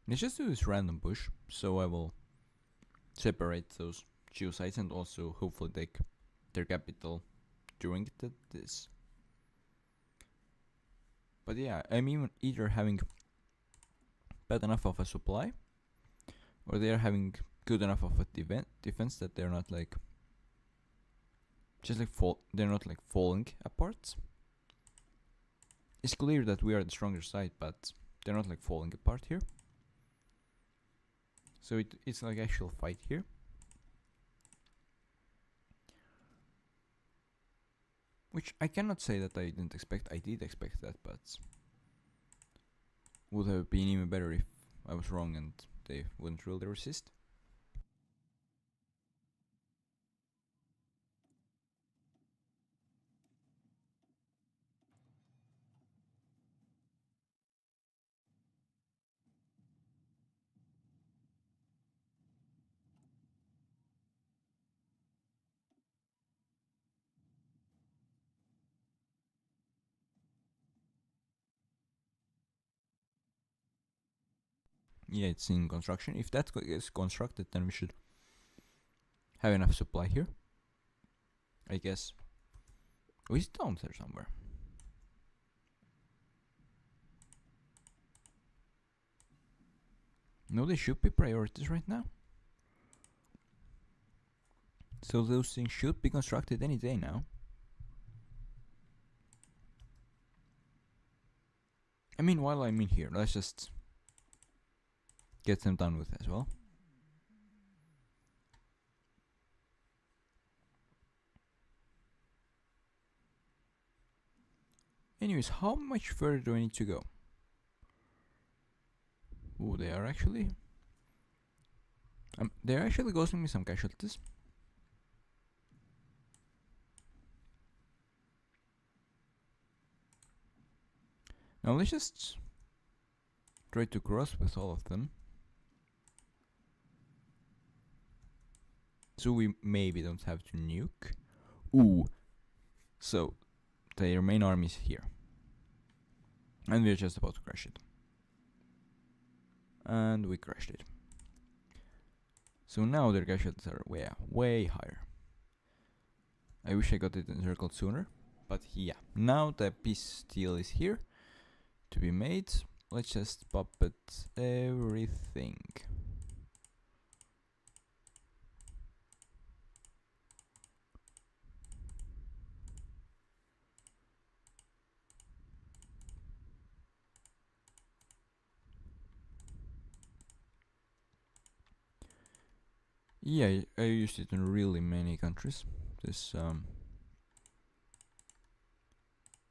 Let's just do this random push, so I will separate those two sides and also hopefully take their capital during this. But yeah, I'm even either having bad enough of a supply, or they are having good enough of a defense that they're not like just like they're not like falling apart. It's clear that we are the stronger side, but they're not like falling apart here. So it's like actual fight here. Which I cannot say that I didn't expect. I did expect that, but would have been even better if I was wrong and they wouldn't really resist. Yeah, it's in construction. If that is constructed, then we should have enough supply here, I guess. Oh, he's down there somewhere. No, they should be priorities right now. So those things should be constructed any day now. I mean, while I'm in here, let's just get them done with as well. Anyways, how much further do I need to go? Oh, they're actually causing me some casualties. Now let's just try to cross with all of them. So we maybe don't have to nuke. Ooh. So their main army is here. And we're just about to crash it. And we crashed it. So now their casualties are way higher. I wish I got it encircled sooner. But yeah, now the peace deal is here to be made. Let's just puppet everything. Yeah, I used it in really many countries. This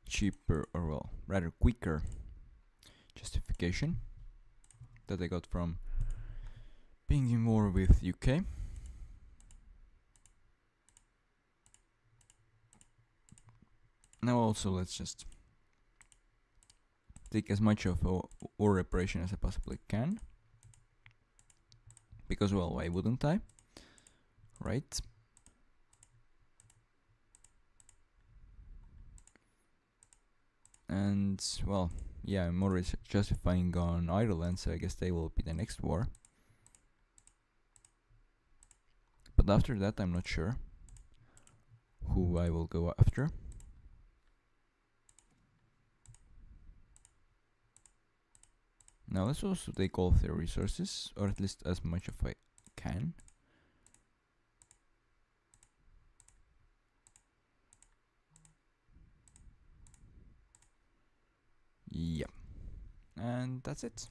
cheaper, or well, rather quicker justification that I got from being in war with UK. Now also let's just take as much of a war reparation as I possibly can. Because, well, why wouldn't I? Right? And, well, yeah, I'm more justifying on Ireland, so I guess they will be the next war. But after that, I'm not sure who I will go after. Now let's also take all of their resources, or at least as much as I can. Yep. And that's it.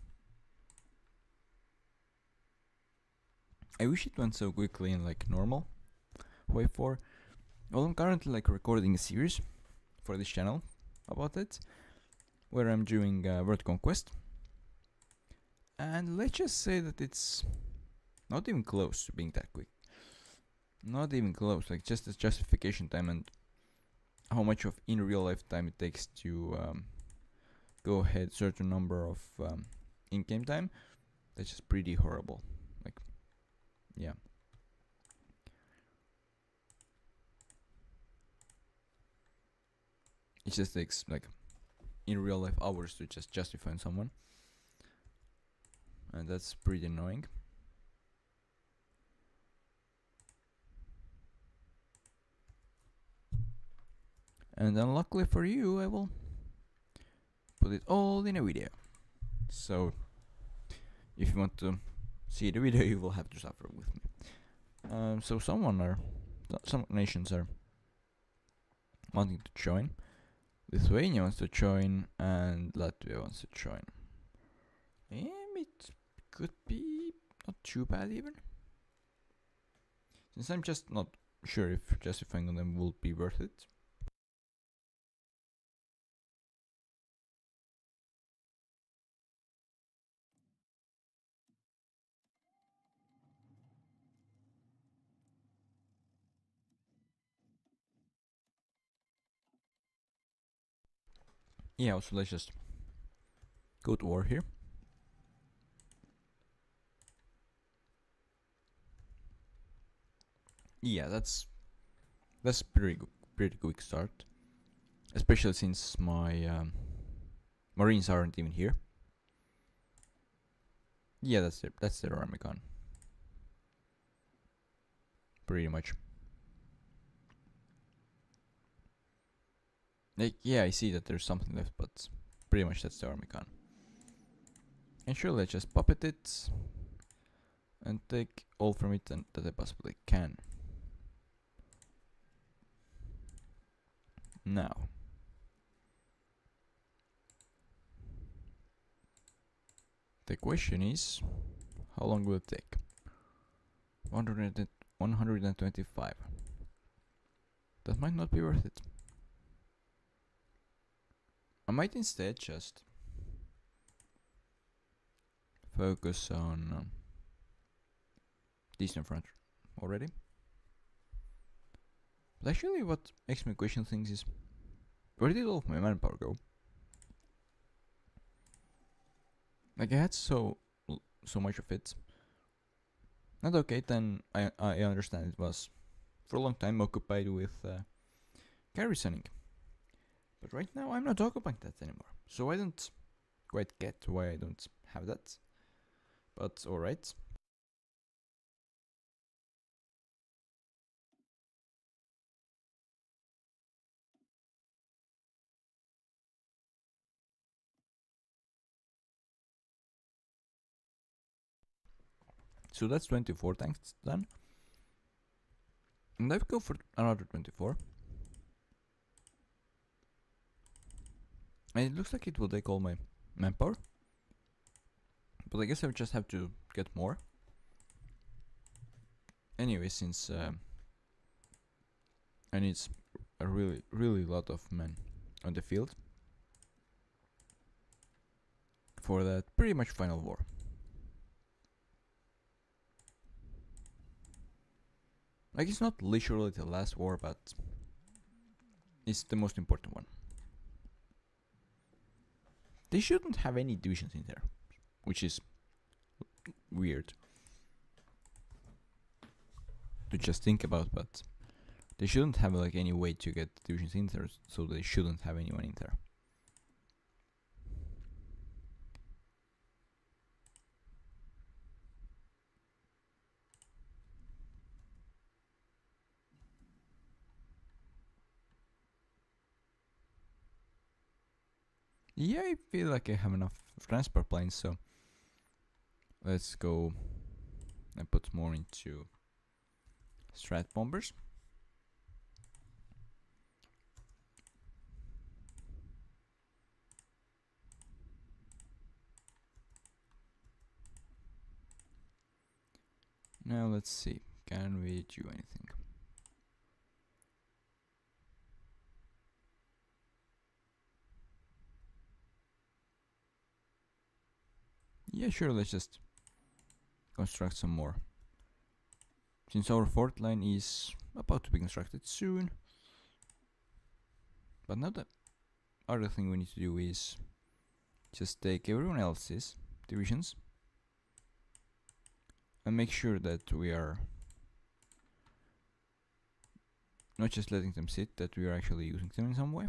I wish it went so quickly in like normal Wave 4. Well, I'm currently like recording a series for this channel about it, where I'm doing World Conquest. And let's just say that it's not even close to being that quick. Not even close, like just as justification time and how much of in real life time it takes to go ahead certain number of in-game time. That's just pretty horrible. Like, yeah. It just takes like in real life hours to just justify someone, and that's pretty annoying. And unluckily for you, I will put it all in a video. So if you want to see the video, you will have to suffer with me. So some nations are wanting to join. Lithuania wants to join, and Latvia wants to join. It could be not too bad even. Since I'm just not sure if justifying on them will be worth it. Yeah, also let's just go to war here. Yeah, that's pretty quick start, especially since my Marines aren't even here. Yeah, that's their army gone. Pretty much. Like, yeah, I see that there's something left, but pretty much that's the army gone. And sure, let's just puppet it and take all from it that I possibly can. Now, the question is, how long will it take? 125. That might not be worth it. I might instead just focus on the Eastern Front already. But actually, what makes me question things is, where did all of my manpower go? Like, I had so much of it. And okay, then I understand it was for a long time occupied with garrisoning. But right now I'm not occupying that anymore. So I don't quite get why I don't have that. But alright. So that's 24 tanks done. And I've go for another 24. And it looks like it will take all my manpower. But I guess I would just have to get more. Anyway, since I need a really lot of men on the field for that pretty much final war. Like, it's not literally the last war, but it's the most important one. They shouldn't have any divisions in there, which is weird to just think about, but they shouldn't have like any way to get divisions in there, so they shouldn't have anyone in there. Yeah, I feel like I have enough transport planes, so let's go and put more into strat bombers. Now let's see, can we do anything? Yeah, sure, let's just construct some more. Since our fort line is about to be constructed soon. But now the other thing we need to do is just take everyone else's divisions and make sure that we are not just letting them sit, that we are actually using them in some way.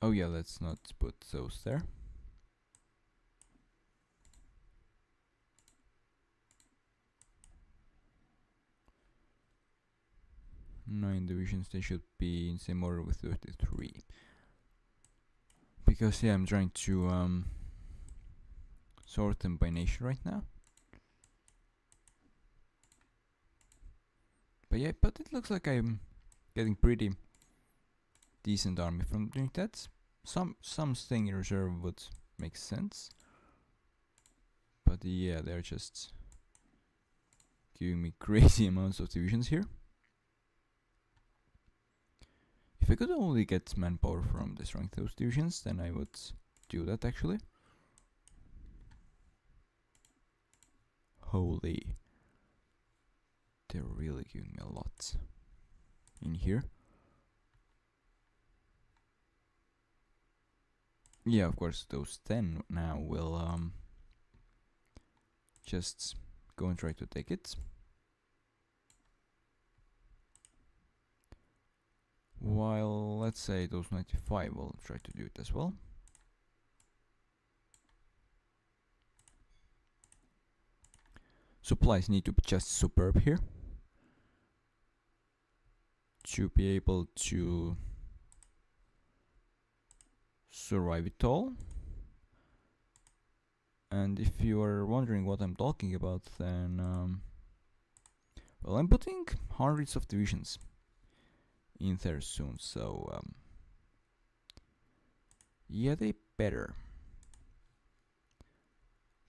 Oh yeah, let's not put those there. Nine divisions, they should be in same order with 33. Because yeah, I'm trying to sort them by nation right now. But yeah, but it looks like I'm getting pretty decent army from doing that. Some staying in reserve would make sense. But yeah, they're just giving me crazy amounts of divisions here. If I could only get manpower from destroying those divisions, then I would do that actually. Holy. They're really giving me a lot in here. Yeah, of course, those 10 now will just go and try to take it. While, let's say, those 95 will try to do it as well. Supplies need to be just superb here to be able to survive it all. And if you are wondering what I'm talking about, then well, I'm putting hundreds of divisions in there soon, so yeah, they better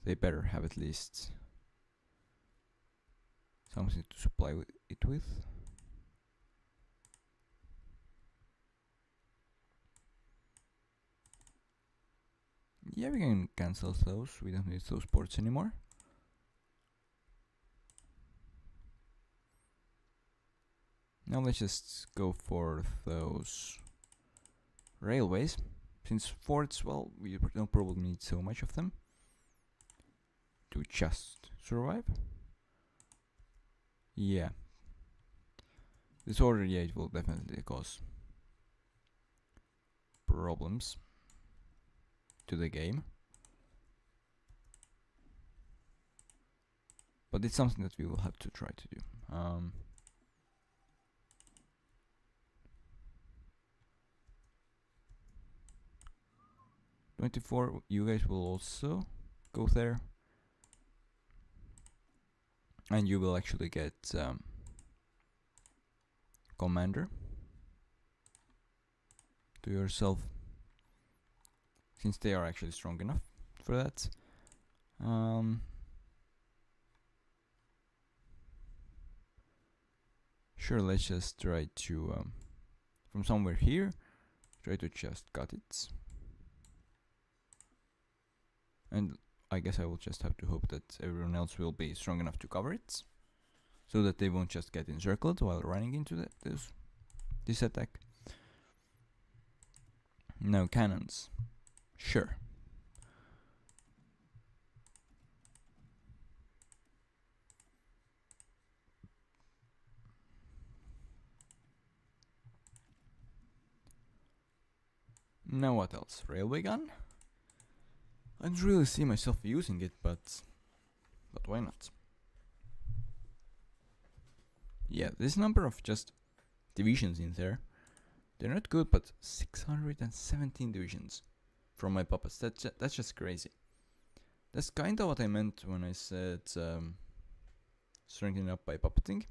have at least something to supply it with. Yeah, we can cancel those, we don't need those ports anymore. Now let's just go for those railways. Since forts, well, we don't probably need so much of them to just survive. Yeah. This order, yeah, it will definitely cause problems to the game. But it's something that we will have to try to do. 24, you guys will also go there. and you will actually get commander to yourself, since they are actually strong enough for that. Sure, let's just try to from somewhere here try to just cut it, and I guess I will just have to hope that everyone else will be strong enough to cover it, so that they won't just get encircled while running into this attack. Now cannons. Sure. Now what else? Railway gun? I don't really see myself using it, but why not? Yeah, this number of just divisions in there, they're not good, but 617 divisions from my puppets. That's just crazy. That's kind of what I meant when I said strengthening up by puppeting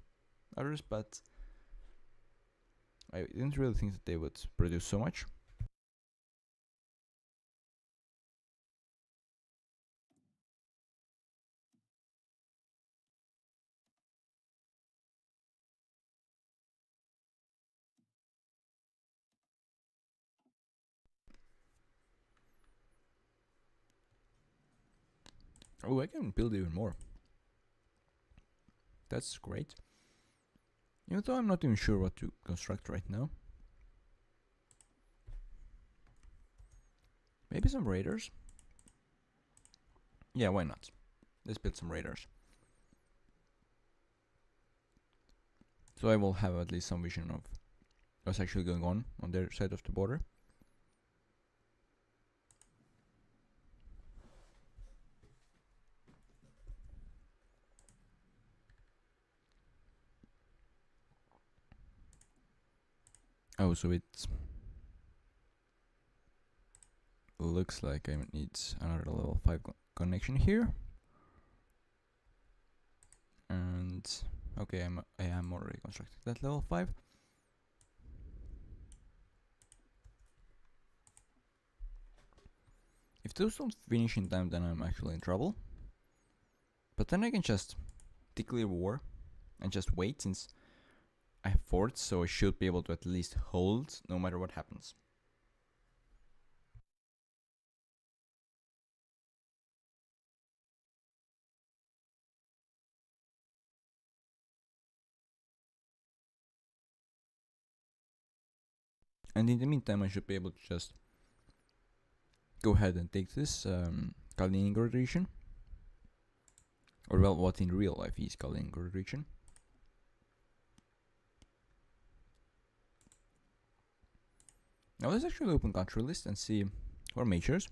others, but I didn't really think that they would produce so much. Oh, I can build even more. That's great. Even though I'm not even sure what to construct right now. Maybe some raiders? Yeah, why not? Let's build some raiders. So I will have at least some vision of what's actually going on their side of the border. Oh, so it looks like I need another level 5 connection here. And okay, I am already constructed that level 5. If those don't finish in time, then I'm actually in trouble. But then I can just declare war and just wait, since I have forts, so I should be able to at least hold no matter what happens. And in the meantime, I should be able to just go ahead and take this Kaliningrad region. Or well, what in real life is Kaliningrad region. Now let's actually open country list and see our majors.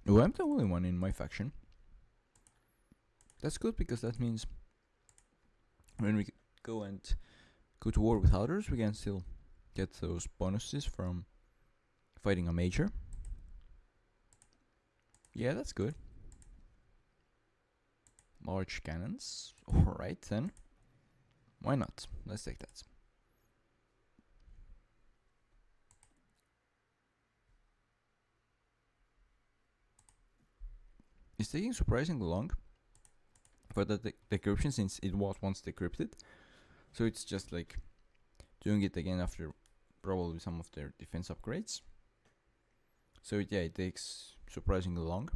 Oh, I'm the only one in my faction. That's good, because that means when we go to war with others, we can still get those bonuses from fighting a major. Yeah, that's good. Large cannons. Alright then. Why not? Let's take that. It's taking surprisingly long for the decryption, since it was once decrypted. So it's just like doing it again after probably some of their defense upgrades. So yeah, it takes surprisingly long.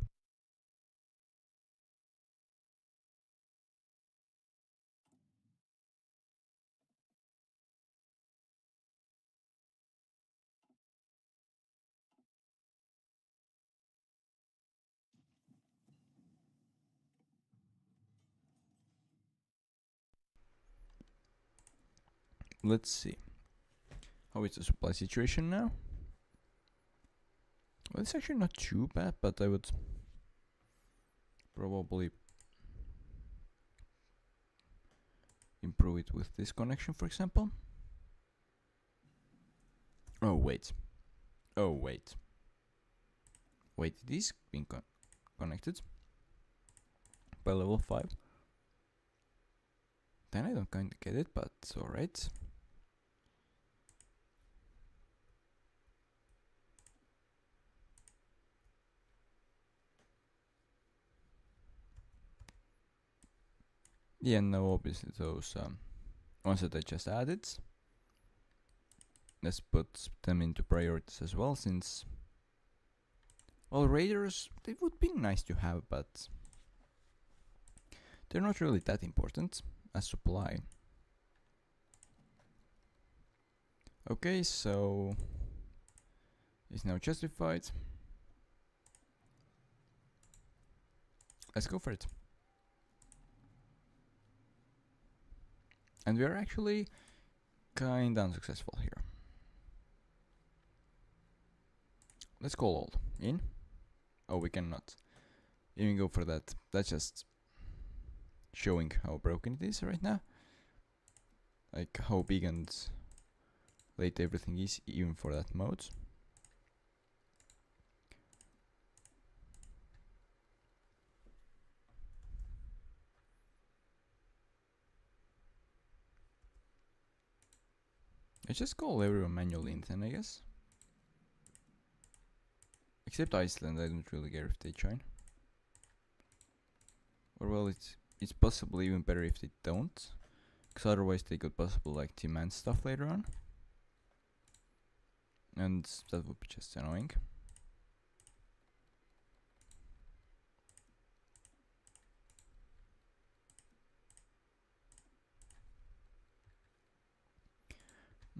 Let's see. How is the supply situation now? Well, it's actually not too bad, but I would probably improve it with this connection, for example. Oh wait. Wait, it is being connected by level 5. Then I don't kinda get it, but alright. Yeah, no, obviously those ones that I just added, let's put them into priorities as well, since, well, raiders, they would be nice to have, but they're not really that important as supply. Okay, so it's now justified. Let's go for it. And we are actually kinda unsuccessful here. Let's call all in. Oh, we cannot even go for that. That's just showing how broken it is right now. Like how big and late everything is, even for that mode. I just call everyone manually in then, I guess. Except Iceland, I don't really care if they join. Or well, it's possibly even better if they don't, because otherwise they could possibly like demand stuff later on, and that would be just annoying.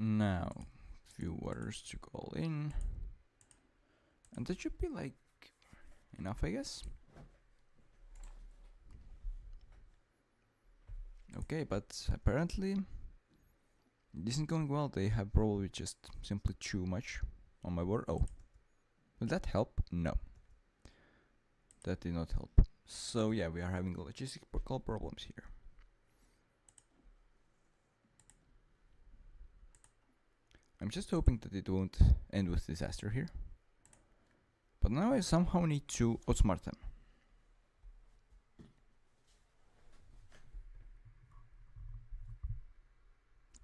Now, few waters to call in, and that should be like enough, I guess. Okay, but apparently it isn't going well. They have probably just simply too much on my board. Oh, will that help? No, that did not help. So yeah, we are having logistical problems here. I'm just hoping that it won't end with disaster here. But now I somehow need to outsmart them.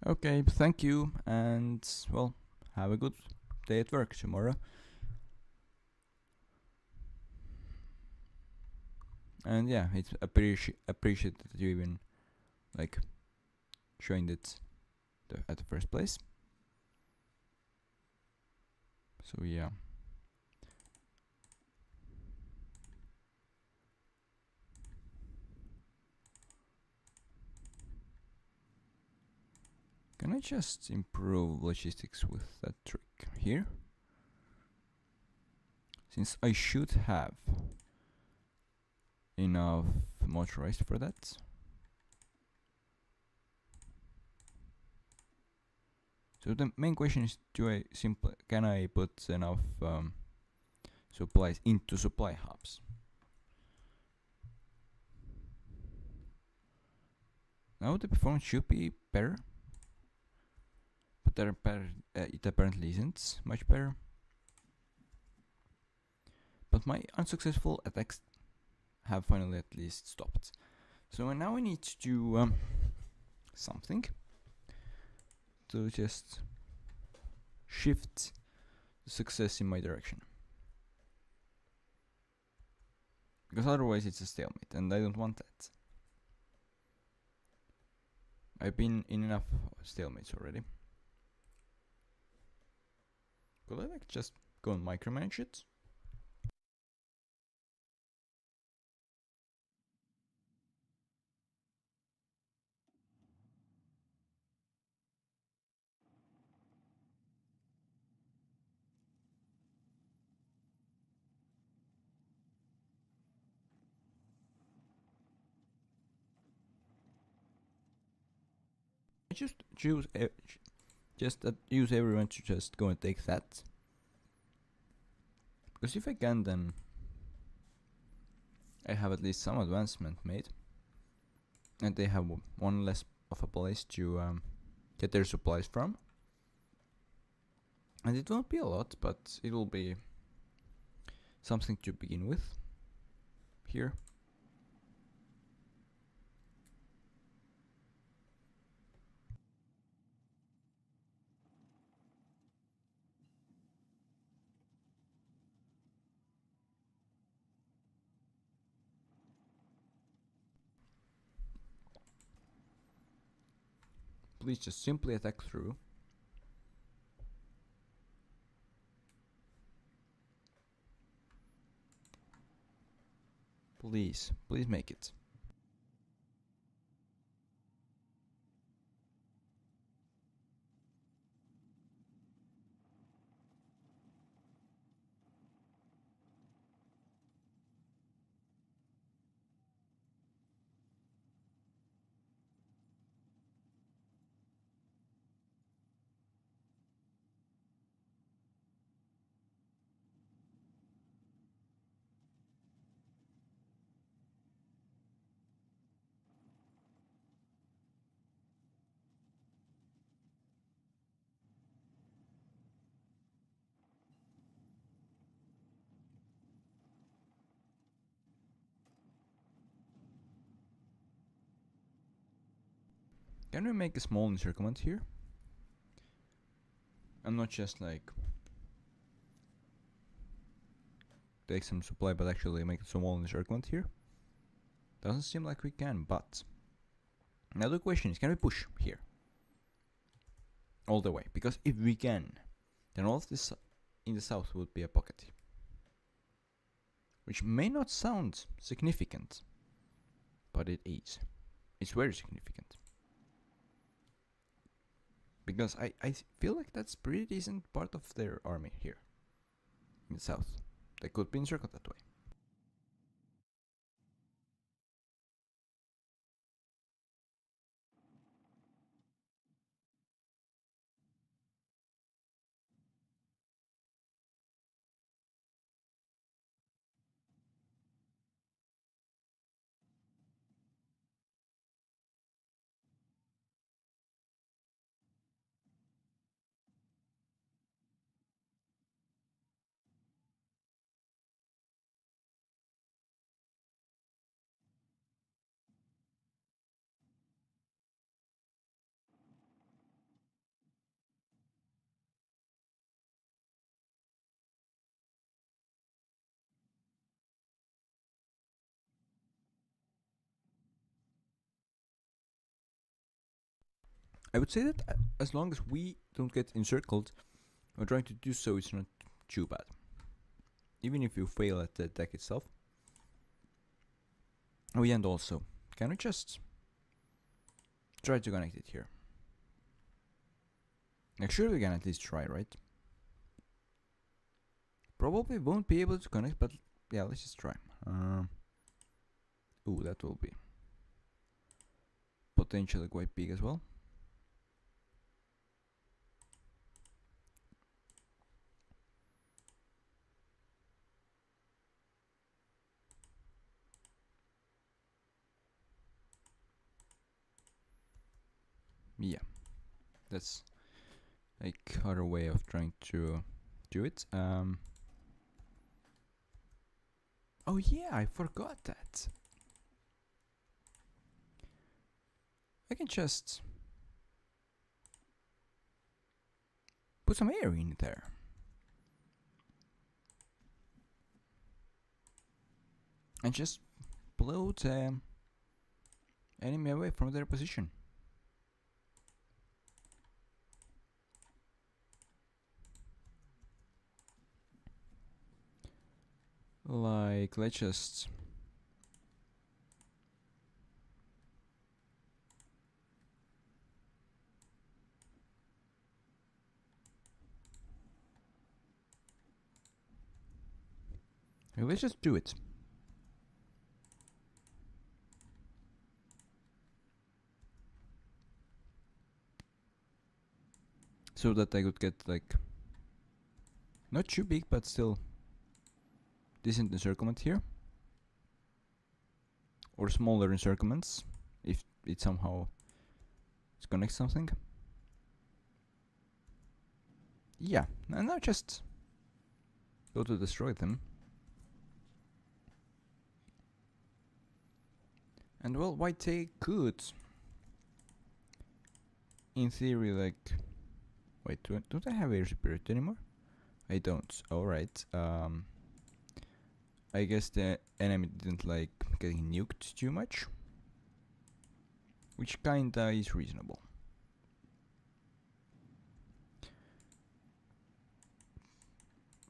Okay, thank you, and well, have a good day at work tomorrow. And yeah, it's appreciated that you even like joined it at the first place. So yeah. Can I just improve logistics with that trick here? Since I should have enough motorized for that. So the main question is, can I put enough supplies into supply hubs? Now the performance should be better, but it apparently isn't much better. But my unsuccessful attacks have finally at least stopped. So now I need to do something to just shift the success in my direction. Because otherwise it's a stalemate, and I don't want that. I've been in enough stalemates already. Could I like just go and micromanage it? I just use everyone to just go and take that. Because if I can, then I have at least some advancement made, and they have one less of a place to get their supplies from. And it won't be a lot, but it will be something to begin with. here. Please just simply attack through. Please make it. Can we make a small encirclement here? And not just like take some supply, but actually make a small encirclement here? Doesn't seem like we can, but now the question is, can we push here? All the way. Because if we can, then all of this in the south would be a pocket. Which may not sound significant, but it is. It's very significant. Because I feel like that's pretty decent part of their army here in the south. They could be encircled that way. I would say that as long as we don't get encircled, or trying to do so is not too bad. Even if you fail at the attack itself. Oh yeah, and also, can we just try to connect it here? Like, sure we can at least try, right? Probably won't be able to connect, but yeah, let's just try. Ooh, that will be potentially quite big as well. Yeah, that's like other way of trying to do it. Oh yeah, I forgot that. I can just put some air in there. And just blow the enemy away from their position. Like, let's just do it. So that I could get like not too big, but still decent encirclement here. Or smaller encirclements, if it somehow connects something. Yeah, and now just go to destroy them. And well, white take could, in theory, like... Wait, don't I have air superiority anymore? I don't. Alright. I guess the enemy didn't like getting nuked too much. Which kinda is reasonable.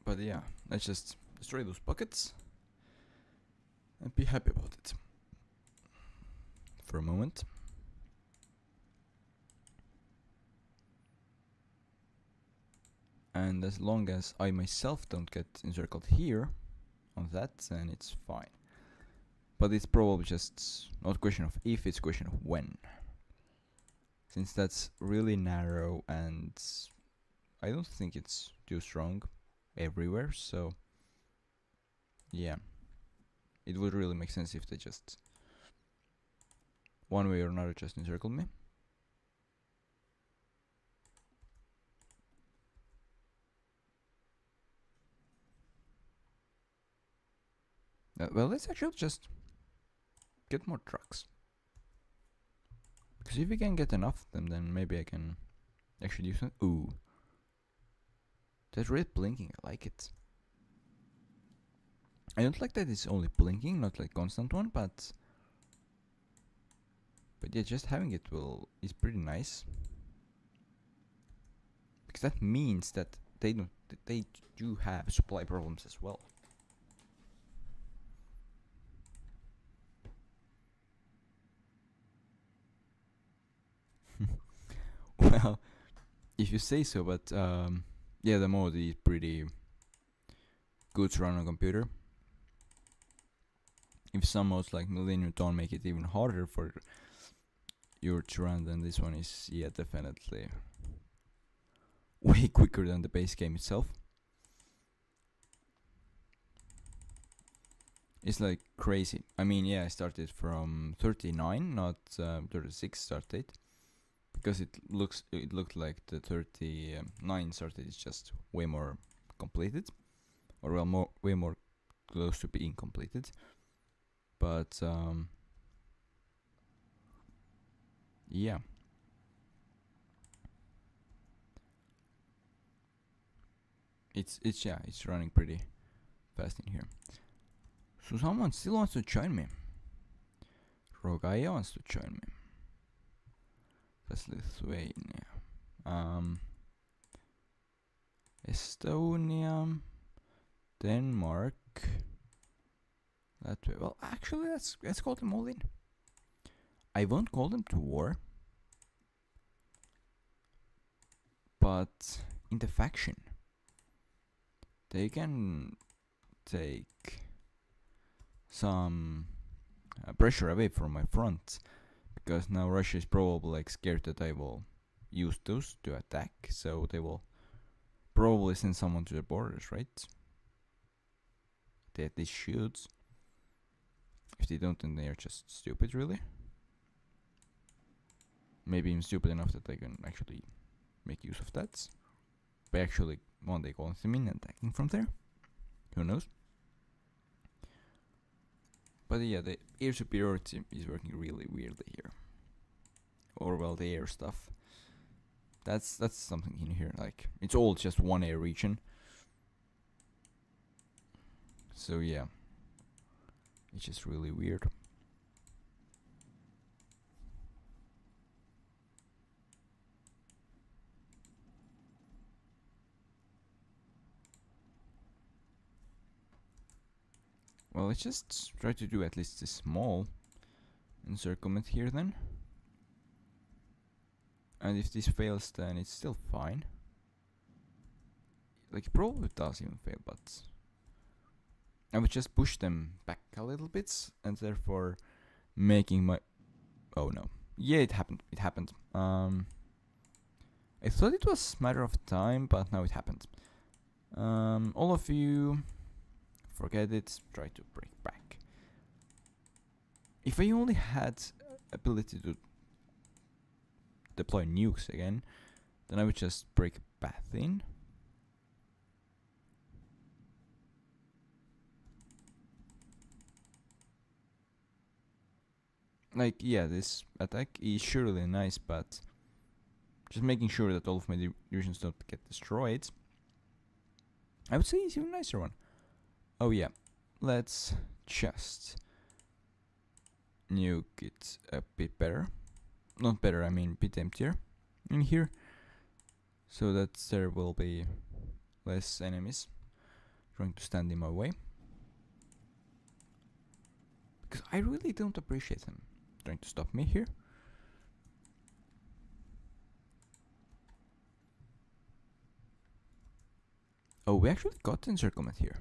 But yeah, let's just destroy those buckets and be happy about it for a moment. And as long as I myself don't get encircled here on that, then it's fine. But it's probably just not a question of if, it's a question of when. Since that's really narrow and I don't think it's too strong everywhere, so yeah. It would really make sense if they just one way or another just encircled me. Well, let's actually just get more trucks. Because if we can get enough of them, then maybe I can actually do something. Ooh. That's red blinking, I like it. I don't like that it's only blinking, not like constant one, but yeah, just having it is pretty nice. Because that means that they do have supply problems as well. Well, if you say so, but yeah, the mode is pretty good to run on a computer. If some modes like Millennium Dawn make it even harder for you to run, then this one is, yeah, definitely way quicker than the base game itself. It's like crazy. I mean, yeah, I started from 39, not 36 start date. Because it looked like the 39 started is just way more completed, or well, way more close to being completed. But yeah, it's running pretty fast in here. So someone still wants to join me. Rogaya wants to join me. That's Lithuania. Estonia, Denmark, Latvia. Well, actually, let's call them all in. I won't call them to war, but in the faction, they can take some pressure away from my front. Because now Russia is probably like scared that I will use those to attack, so they will probably send someone to the borders, right? They should. If they don't, then they are just stupid, really. Maybe even stupid enough that they can actually make use of that. By actually one day going them in and attacking from there. Who knows? But yeah, the air superiority is working really weirdly here. Or well, the air stuff. That's something in here. Like it's all just one air region. So yeah, it's just really weird. Well, let's just try to do at least a small encirclement here then. And if this fails, then it's still fine. Like, it probably does even fail, but I would just push them back a little bit, and therefore making my... Oh no. Yeah, it happened. It happened. I thought it was a matter of time, but now it happened. All of you... Forget it, try to break back. If I only had ability to deploy nukes again, then I would just break a path in. Like, yeah, this attack is surely nice, but just making sure that all of my divisions don't get destroyed, I would say it's even nicer one. Oh yeah, let's just nuke it a bit better. Not better, I mean a bit emptier in here, so that there will be less enemies trying to stand in my way. Because I really don't appreciate them trying to stop me here. Oh, we actually got encirclement here.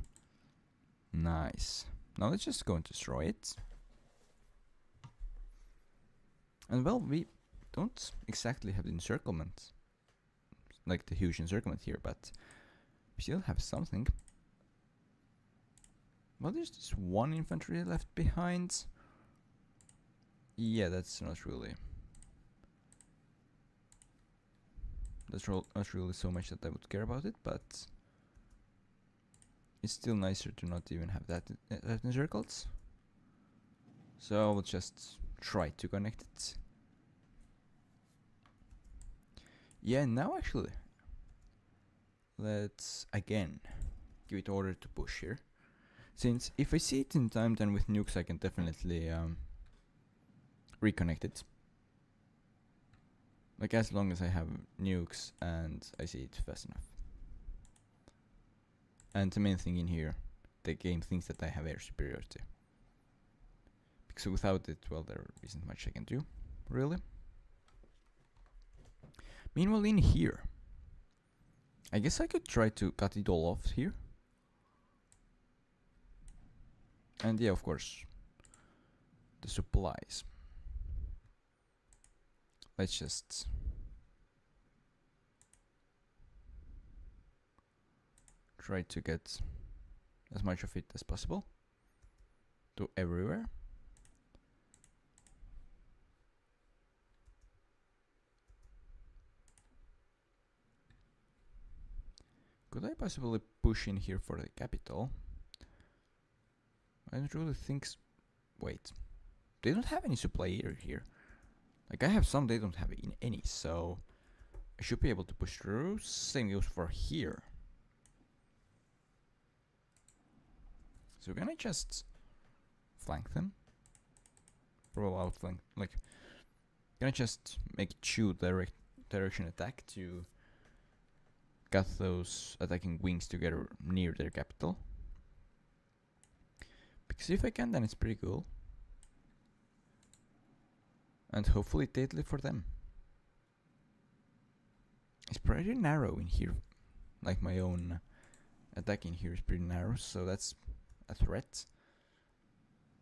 Nice. Now let's just go and destroy it. And well, we don't exactly have the encirclement, like the huge encirclement here, but we still have something. Well, there's just one infantry left behind. Yeah, that's not really... That's not really so much that I would care about it, but it's still nicer to not even have that encircled. So we'll just try to connect it. Yeah, now actually, let's again give it order to push here. Since if I see it in time, then with nukes I can definitely reconnect it. Like as long as I have nukes and I see it fast enough. And the main thing in here, the game thinks that I have air superiority. Because without it, well, there isn't much I can do, really. Meanwhile, in here, I guess I could try to cut it all off here. And yeah, of course, the supplies. Let's just try to get as much of it as possible to everywhere. Could I possibly push in here for the capital? I don't really think wait. They don't have any supply either here. Like I have some, they don't have any, so I should be able to push through. Same goes for here. So can I just flank them? Roll out flank, like, can I just make it shoot direction attack to get those attacking wings together near their capital? Because if I can, then it's pretty cool. And hopefully deadly for them. It's pretty narrow in here. Like my own attack in here is pretty narrow, so that's a threat.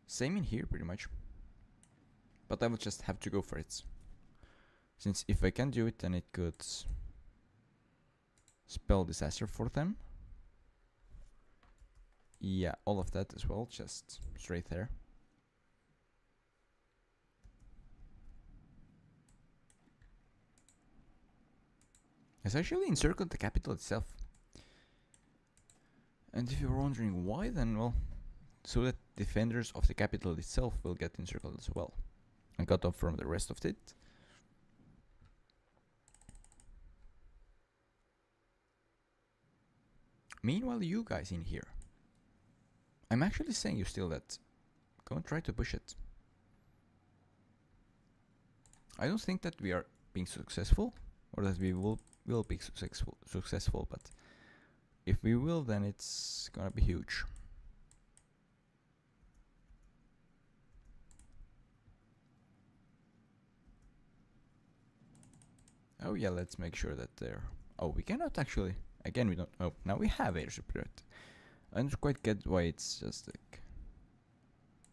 Same in here, pretty much. But I will just have to go for it. Since if I can do it, then it could spell disaster for them. Yeah, all of that as well, just straight there. It's actually encircled the capital itself. And if you're wondering why, then well, so that defenders of the capital itself will get encircled as well and cut off from the rest of it. Meanwhile, you guys in here, I'm actually saying you still that go and try to push it. I don't think that we are being successful, or that we will be successful, but if we will, then it's gonna be huge. Oh yeah, let's make sure that they're... Oh, we cannot actually... Again, we don't... Oh, now we have air superiority. I don't quite get why it's just like...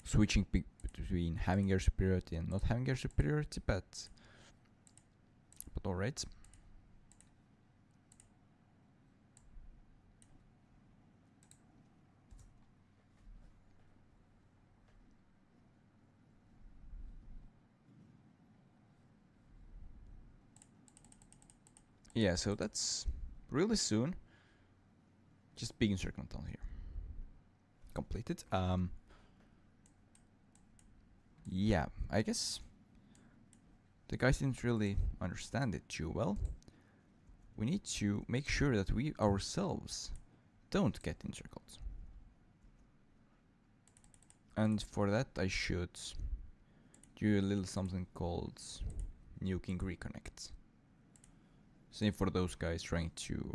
switching between having air superiority and not having air superiority, but alright. Yeah, so that's really soon. Just big encirclement down here. Completed. yeah, I guess the guys didn't really understand it too well. We need to make sure that we ourselves don't get encircled. And for that I should do a little something called nuking reconnect. Same for those guys trying to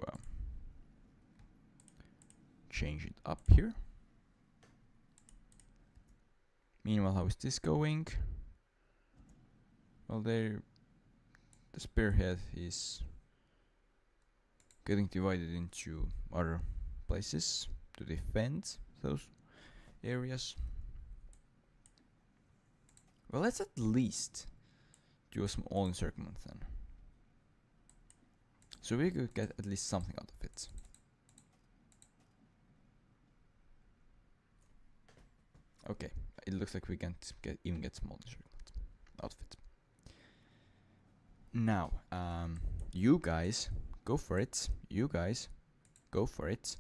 change it up here. Meanwhile, how is this going? Well, the spearhead is getting divided into other places to defend those areas. Well, let's at least do a small encirclement then. So we could get at least something out of it. Okay, it looks like we can't even get small encirclement out of it. Now, you guys go for it. You guys go for it.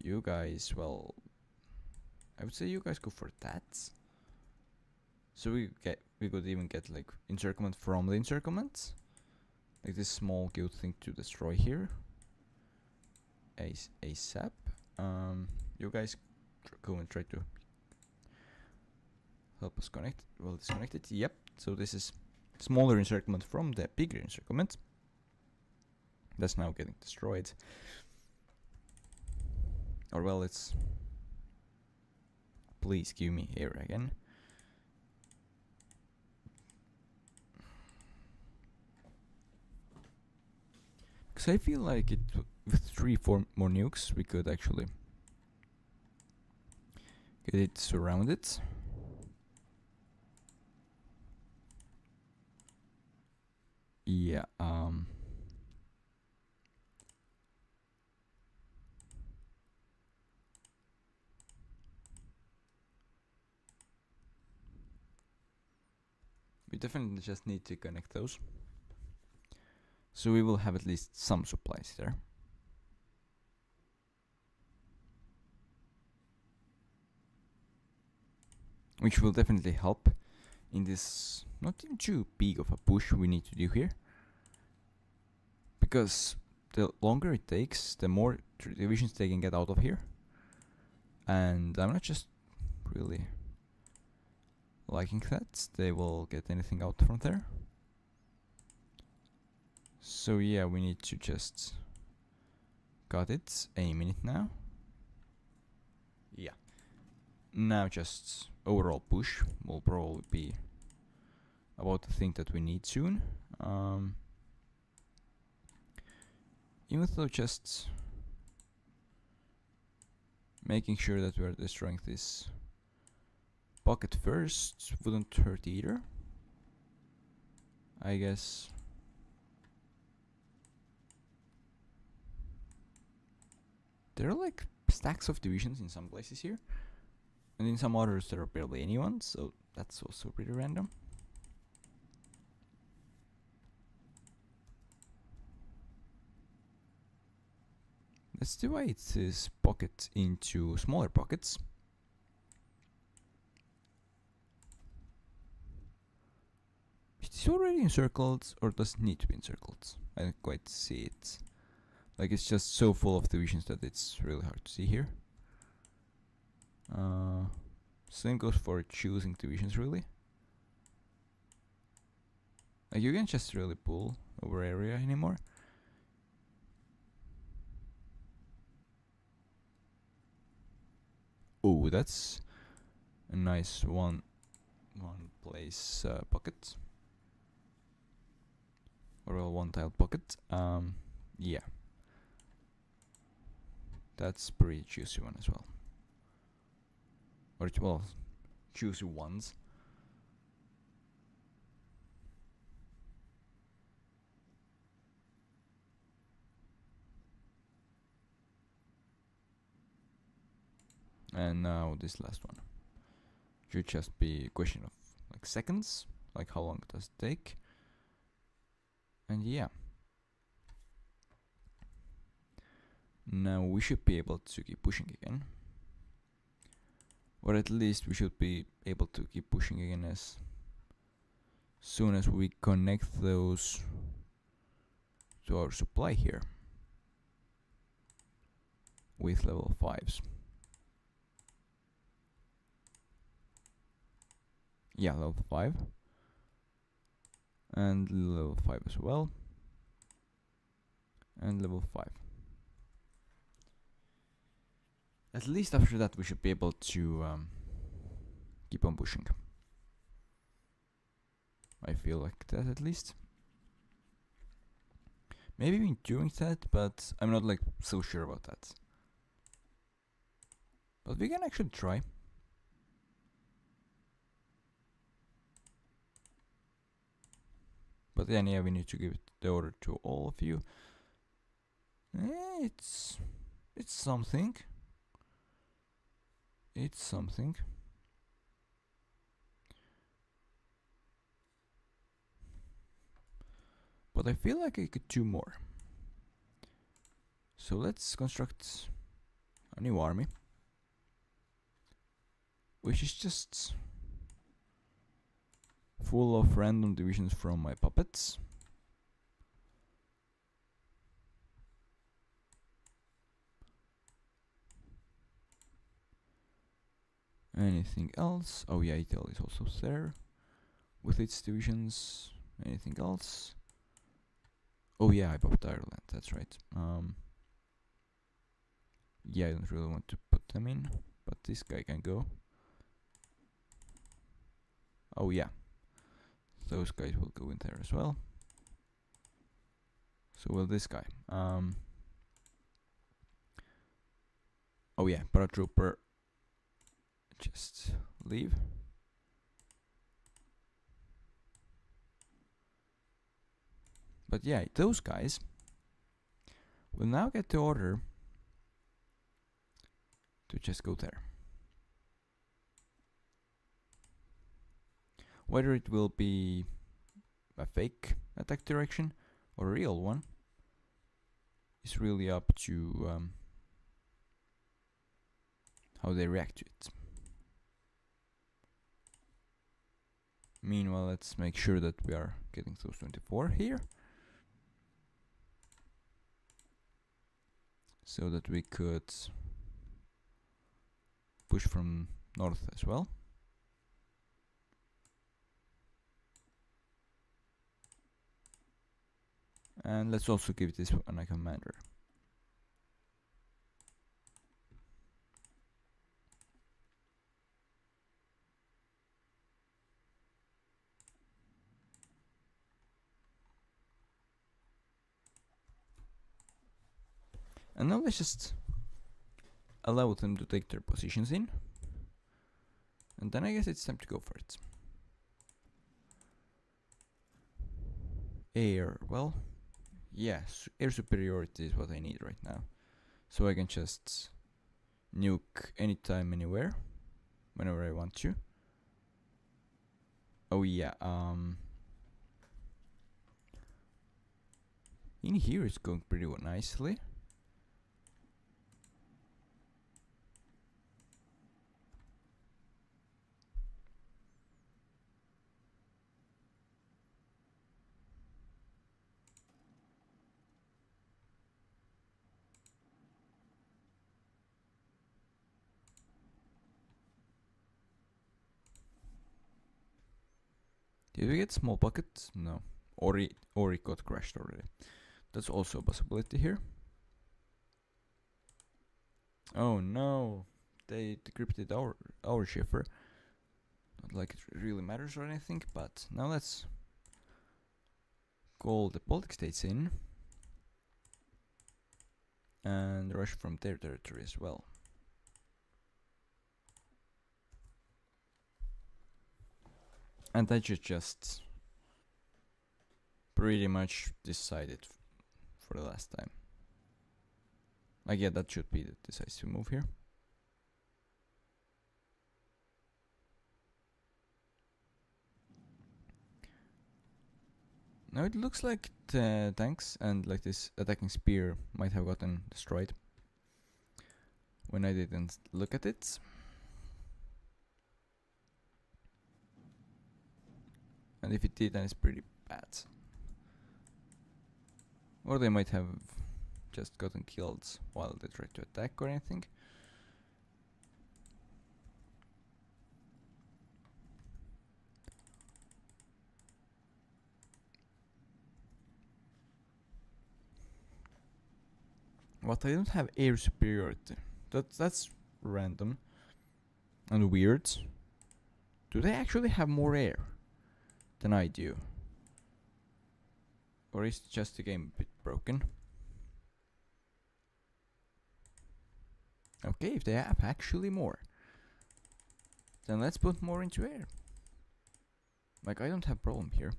You guys, well, I would say you guys go for that. So we could even get like encirclement from the encirclement, like this small guild thing to destroy here. ASAP. You guys go and try to help us connect. Well, disconnect it. Yep. So this is smaller encirclement from the bigger encirclement. That's now getting destroyed. Or well, it's. Please give me here again. Because I feel like with 3-4 more nukes, we could actually get it surrounded. Yeah, we definitely just need to connect those. So we will have at least some supplies there. Which will definitely help in this not even too big of a push we need to do here. Because the longer it takes, the more divisions they can get out of here. And I'm not just really liking that they will get anything out from there. So yeah, we need to just got it a minute now. Yeah. Now just overall push will probably be about the thing that we need soon. Even though just making sure that we're destroying this pocket first wouldn't hurt either. I guess. There are like stacks of divisions in some places here. And in some others there are barely anyone, so that's also pretty random. Let's divide this pocket into smaller pockets. Is it already encircled or does it need to be encircled? I don't quite see it. Like it's just so full of divisions that it's really hard to see here. Same goes for choosing divisions really. Like you can't just really pull over area anymore. Oh, that's a nice one place pocket. Or a one tile pocket. Yeah. That's pretty juicy one as well. Or well, juicy ones. And now this last one should just be a question of like seconds, like how long does it take. And yeah, now we should be able to keep pushing again. Or at least we should be able to keep pushing again as soon as we connect those to our supply here with level 5s. Yeah, level 5. And level 5 as well. And level 5. At least after that we should be able to keep on pushing. I feel like that at least. Maybe we're doing that, but I'm not like so sure about that. But we can actually try. But then yeah, we need to give the order to all of you. It's something. It's something. But I feel like I could do more. So let's construct a new army, which is just full of random divisions from my puppets. Anything else? Oh yeah, Italy is also there with its divisions. Anything else? Oh yeah, I popped Ireland, that's right. Yeah, I don't really want to put them in, but this guy can go. Oh yeah, those guys will go in there as well. So will this guy. Oh yeah, paratrooper, just leave. But yeah, those guys will now get the order to just go there. Whether it will be a fake attack direction or a real one is really up to how they react to it. Meanwhile, let's make sure that we are getting those 24 here, so that we could push from north as well. And let's also give this one a commander. And now let's just allow them to take their positions in. And then I guess it's time to go for it. Air, well, yes, air superiority is what I need right now. So I can just nuke anytime, anywhere, whenever I want to. Oh yeah, in here it's going pretty nicely. Did we get small buckets? No. Or it got crashed already. That's also a possibility here. Oh no, they decrypted our shifter. Not like it really matters or anything, but now let's call the Baltic states in and rush from their territory as well. And that should just pretty much decided for the last time. Like yeah, that should be the decisive move here. Now it looks like the tanks and like this attacking spear might have gotten destroyed when I didn't look at it. And if it did, then it's pretty bad. Or they might have just gotten killed while they tried to attack or anything. But I don't have air superiority. That's random and weird. Do they actually have more air than I do? Or is just the game a bit broken? Okay, if they have actually more, then let's put more into air. Like, I don't have problem here.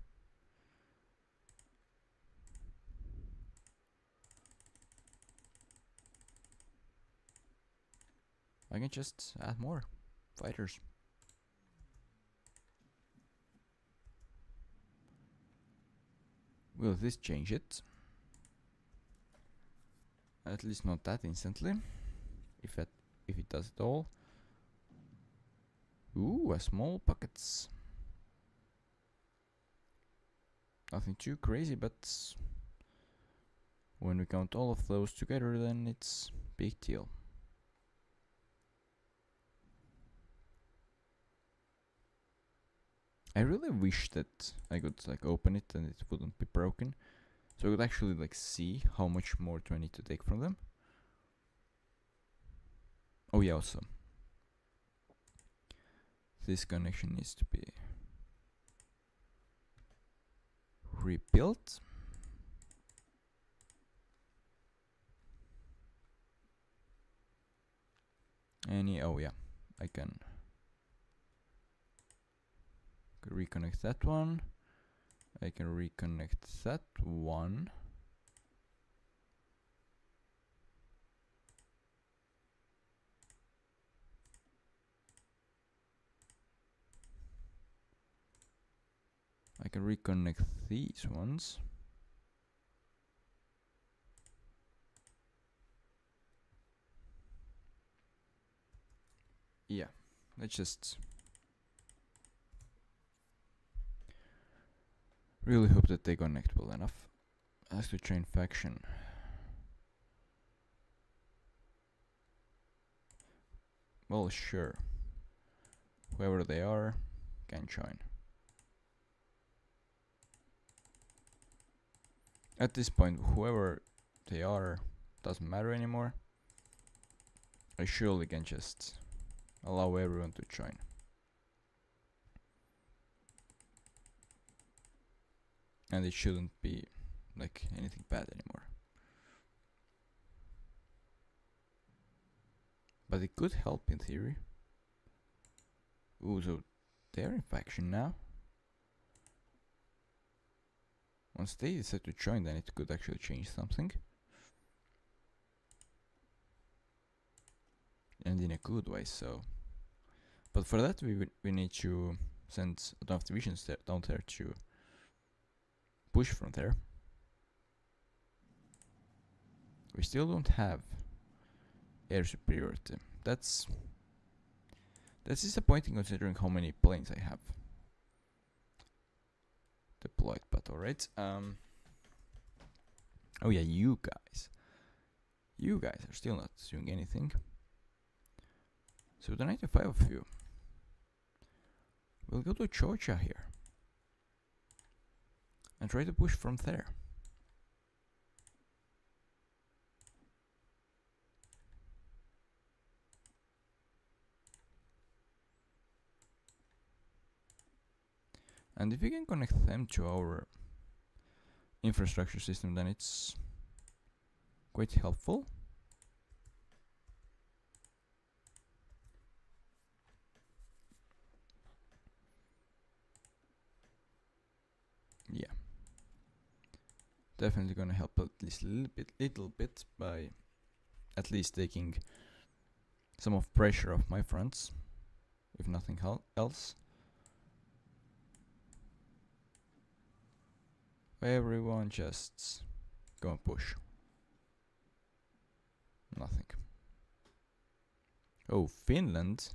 I can just add more fighters. Will this change it? At least not that instantly. If it does at all. Ooh, a small pockets. Nothing too crazy, but when we count all of those together, then it's big deal. I really wish that I could like open it and it wouldn't be broken, so I could actually like see how much more do I need to take from them. Oh yeah, also this connection needs to be rebuilt. Oh yeah, I can reconnect that one. I can reconnect that one. I can reconnect these ones. Yeah, let's just really hope that they connect well enough. As to train faction. Well, sure. Whoever they are can join. At this point, whoever they are doesn't matter anymore. I surely can just allow everyone to join. And it shouldn't be like anything bad anymore. But it could help in theory. Ooh, so they're in faction now. Once they decide to join, then it could actually change something. And in a good way, so. But for that we need to send enough divisions down there to push from there. We still don't have air superiority. That's disappointing considering how many planes I have deployed, but alright. Oh yeah, you guys are still not doing anything. So the 95 of you will go to Georgia here and try to push from there. And if we can connect them to our infrastructure system, then it's quite helpful. Yeah. Definitely gonna help at least a little bit by at least taking some of pressure off my fronts, if nothing else. Everyone just go and push. Nothing. Oh, Finland.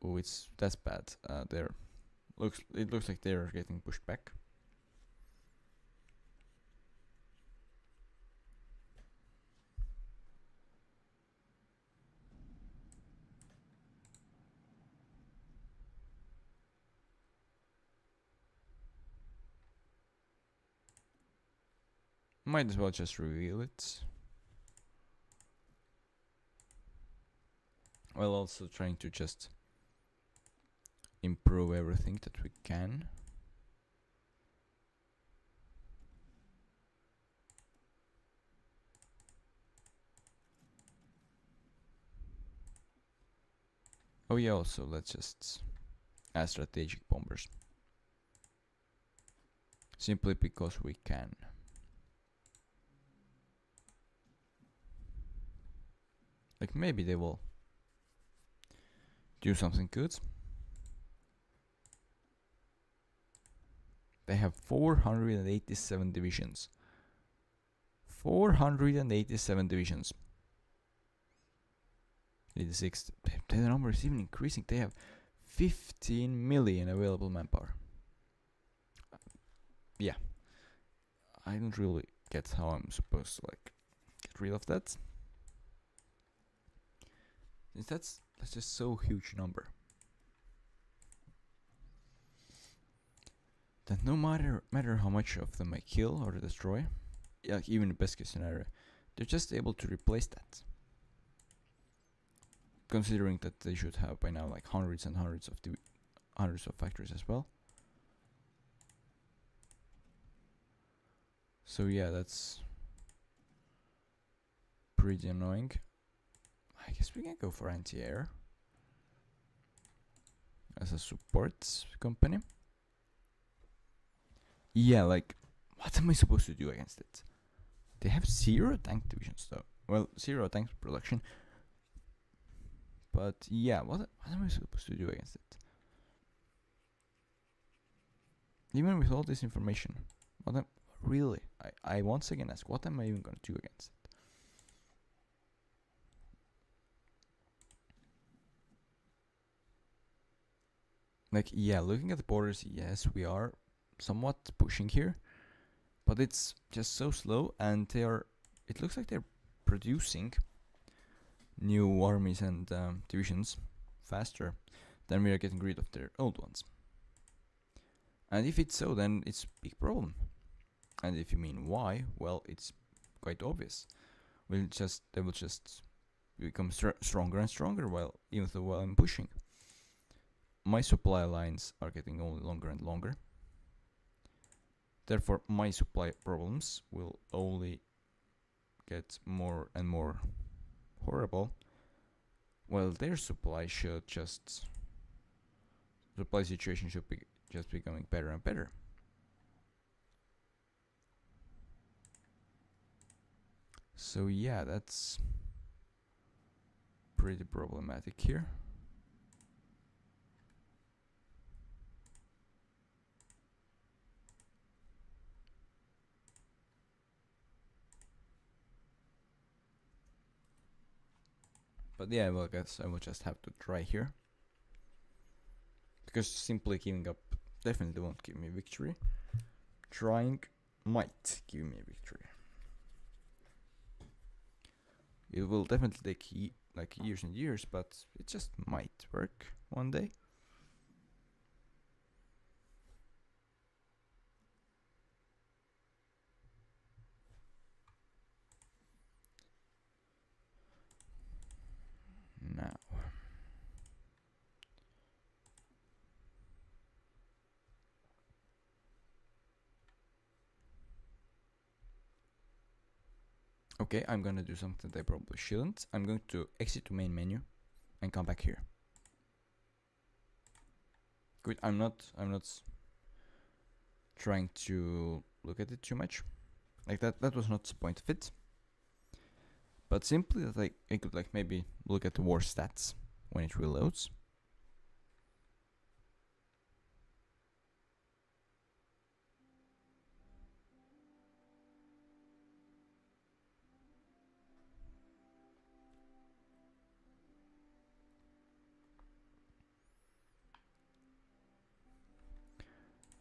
Oh, that's bad. They're It looks like they're getting pushed back. Might as well just reveal it. While also trying to just improve everything that we can. Oh yeah, also let's just add strategic bombers. Simply because we can. Like maybe they will do something good. They have 487 divisions. 487 divisions. 86. The number is even increasing. They have 15 million available manpower. Yeah. I don't really get how I'm supposed to like get rid of that. Since that's just so huge number. That no matter how much of them I kill or destroy, like even the best case scenario, they're just able to replace that. Considering that they should have by now like hundreds and hundreds of factories as well. So yeah, that's pretty annoying. I guess we can go for anti-air as a support company. Yeah, like, what am I supposed to do against it? They have 0 tank divisions though. Well, 0 tank production. But yeah, what am I supposed to do against it? Even with all this information, really, I once again ask, what am I even gonna do against it? Like, yeah, looking at the borders, yes, we are somewhat pushing here, but it's just so slow, and it looks like they're producing new armies and divisions faster than we are getting rid of their old ones. And if it's so, then it's a big problem. And if you mean why, well, it's quite obvious. They will just become stronger and stronger while I'm pushing. My supply lines are getting only longer and longer. Therefore, my supply problems will only get more and more horrible, while their supply situation should be just becoming better and better. So yeah, that's pretty problematic here. But yeah, well, I guess I will just have to try here. Because simply giving up definitely won't give me victory. Trying might give me a victory. It will definitely take like years and years, but it just might work one day. Now. Okay, I'm gonna do something that I probably shouldn't. I'm going to exit to main menu and come back here. Good, I'm not trying to look at it too much. Like that was not the point of it. But simply that I could like maybe look at the war stats when it reloads.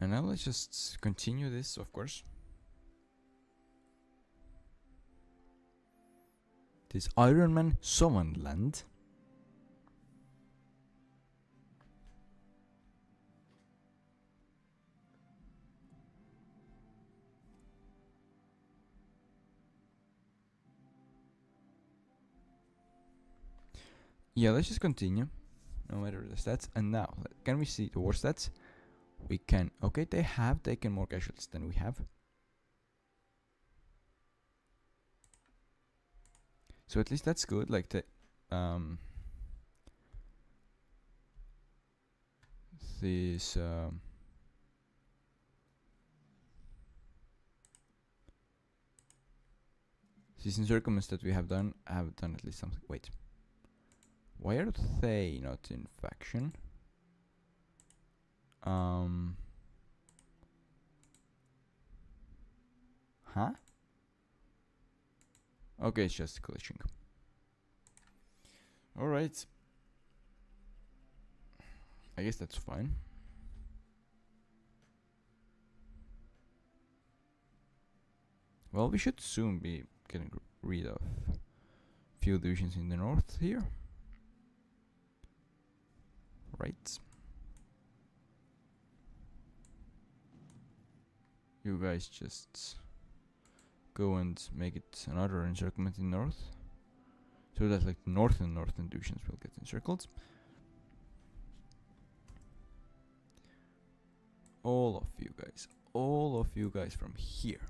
And now let's just continue this, of course. This Iron Man Someone Land. Yeah, let's just continue. No matter the stats. And now, can we see the war stats? We can. Okay, they have taken more casualties than we have. So at least that's good. Like the these these encirclements that we have done at least something. Wait, why are they not in faction? Huh? Okay, it's just glitching. Alright. I guess that's fine. Well, we should soon be getting rid of few divisions in the north here. Right. You guys just go and make it another encirclement in north, so that like northern divisions will get encircled. All of you guys from here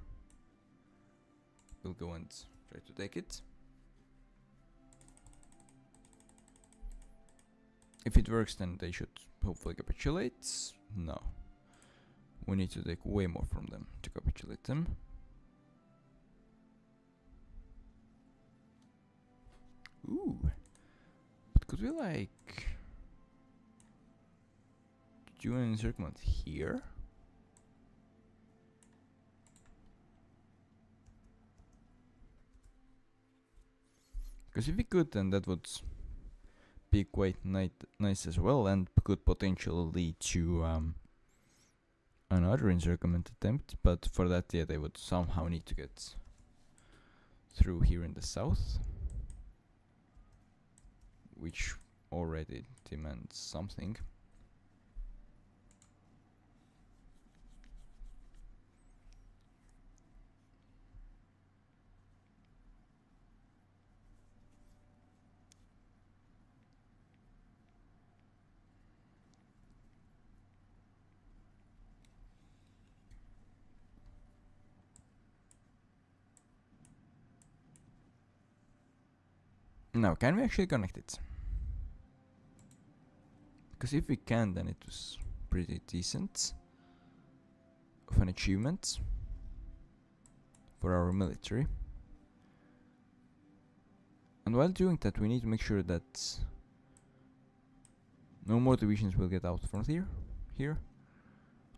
will go and try to take it. If it works, then they should hopefully capitulate. No. We need to take way more from them to capitulate them. Ooh. But could we like do an encirclement here? Because if we could, then that would be quite nice as well, and could potentially lead to another encirclement attempt. But for that, yeah, they would somehow need to get through here in the south, which already demands something. Now, can we actually connect it? Because if we can, then it was pretty decent of an achievement for our military. And while doing that, we need to make sure that no more divisions will get out from here.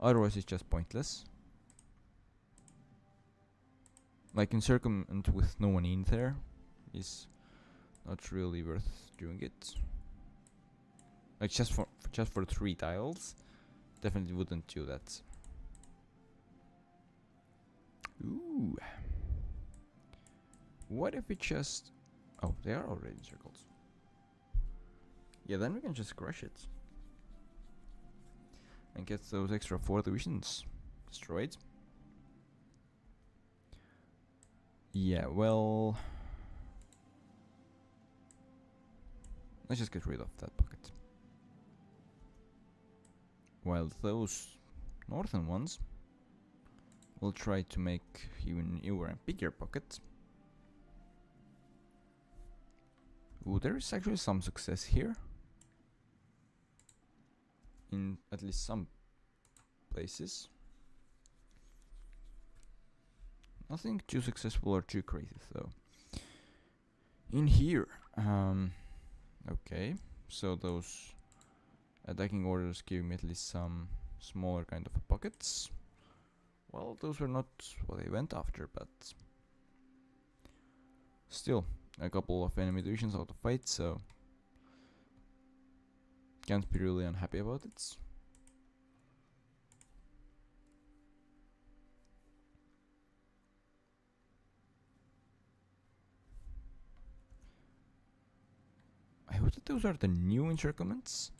Otherwise, it's just pointless. Like encirclement with no one in there is not really worth doing it. Like just for 3 tiles, definitely wouldn't do that. Ooh. What if we just... Oh, they are already encircled. Yeah, then we can just crush it. And get those extra 4 divisions destroyed. Yeah, well... let's just get rid of that pocket. While those northern ones will try to make even newer and bigger pockets. Ooh, there is actually some success here. In at least some places. Nothing too successful or too crazy though. In here, okay, so those attacking orders give me at least some smaller kind of pockets. Well, those were not what I went after, but still a couple of enemy divisions out of fight, so can't be really unhappy about it. hope that those are the new encirclements.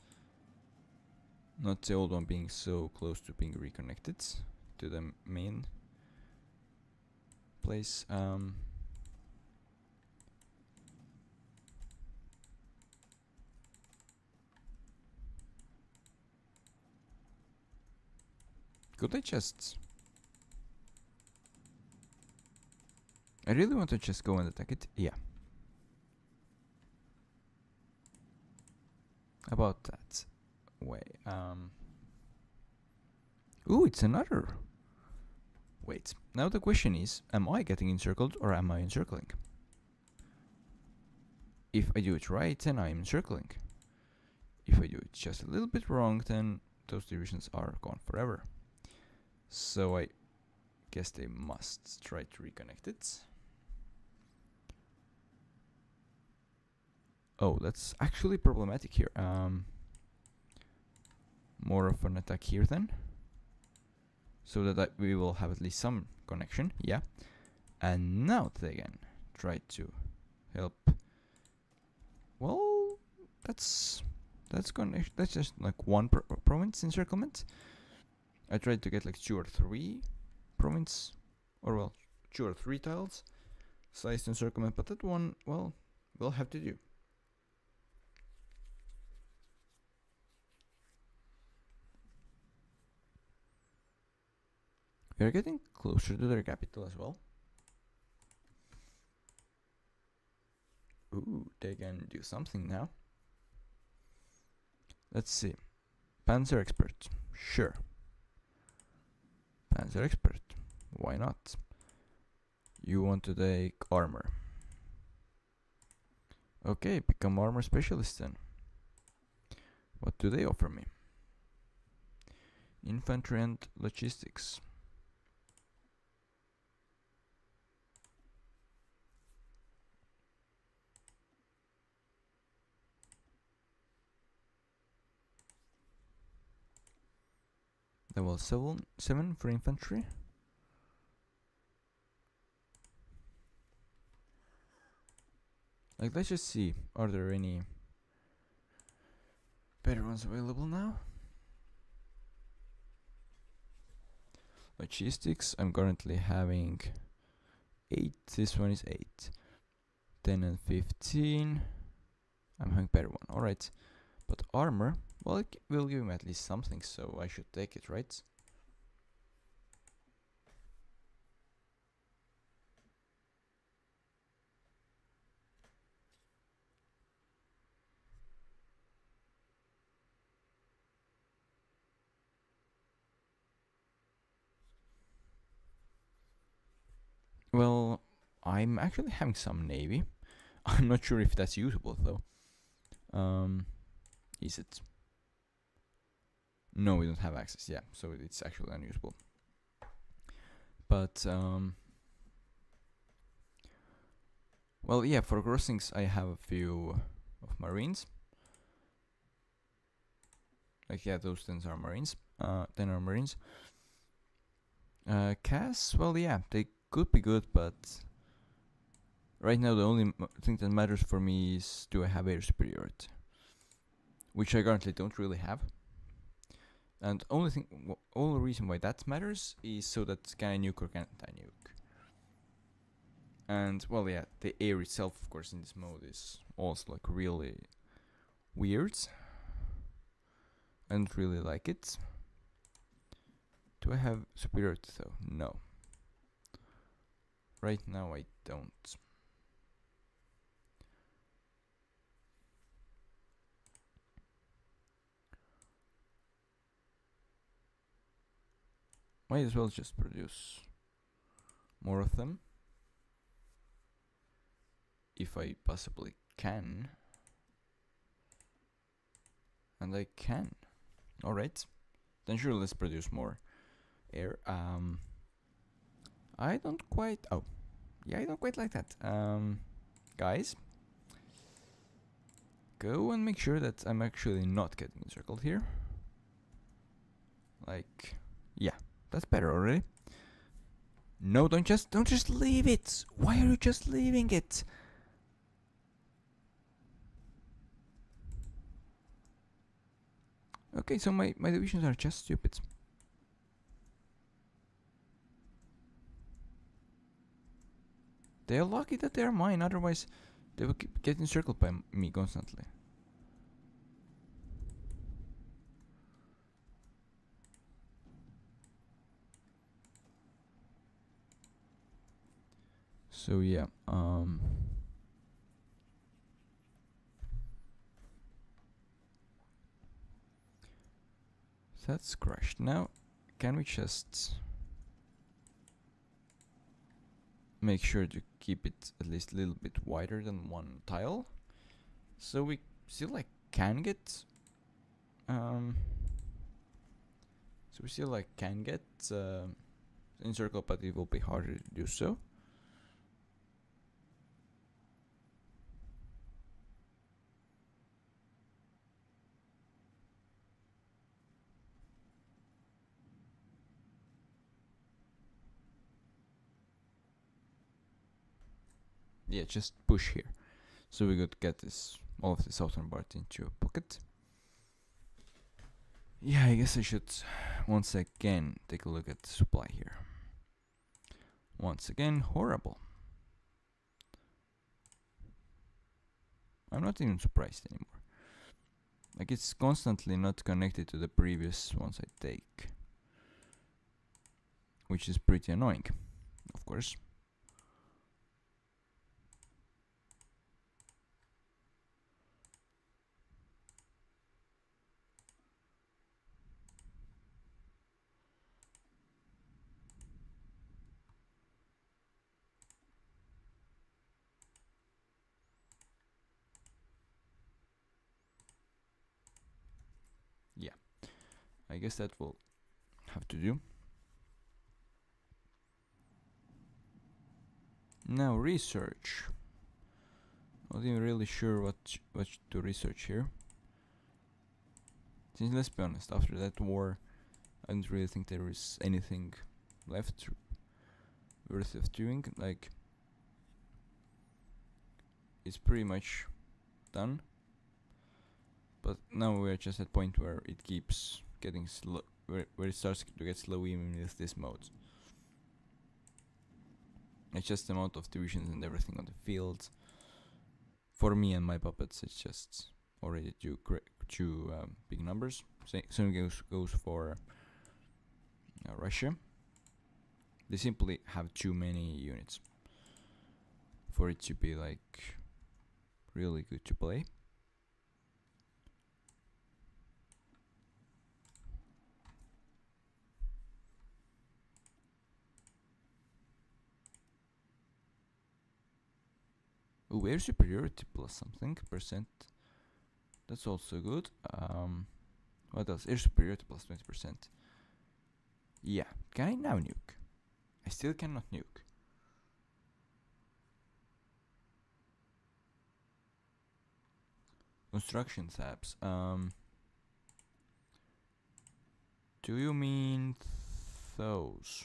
Not the old one being so close to being reconnected to the main place. Could I just... I really want to just go and attack it. Yeah. About that way. Ooh, it's another. Wait. Now the question is, am I getting encircled or am I encircling? If I do it right, then I'm encircling. If I do it just a little bit wrong, then those divisions are gone forever. So I guess they must try to reconnect it. Oh, that's actually problematic here. More of an attack here then. So that we will have at least some connection, yeah. And now they again try to help. Well, that's just like one province encirclement. I tried to get like 2 or 3 province, or well, 2 or 3 tiles sized encirclement, but that one, well, we'll have to do. We are getting closer to their capital as well. Ooh, they can do something now. Let's see. Panzer expert, sure. Panzer expert, why not? You want to take armor. Okay, become armor specialist then. What do they offer me? Infantry and logistics. Level 7 for infantry. Like, let's just see, are there any better ones available now? Logistics, I'm currently having 8, this one is 8. 10 and 15, I'm having better one, alright. But armor, well, it will give him at least something, so I should take it, right? Well, I'm actually having some navy. I'm not sure if that's usable though. Is it? No, we don't have access, yeah, so it's actually unusable. But, well, yeah, for crossings I have a few of marines. Like, yeah, those 10 are marines. 10 are marines. Cass, well, yeah, they could be good, but right now the only thing that matters for me is, do I have air superiority? Which I currently don't really have. And only reason why that matters is so that can I nuke or can't I nuke? And, well, yeah, the air itself, of course, in this mode is also like really weird. I don't really like it. Do I have superiority though? No. Right now I don't. Might as well just produce more of them. If I possibly can. And I can. Alright. Then sure, let's produce more air. I don't quite... Oh. Yeah, I don't quite like that. Guys. Go and make sure that I'm actually not getting encircled here. Like... Yeah. That's better already. No, don't just leave it. Why are you just leaving it? Okay, so my divisions are just stupid. They are lucky that they are mine, otherwise they would keep getting circled by me constantly. So yeah, that's crashed. Now, can we just make sure to keep it at least a little bit wider than one tile, so we still like can get so we still like can get encircle, but it will be harder to do so. Yeah, just push here, so we could get this all of the southern part into a pocket. Yeah, I guess I should once again take a look at the supply here. Once again, horrible. I'm not even surprised anymore. Like, it's constantly not connected to the previous ones I take, which is pretty annoying, of course. Yeah, I guess that will have to do. Now research. Not even really sure what to research here. Since let's be honest, after that war, I don't really think there is anything left worth of doing. Like, it's pretty much done. But now we're just at a point where it keeps getting slow, where it starts to get slow even with this mode. It's just the amount of divisions and everything on the field. For me and my puppets, it's just already too big numbers. Same goes for Russia. They simply have too many units for it to be like really good to play. Ooh, air superiority plus something percent. That's also good. What else? Air superiority plus 20%. Yeah, can I now nuke? I still cannot nuke. Construction tabs. Do you mean those?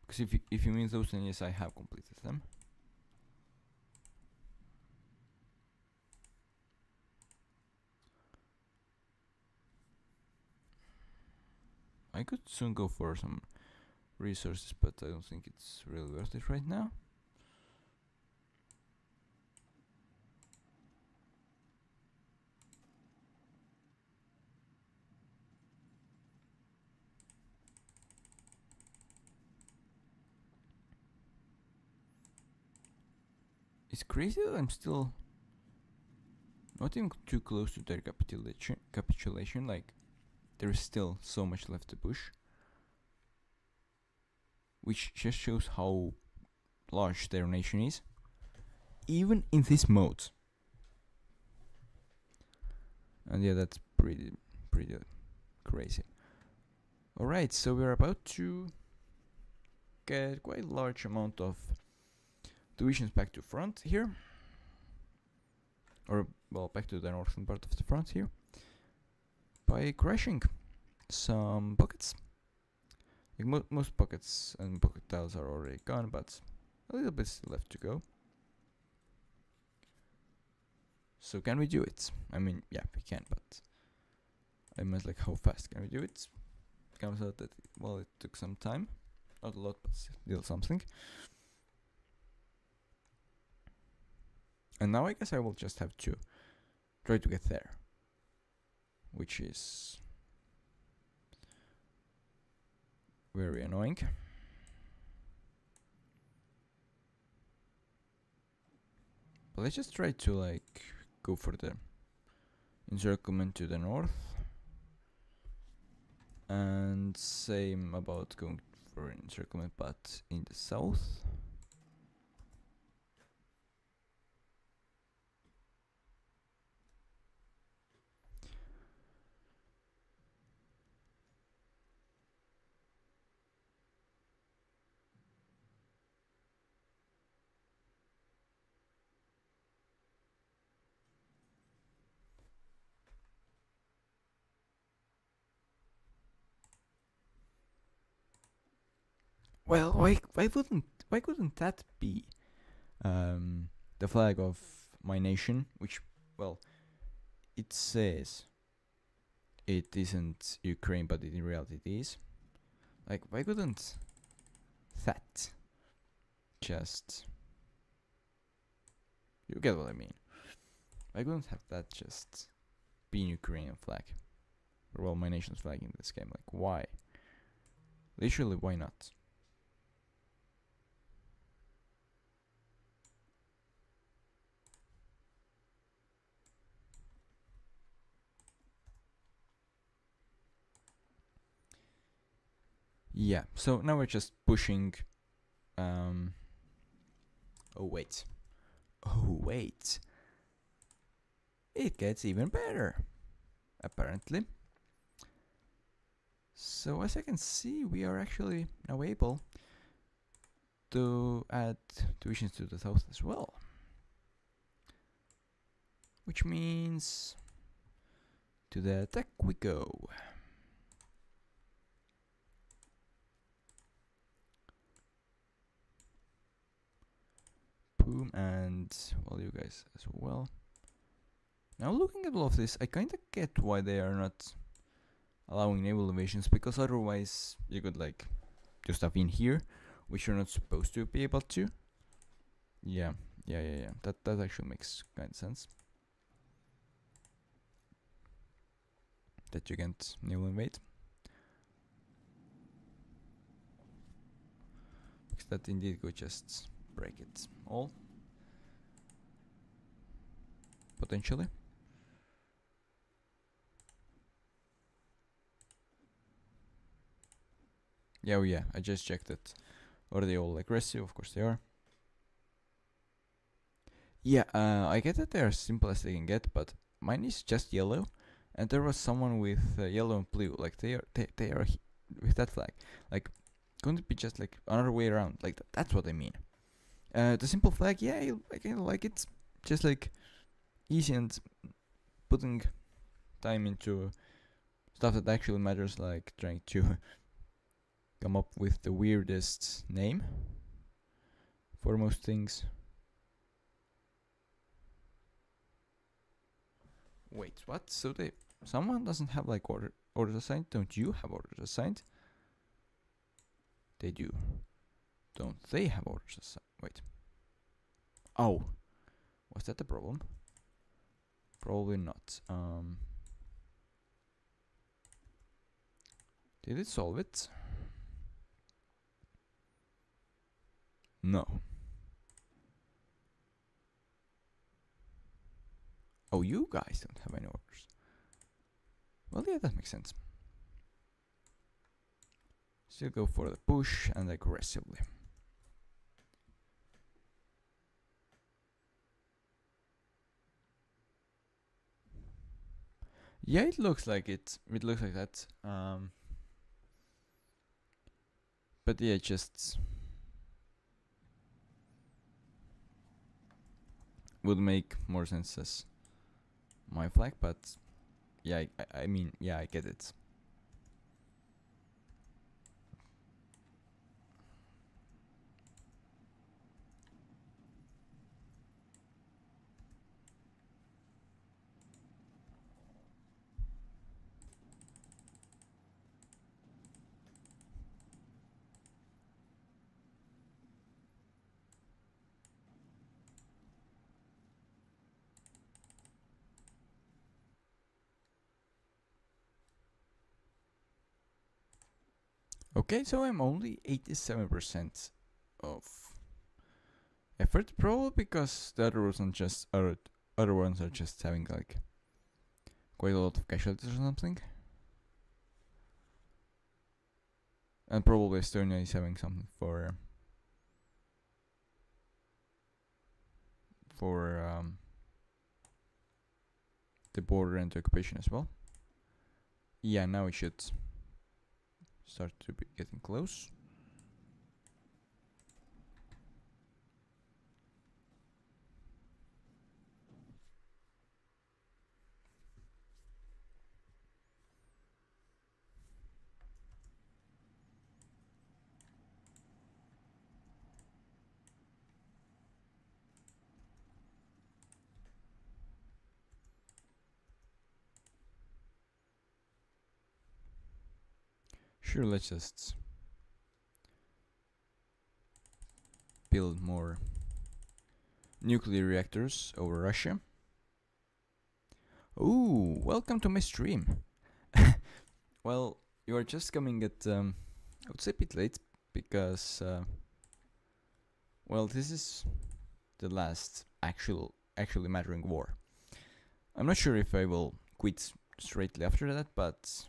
Because if you mean those, then yes, I have completed them. I could soon go for some resources, but I don't think it's really worth it right now. It's crazy that I'm still not even too close to their capitulation. Like, there is still so much left to push, which just shows how large their nation is, even in this mode. And yeah, that's pretty crazy. Alright, so we're about to get quite a large amount of divisions back to front here. Or, well, back to the northern part of the front here. By crashing some pockets. Like most pockets and pocket tiles are already gone, but a little bit still left to go. So can we do it? I mean, yeah, we can, but I meant like how fast can we do it? Comes out that, well, it took some time. Not a lot, but still something. And now I guess I will just have to try to get there. Which is very annoying. But let's just try to like go for the encirclement to the north. And same about going for an encirclement but in the south. Well, why couldn't that be the flag of my nation? Which, well, it says it isn't Ukraine, but in reality it is. Like, why couldn't that just... You get what I mean. Why couldn't have that just be an Ukrainian flag? Or, well, my nation's flag in this game. Like, why? Literally, why not? Yeah, so now we're just pushing. Oh wait. Oh wait. It gets even better, apparently. So as I can see, we are actually now able to add divisions to the south as well. Which means to the attack we go. Boom, and well, you guys as well. Now looking at all of this, I kinda get why they are not allowing naval invasions, because otherwise you could like do stuff in here, which you're not supposed to be able to. Yeah. That actually makes kind of sense. That you can't naval invade. Because that indeed could just break it all. Potentially. Yeah, I just checked it. Are they all aggressive? Of course they are. Yeah, I get that they are simple as they can get, but mine is just yellow, and there was someone with yellow and blue. Like they are with that flag. Like, couldn't it be just like another way around? Like that's what I mean. The simple flag, yeah, I kind of like it. Just like easy and putting time into stuff that actually matters, like trying to come up with the weirdest name for most things. Wait, what? So someone doesn't have like orders assigned? Don't you have orders assigned? They do. Don't they have orders assigned? Wait. Oh. Was that the problem? Probably not. Did it solve it? No. Oh, you guys don't have any orders. Well, yeah, that makes sense. Still go for the push and aggressively. Yeah, it looks like it. It looks like that. But yeah, just would make more sense as my flag. But yeah, I mean, yeah, I get it. Okay, so I'm only 87% of effort, probably because the other ones are just having like quite a lot of casualties or something. And probably Estonia is having something for the border and the occupation as well. Yeah, now it should start to be getting close. Sure, let's just build more nuclear reactors over Russia. Ooh, welcome to my stream. Well, you are just coming at, I would say a bit late, because, well, this is the last actually mattering war. I'm not sure if I will quit straightly after that, but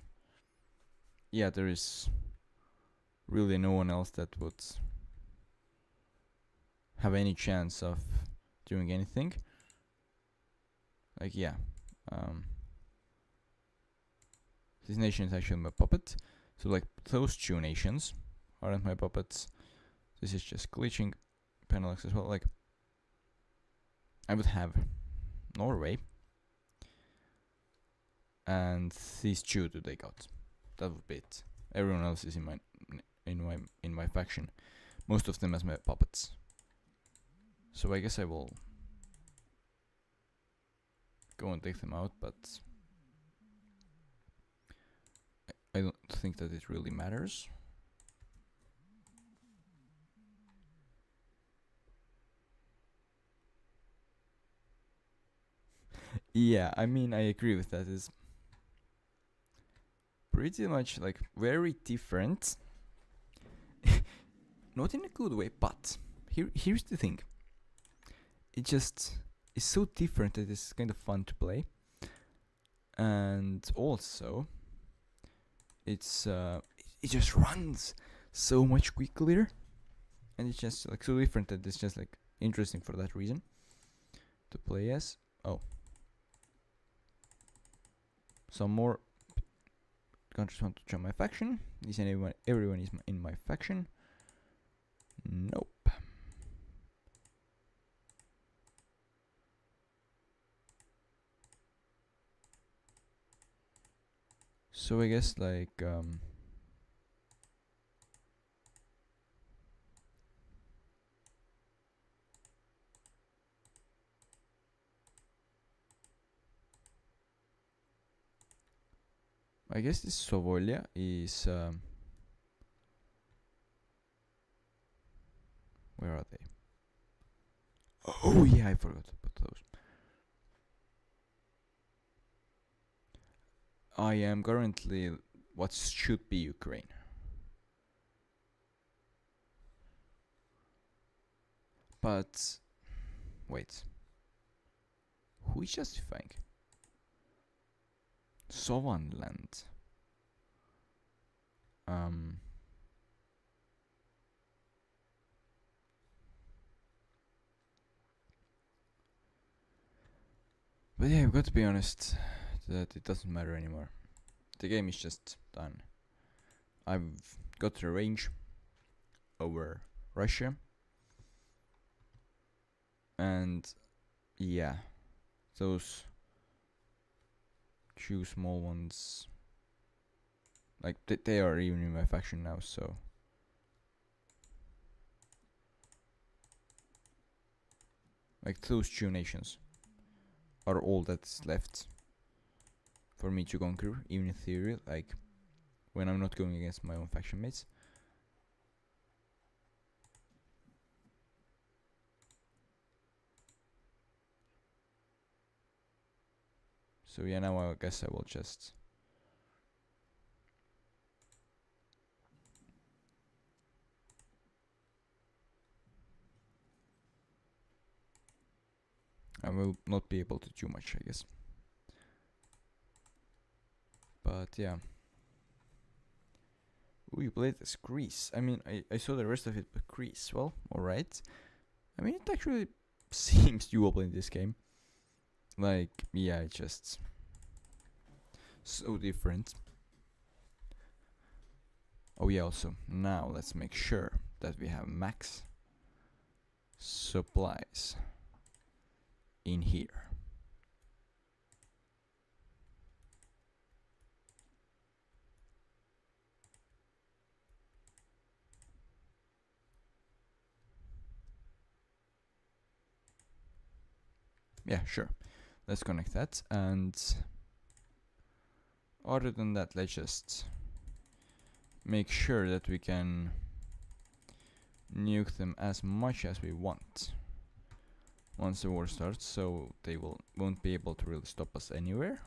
yeah, there is really no one else that would have any chance of doing anything. Like, yeah, this nation is actually my puppet. So, like, those two nations aren't my puppets. This is just glitching. Penelux as well. Like, I would have Norway and these two to take out. That would be it. Everyone else is in my faction. Most of them as my puppets. So I guess I will go and take them out, but I don't think that it really matters. Yeah, I mean, I agree with that. It's pretty much like very different. Not in a good way, but here's the thing. It just is so different that it's kind of fun to play. And also, it just runs so much quicker, and it's just like so different that it's just like interesting for that reason to play as. Oh, some more countries want to join my faction. Is everyone is in my faction? Nope. So I guess like I guess this Sovolia is where are they? Oh yeah, I forgot about those. I am currently what should be Ukraine. But wait, who is justifying? Sovanland. But yeah, I've got to be honest that it doesn't matter anymore. The game is just done. I've got the range over Russia. And yeah, those two small ones, like they are even in my faction now, so like those two nations are all that's left for me to conquer, even in theory, like when I'm not going against my own faction mates. So yeah, now I guess I will just I will not be able to do much, I guess. But yeah. Ooh, you played as Greece. I mean, I saw the rest of it, but Greece. Well, alright. I mean, it actually seems doable in this game. Like, yeah, it's just so different. Oh yeah, also, now let's make sure that we have max supplies in here. Yeah, sure. Let's connect that, and other than that, let's just make sure that we can nuke them as much as we want once the war starts, so they won't be able to really stop us anywhere.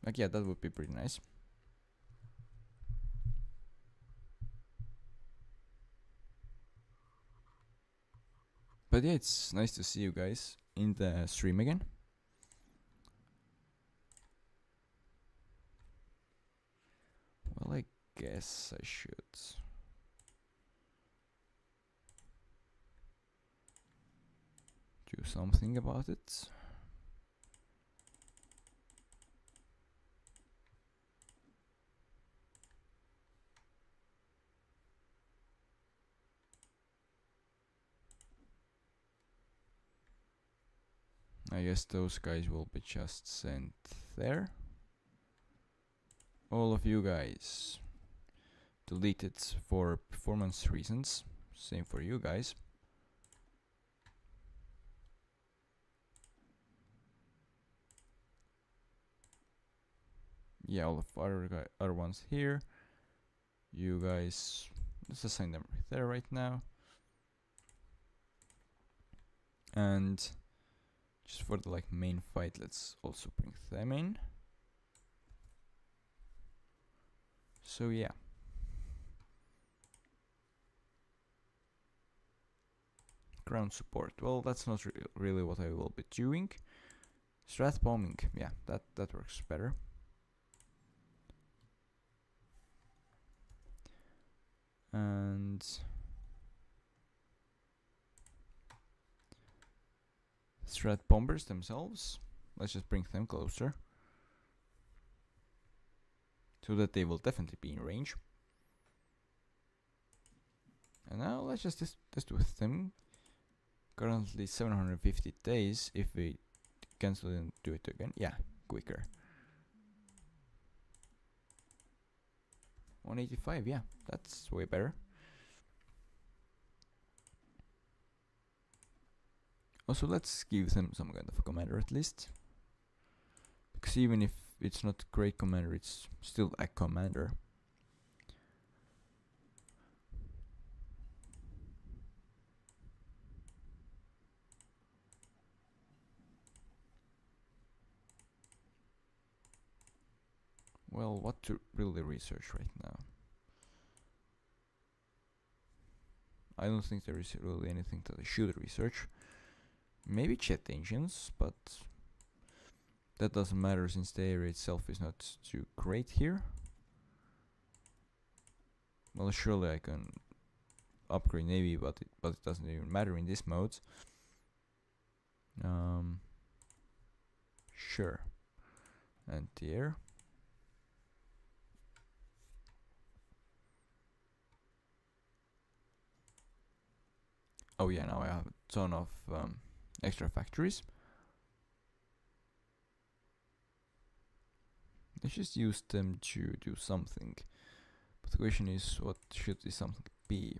Like, yeah, that would be pretty nice. But yeah, it's nice to see you guys in the stream again. Well, I guess I should do something about it. I guess those guys will be just sent there. All of you guys deleted for performance reasons. Same for you guys. Yeah, all of other ones here. You guys, let's assign them right there right now. And just for the main fight, let's also bring them in. So yeah. Ground support. Well, that's not really what I will be doing. Strat bombing. Yeah, that works better. And strat bombers themselves. Let's just bring them closer, so that they will definitely be in range. And now let's just test with them. Currently 750 days. If we cancel and do it again, yeah, quicker. 185, yeah, that's way better. Also, let's give them some kind of a commander at least, because even if it's not great commander, it's still a commander. Well, what to really research right now? I don't think there is really anything that I should research. Maybe jet engines, but that doesn't matter since the area itself is not too great here. Well, surely I can upgrade Navy, but it doesn't even matter in this mode. Sure. Anti-air. Oh yeah, now I have a ton of extra factories. Let's just use them to do something. But the question is, what should this something be?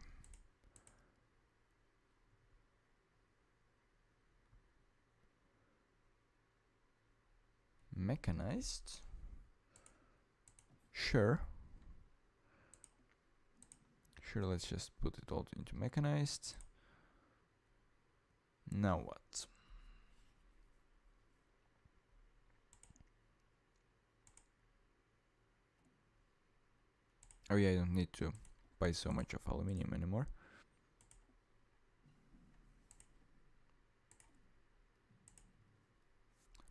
Mechanized? Sure. Sure, let's just put it all into mechanized. Now what? Oh yeah, I don't need to buy so much of aluminium anymore.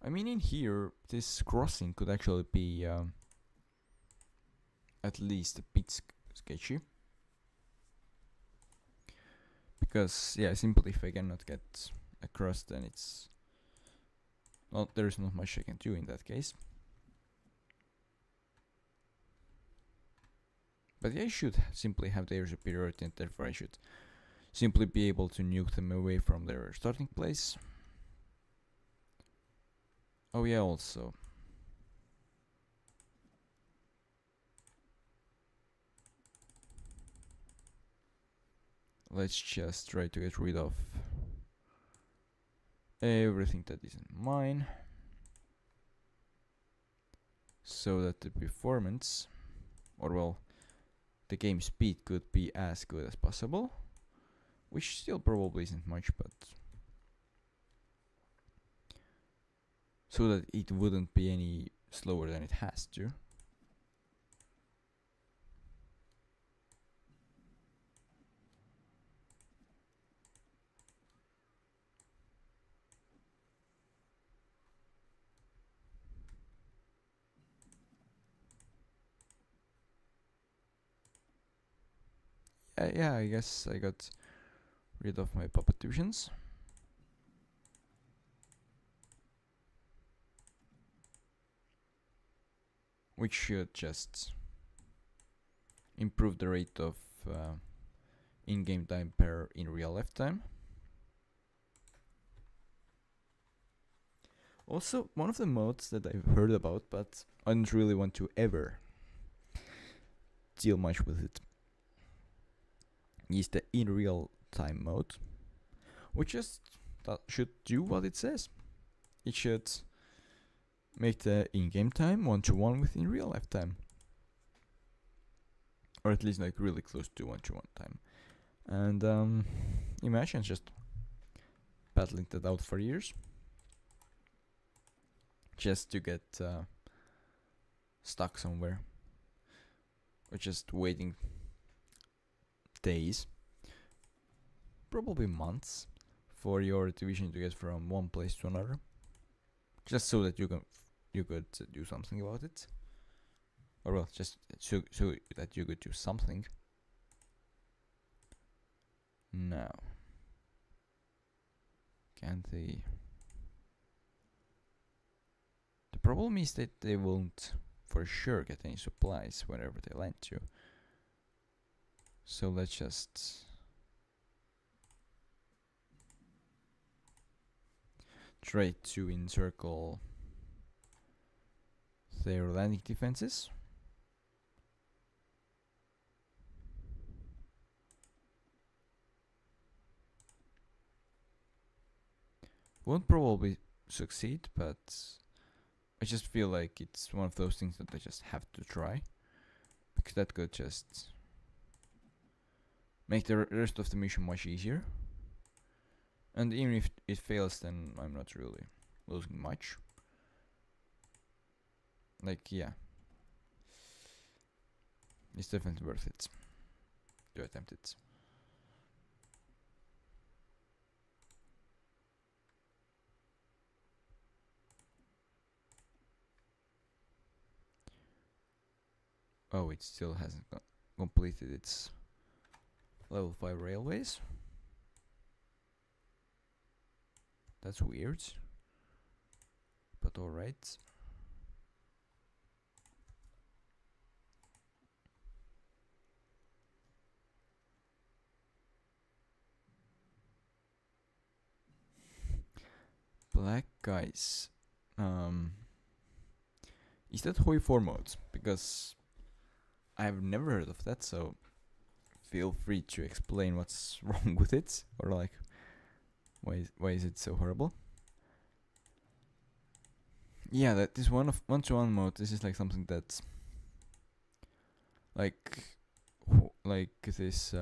I mean, in here, this crossing could actually be at least a bit sketchy. Because, yeah, simply if I cannot get across, then it's not, there's not much I can do in that case. But I should simply have their superiority, and therefore I should simply be able to nuke them away from their starting place. Oh yeah, also. Let's just try to get rid of everything that isn't mine, so that the performance, or well, the game speed could be as good as possible, which still probably isn't much, but so that it wouldn't be any slower than it has to. Yeah, I guess I got rid of my puppettions. Which should just improve the rate of in-game time per in real life time. Also, one of the modes that I've heard about, but I don't really want to ever deal much with it, is the in real time mode, which just should do what it says. It should make the in-game time 1-to-1 with in real life time, or at least like really close to 1-to-1 time. And imagine just battling that out for years just to get stuck somewhere, or just waiting days, probably months, for your division to get from one place to another, just so that you could do something about it, or well, just so that you could do something. Now, can they? The problem is that they won't for sure get any supplies whenever they land to. So let's just try to encircle their landing defenses. Won't probably succeed, but I just feel like it's one of those things that I just have to try, because that could just make the rest of the mission much easier. And even if it fails, then I'm not really losing much. Like, yeah, it's definitely worth it to attempt it. Oh, it still hasn't completed its level 5 railways. That's weird, but alright. Black guys. Is that Hoi 4 mode? Because I've never heard of that, so feel free to explain what's wrong with it, or like why is it so horrible? Yeah, that is one-to-one mode. This is like something that's like this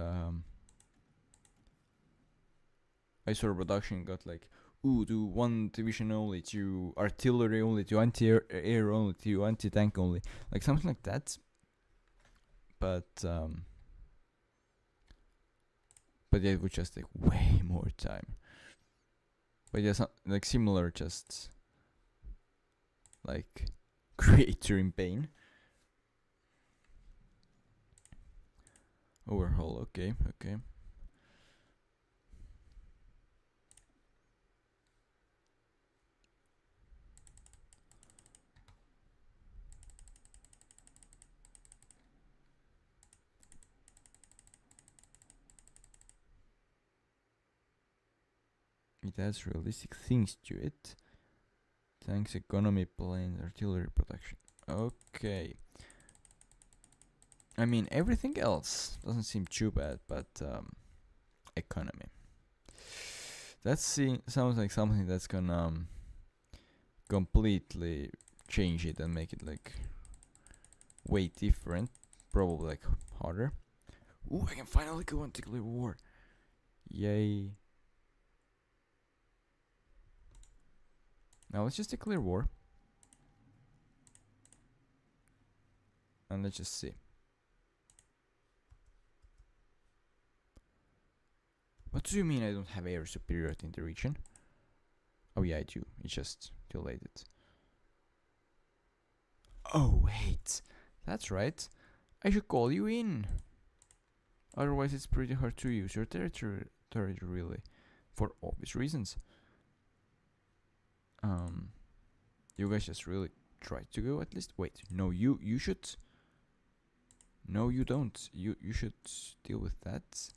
ISOR production got like, ooh, do one division only, to artillery only, to anti-air only, to anti-tank only, like something like that. But yeah, it would just take way more time. But yeah, like similar, just like creator in pain. Overhaul, okay. It has realistic things to it. Tanks, economy, planes, artillery production. Okay. I mean, everything else doesn't seem too bad, but economy. That sounds like something that's gonna completely change it and make it like way different. Probably like harder. Ooh, I can finally go on nuclear war. Yay. Now let's just declare war. And let's just see. What do you mean I don't have air superiority in the region? Oh yeah, I do. It's just delayed. Oh wait, that's right. I should call you in. Otherwise it's pretty hard to use your territory really. For obvious reasons. You guys just really try to go at least. Wait, no, you should. No, you don't. You should deal with that.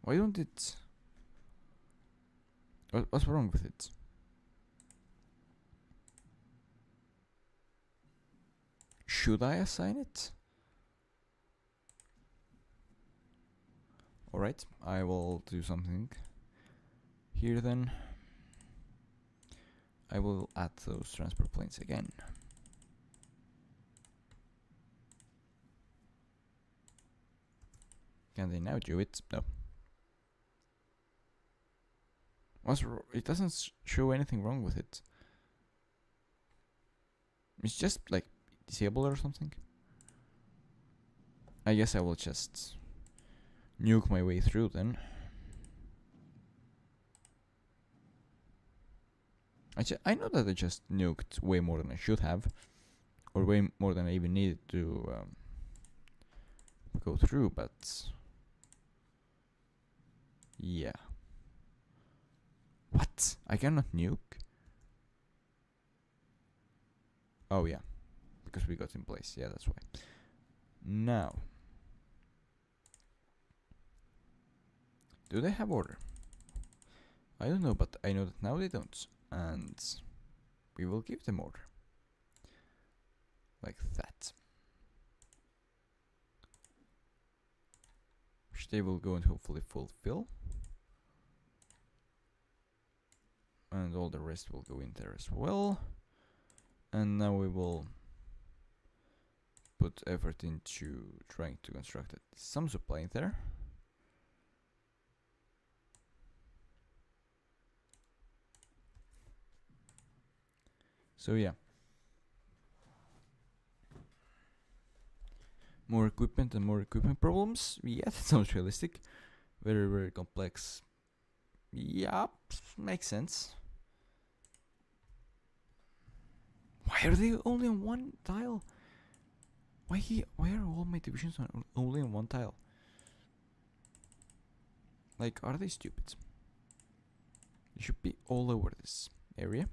Why don't it? What's wrong with it? Should I assign it? Alright, I will do something here then. I will add those transport planes again. Can they now do it? No. It doesn't show anything wrong with it. It's just like disabled or something. I guess I will just nuke my way through then. I know that I just nuked way more than I should have, or way more than I even needed to go through, but yeah. What? I cannot nuke? Oh yeah, because we got in place. Yeah, that's why. Now, do they have order? I don't know, but I know that now they don't. And we will give them order. Like that. Which they will go and hopefully fulfill. And all the rest will go in there as well. And now we will put effort into trying to construct some supply in there. So yeah. More equipment and more equipment problems. Yeah, that sounds realistic. Very, very complex. Yeah, makes sense. Why are they only on one tile? Why are all my divisions only on one tile? Like, are they stupid? They should be all over this area.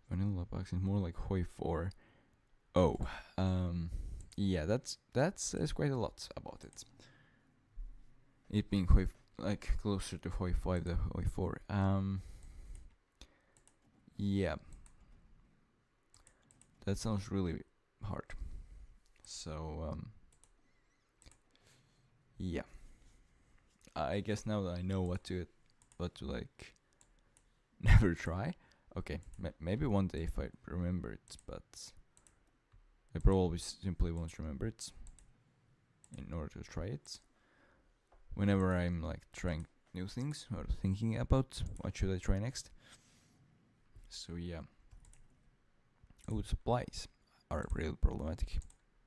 Vanilla box is more like Hoi 4. Oh, yeah, that says quite a lot about it. It being Hoi, like closer to Hoi 5 than Hoi 4. Yeah, that sounds really hard. So, yeah. I guess now that I know what to like never try. Okay, maybe one day if I remember it, but I probably simply won't remember it in order to try it. Whenever I'm like trying new things or thinking about what should I try next. So yeah. Wood supplies are really problematic.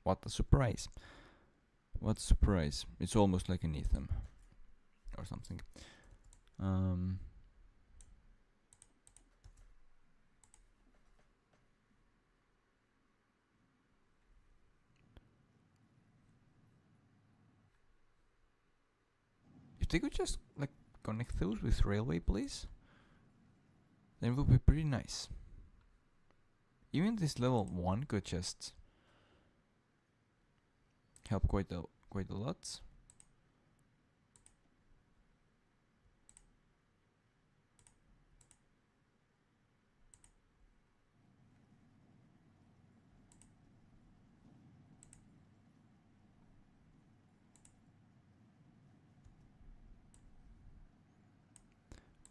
What a surprise. What a surprise. It's almost like an item or something. If they could just like connect those with railway, please, then it would be pretty nice. Even this level 1 could just help quite a lot.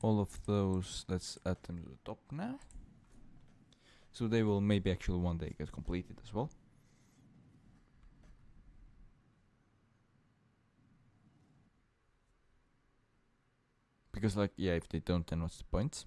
All of those, let's add them to the top now. So they will maybe actually one day get completed as well. Because like, yeah, if they don't, then what's the point?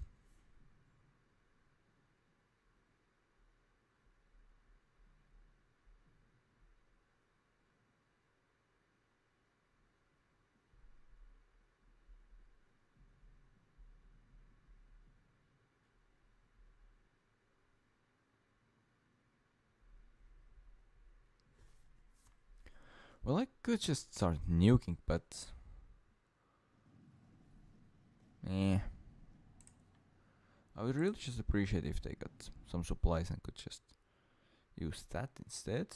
Well, I could just start nuking, but I would really just appreciate if they got some supplies and could just use that instead.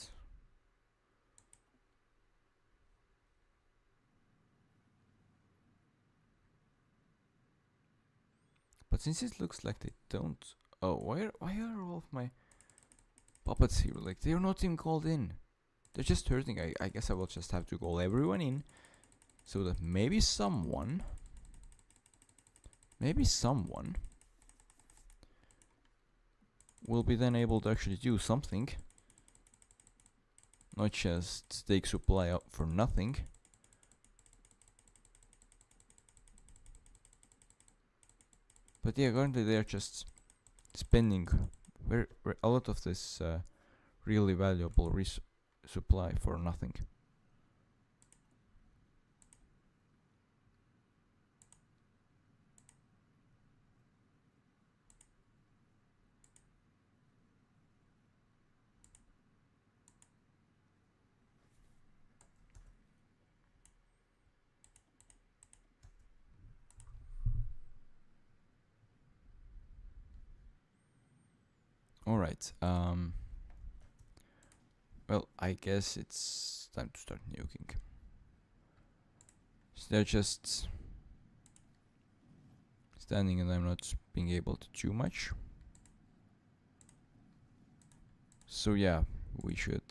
But since it looks like they don't... Oh, why are all of my puppets here? Like, they're not even called in. They're just hurting. I guess I will just have to call everyone in, so that maybe someone will be then able to actually do something. Not just take supply up for nothing. But yeah, currently they're just spending a lot of this really valuable supply for nothing. Alright, well, I guess it's time to start nuking. So they're just standing and I'm not being able to do much. So yeah, we should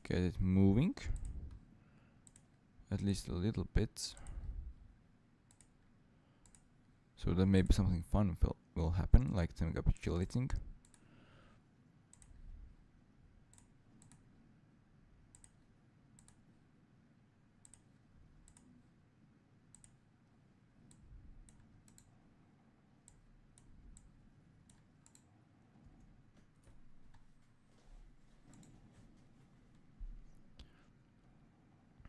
get it moving. At least a little bit. So that maybe something fun will happen, like them capitulating.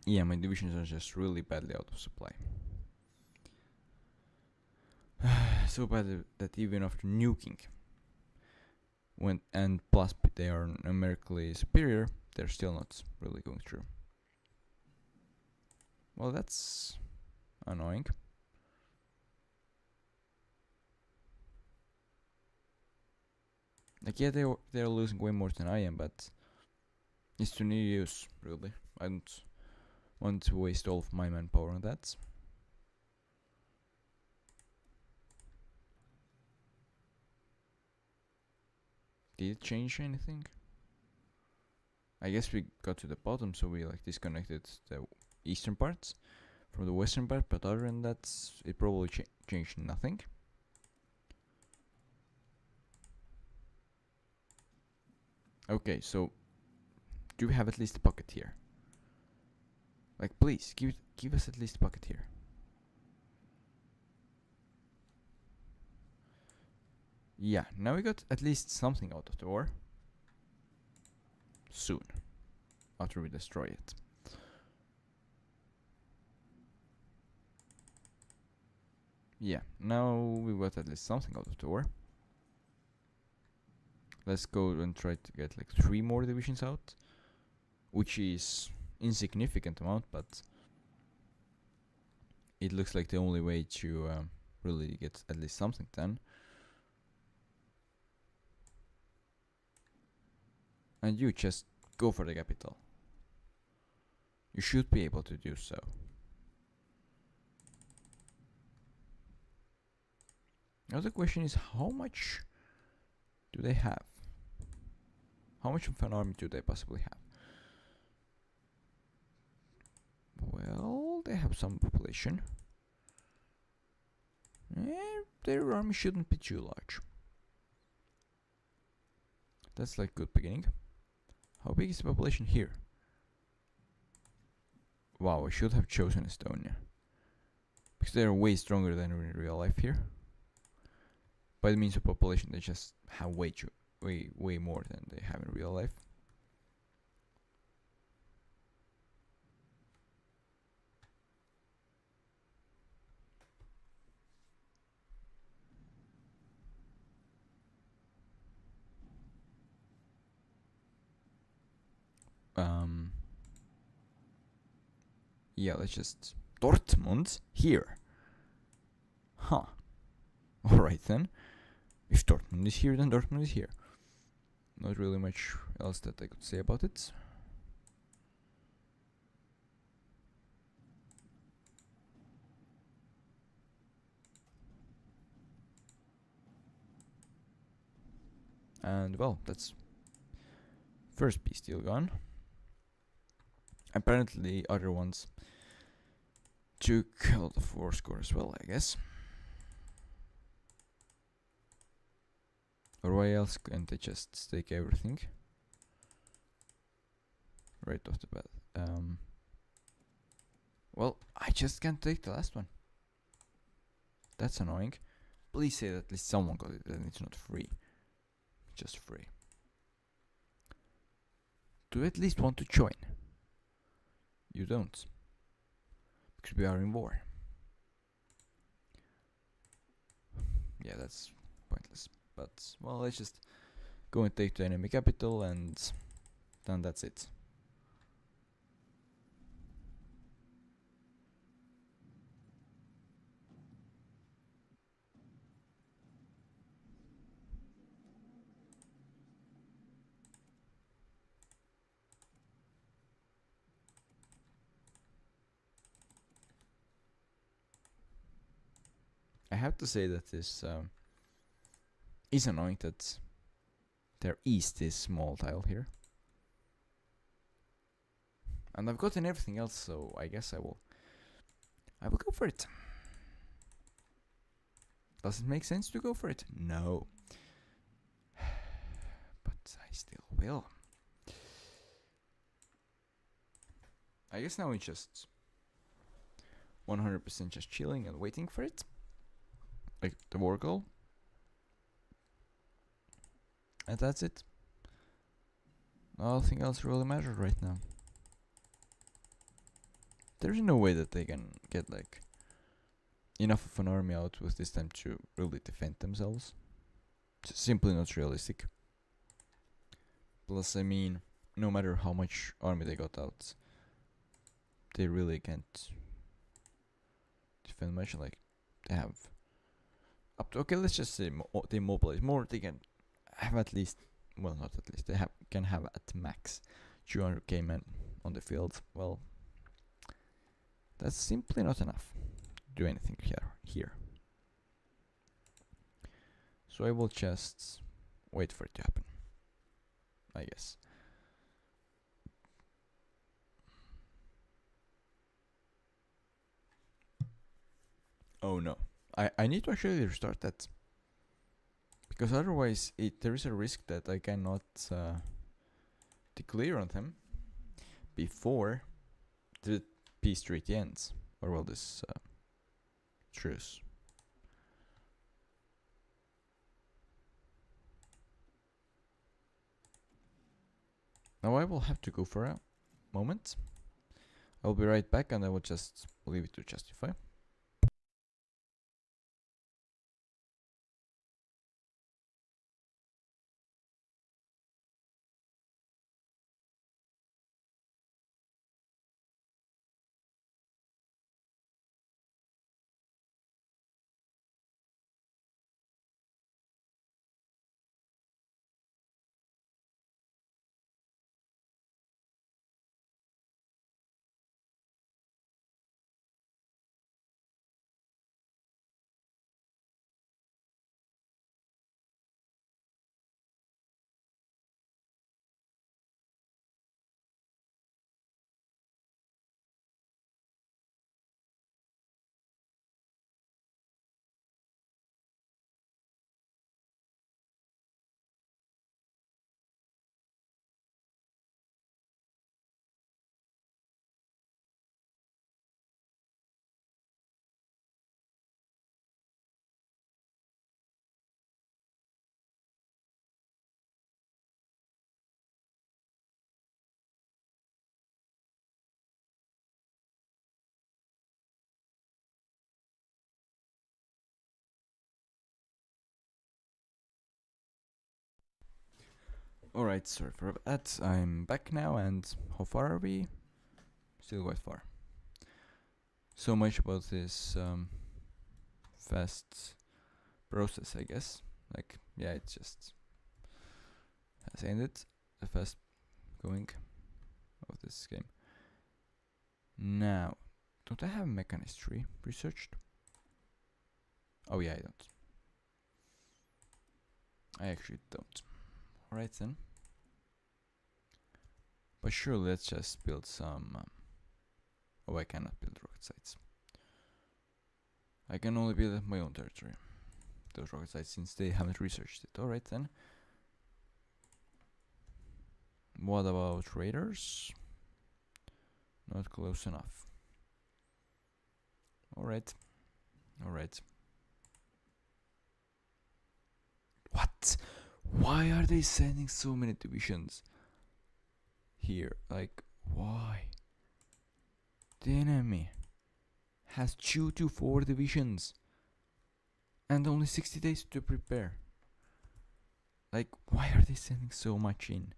Yeah, my divisions are just really badly out of supply. So bad that even after nuking, and plus they are numerically superior, they're still not really going through. Well, that's annoying. Like, yeah, they're losing way more than I am, but it's to no use, really. I don't want to waste all of my manpower on that. Did it change anything? I guess we got to the bottom, so we like disconnected the eastern parts from the western part, but other than that, it probably changed nothing. Okay, so do we have at least a pocket here? Like, please, give us at least a pocket here. Yeah, now we got at least something out of the war. Soon. After we destroy it. Yeah, now we got at least something out of the war. Let's go and try to get like 3 more divisions out. Which is insignificant amount, but it looks like the only way to really get at least something done. And you just go for the capital. You should be able to do so. Now the question is, how much do they have? How much of an army do they possibly have? Well, they have some population. Their army shouldn't be too large. That's like good beginning. How big is the population here? Wow, I should have chosen Estonia. Because they're way stronger than in real life here. By the means of population, they just have way more than they have in real life. Yeah, let's just Dortmund here. Huh. Alright then. If Dortmund is here, then Dortmund is here. Not really much else that I could say about it. And well, that's first piece still gone. Apparently other ones took a lot of war score as well, I guess. Or why else can't they just take everything? Right off the bat. Well, I just can't take the last one. That's annoying. Please say that at least someone got it and it's not free. Just free. Do you at least want to join? You don't. Because we are in war. Yeah, that's pointless. But, well, let's just go and take the enemy capital and then that's it. I have to say that this is annoying that there is this small tile here. And I've gotten everything else, so I guess I will go for it. Does it make sense to go for it? No. But I still will. I guess now it's just 100% just chilling and waiting for it. Like the war goal. And that's it. Nothing else really matters right now. There's no way that they can get like enough of an army out with this time to really defend themselves. It's simply not realistic. Plus, I mean, no matter how much army they got out, they really can't defend much. Like, they have up to, okay, let's just say they mobilize more. They can have at least, well, not at least, they can have at max 200k men on the field. Well, that's simply not enough to do anything here. So I will just wait for it to happen, I guess. Oh no, I need to actually restart that, because otherwise there is a risk that I cannot declare on them before the peace treaty ends, or well, this truce. Now I will have to go for a moment. I'll be right back, and I will just leave it to justify. Alright, sorry for that. I'm back now, and how far are we? Still quite far. So much about this fast process, I guess. Like, yeah, it just has ended the fast going of this game. Now, don't I have mechanist tree researched? Oh yeah, I don't. I actually don't. Alright then. But sure, let's just build some... oh, I cannot build rocket sites. I can only build my own territory. Those rocket sites, since they haven't researched it. Alright then. What about raiders? Not close enough. Alright. Alright. What? Why are they sending so many divisions here? Like, why? The enemy has 2 to 4 divisions and only 60 days to prepare. Like, why are they sending so much in?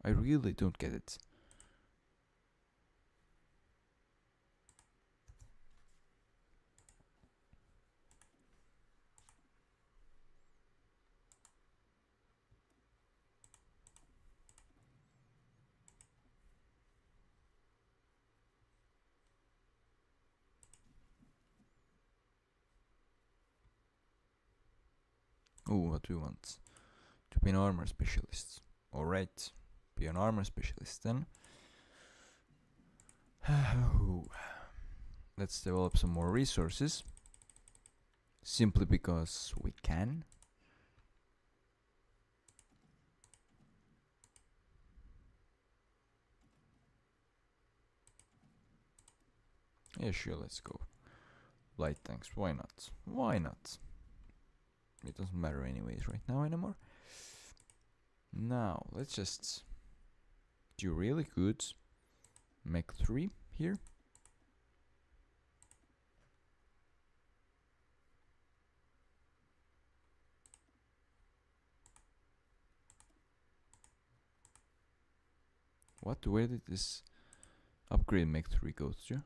I really don't get it. Oh, what do we want? To be an armor specialist. Alright, be an armor specialist then. Let's develop some more resources. Simply because we can. Yeah, sure, let's go. Light tanks, why not? Why not? It doesn't matter anyways right now anymore. Now, let's just do really good Mech 3 here. What? Where did this upgrade Mech 3 go to?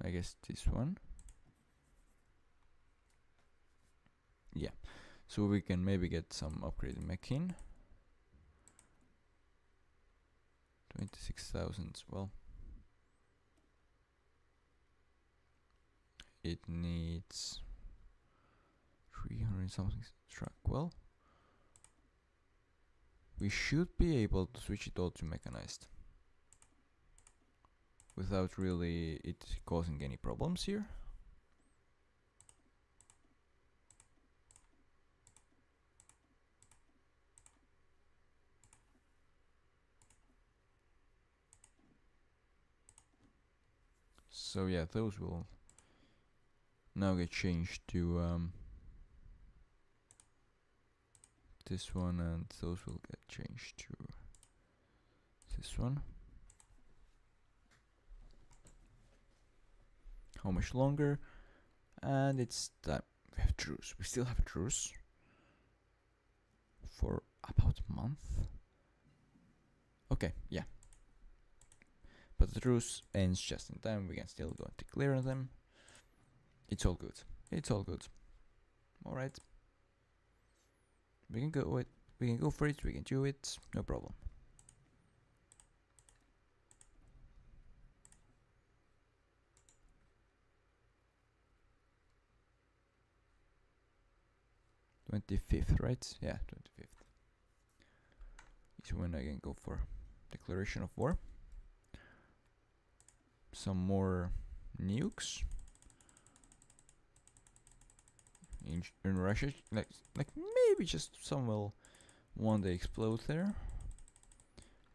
I guess this one. Yeah. So we can maybe get some upgraded mech in. 26,000. Well, it needs 300 something truck. Well, we should be able to switch it all to mechanized without really it causing any problems here. So yeah, those will now get changed to this one, and those will get changed to this one. How much longer? And it's time. We have truce. We still have a truce for about a month. Okay, yeah. But the truce ends just in time. We can still go and declare on them. It's all good. It's all good. All right. We can go it. We can go for it. We can do it. No problem. $25th, right? Yeah, 25th is when I can go for declaration of war. Some more nukes in Russia, like maybe just some will one day explode there,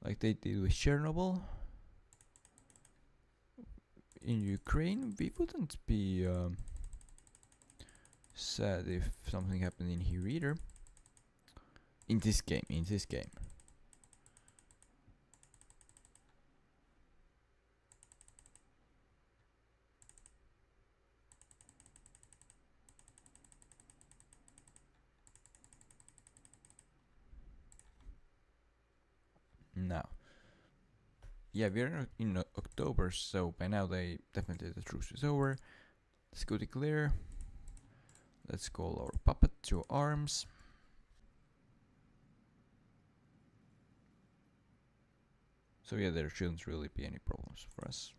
like they did with Chernobyl. In Ukraine, we wouldn't be sad if something happened in here either. In this game. Now, yeah, we're in October, so by now they definitely the truce is over. Let's go declare. Let's call our puppet to arms. So yeah, there shouldn't really be any problems for us.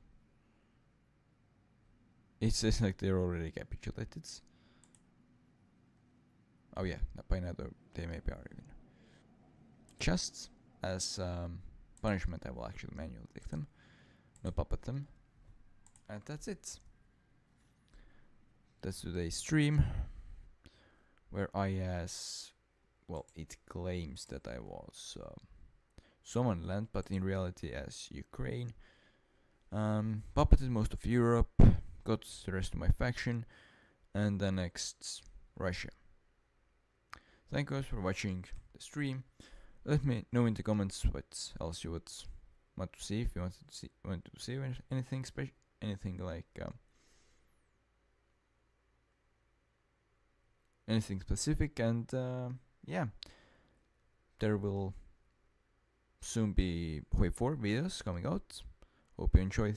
It says like they're already capitulated. Oh yeah, by now they maybe are even. Just as punishment, I will actually manually take them, not puppet them. And that's it. That's today's stream, where it claims that I was Somaliland, but in reality as Ukraine. Puppeted most of Europe, got the rest of my faction, and then next Russia. Thank you guys for watching the stream. Let me know in the comments what else you would want to see, if you want to see anything special, anything like anything specific, and yeah, there will soon be Wave 4 videos coming out. Hope you enjoy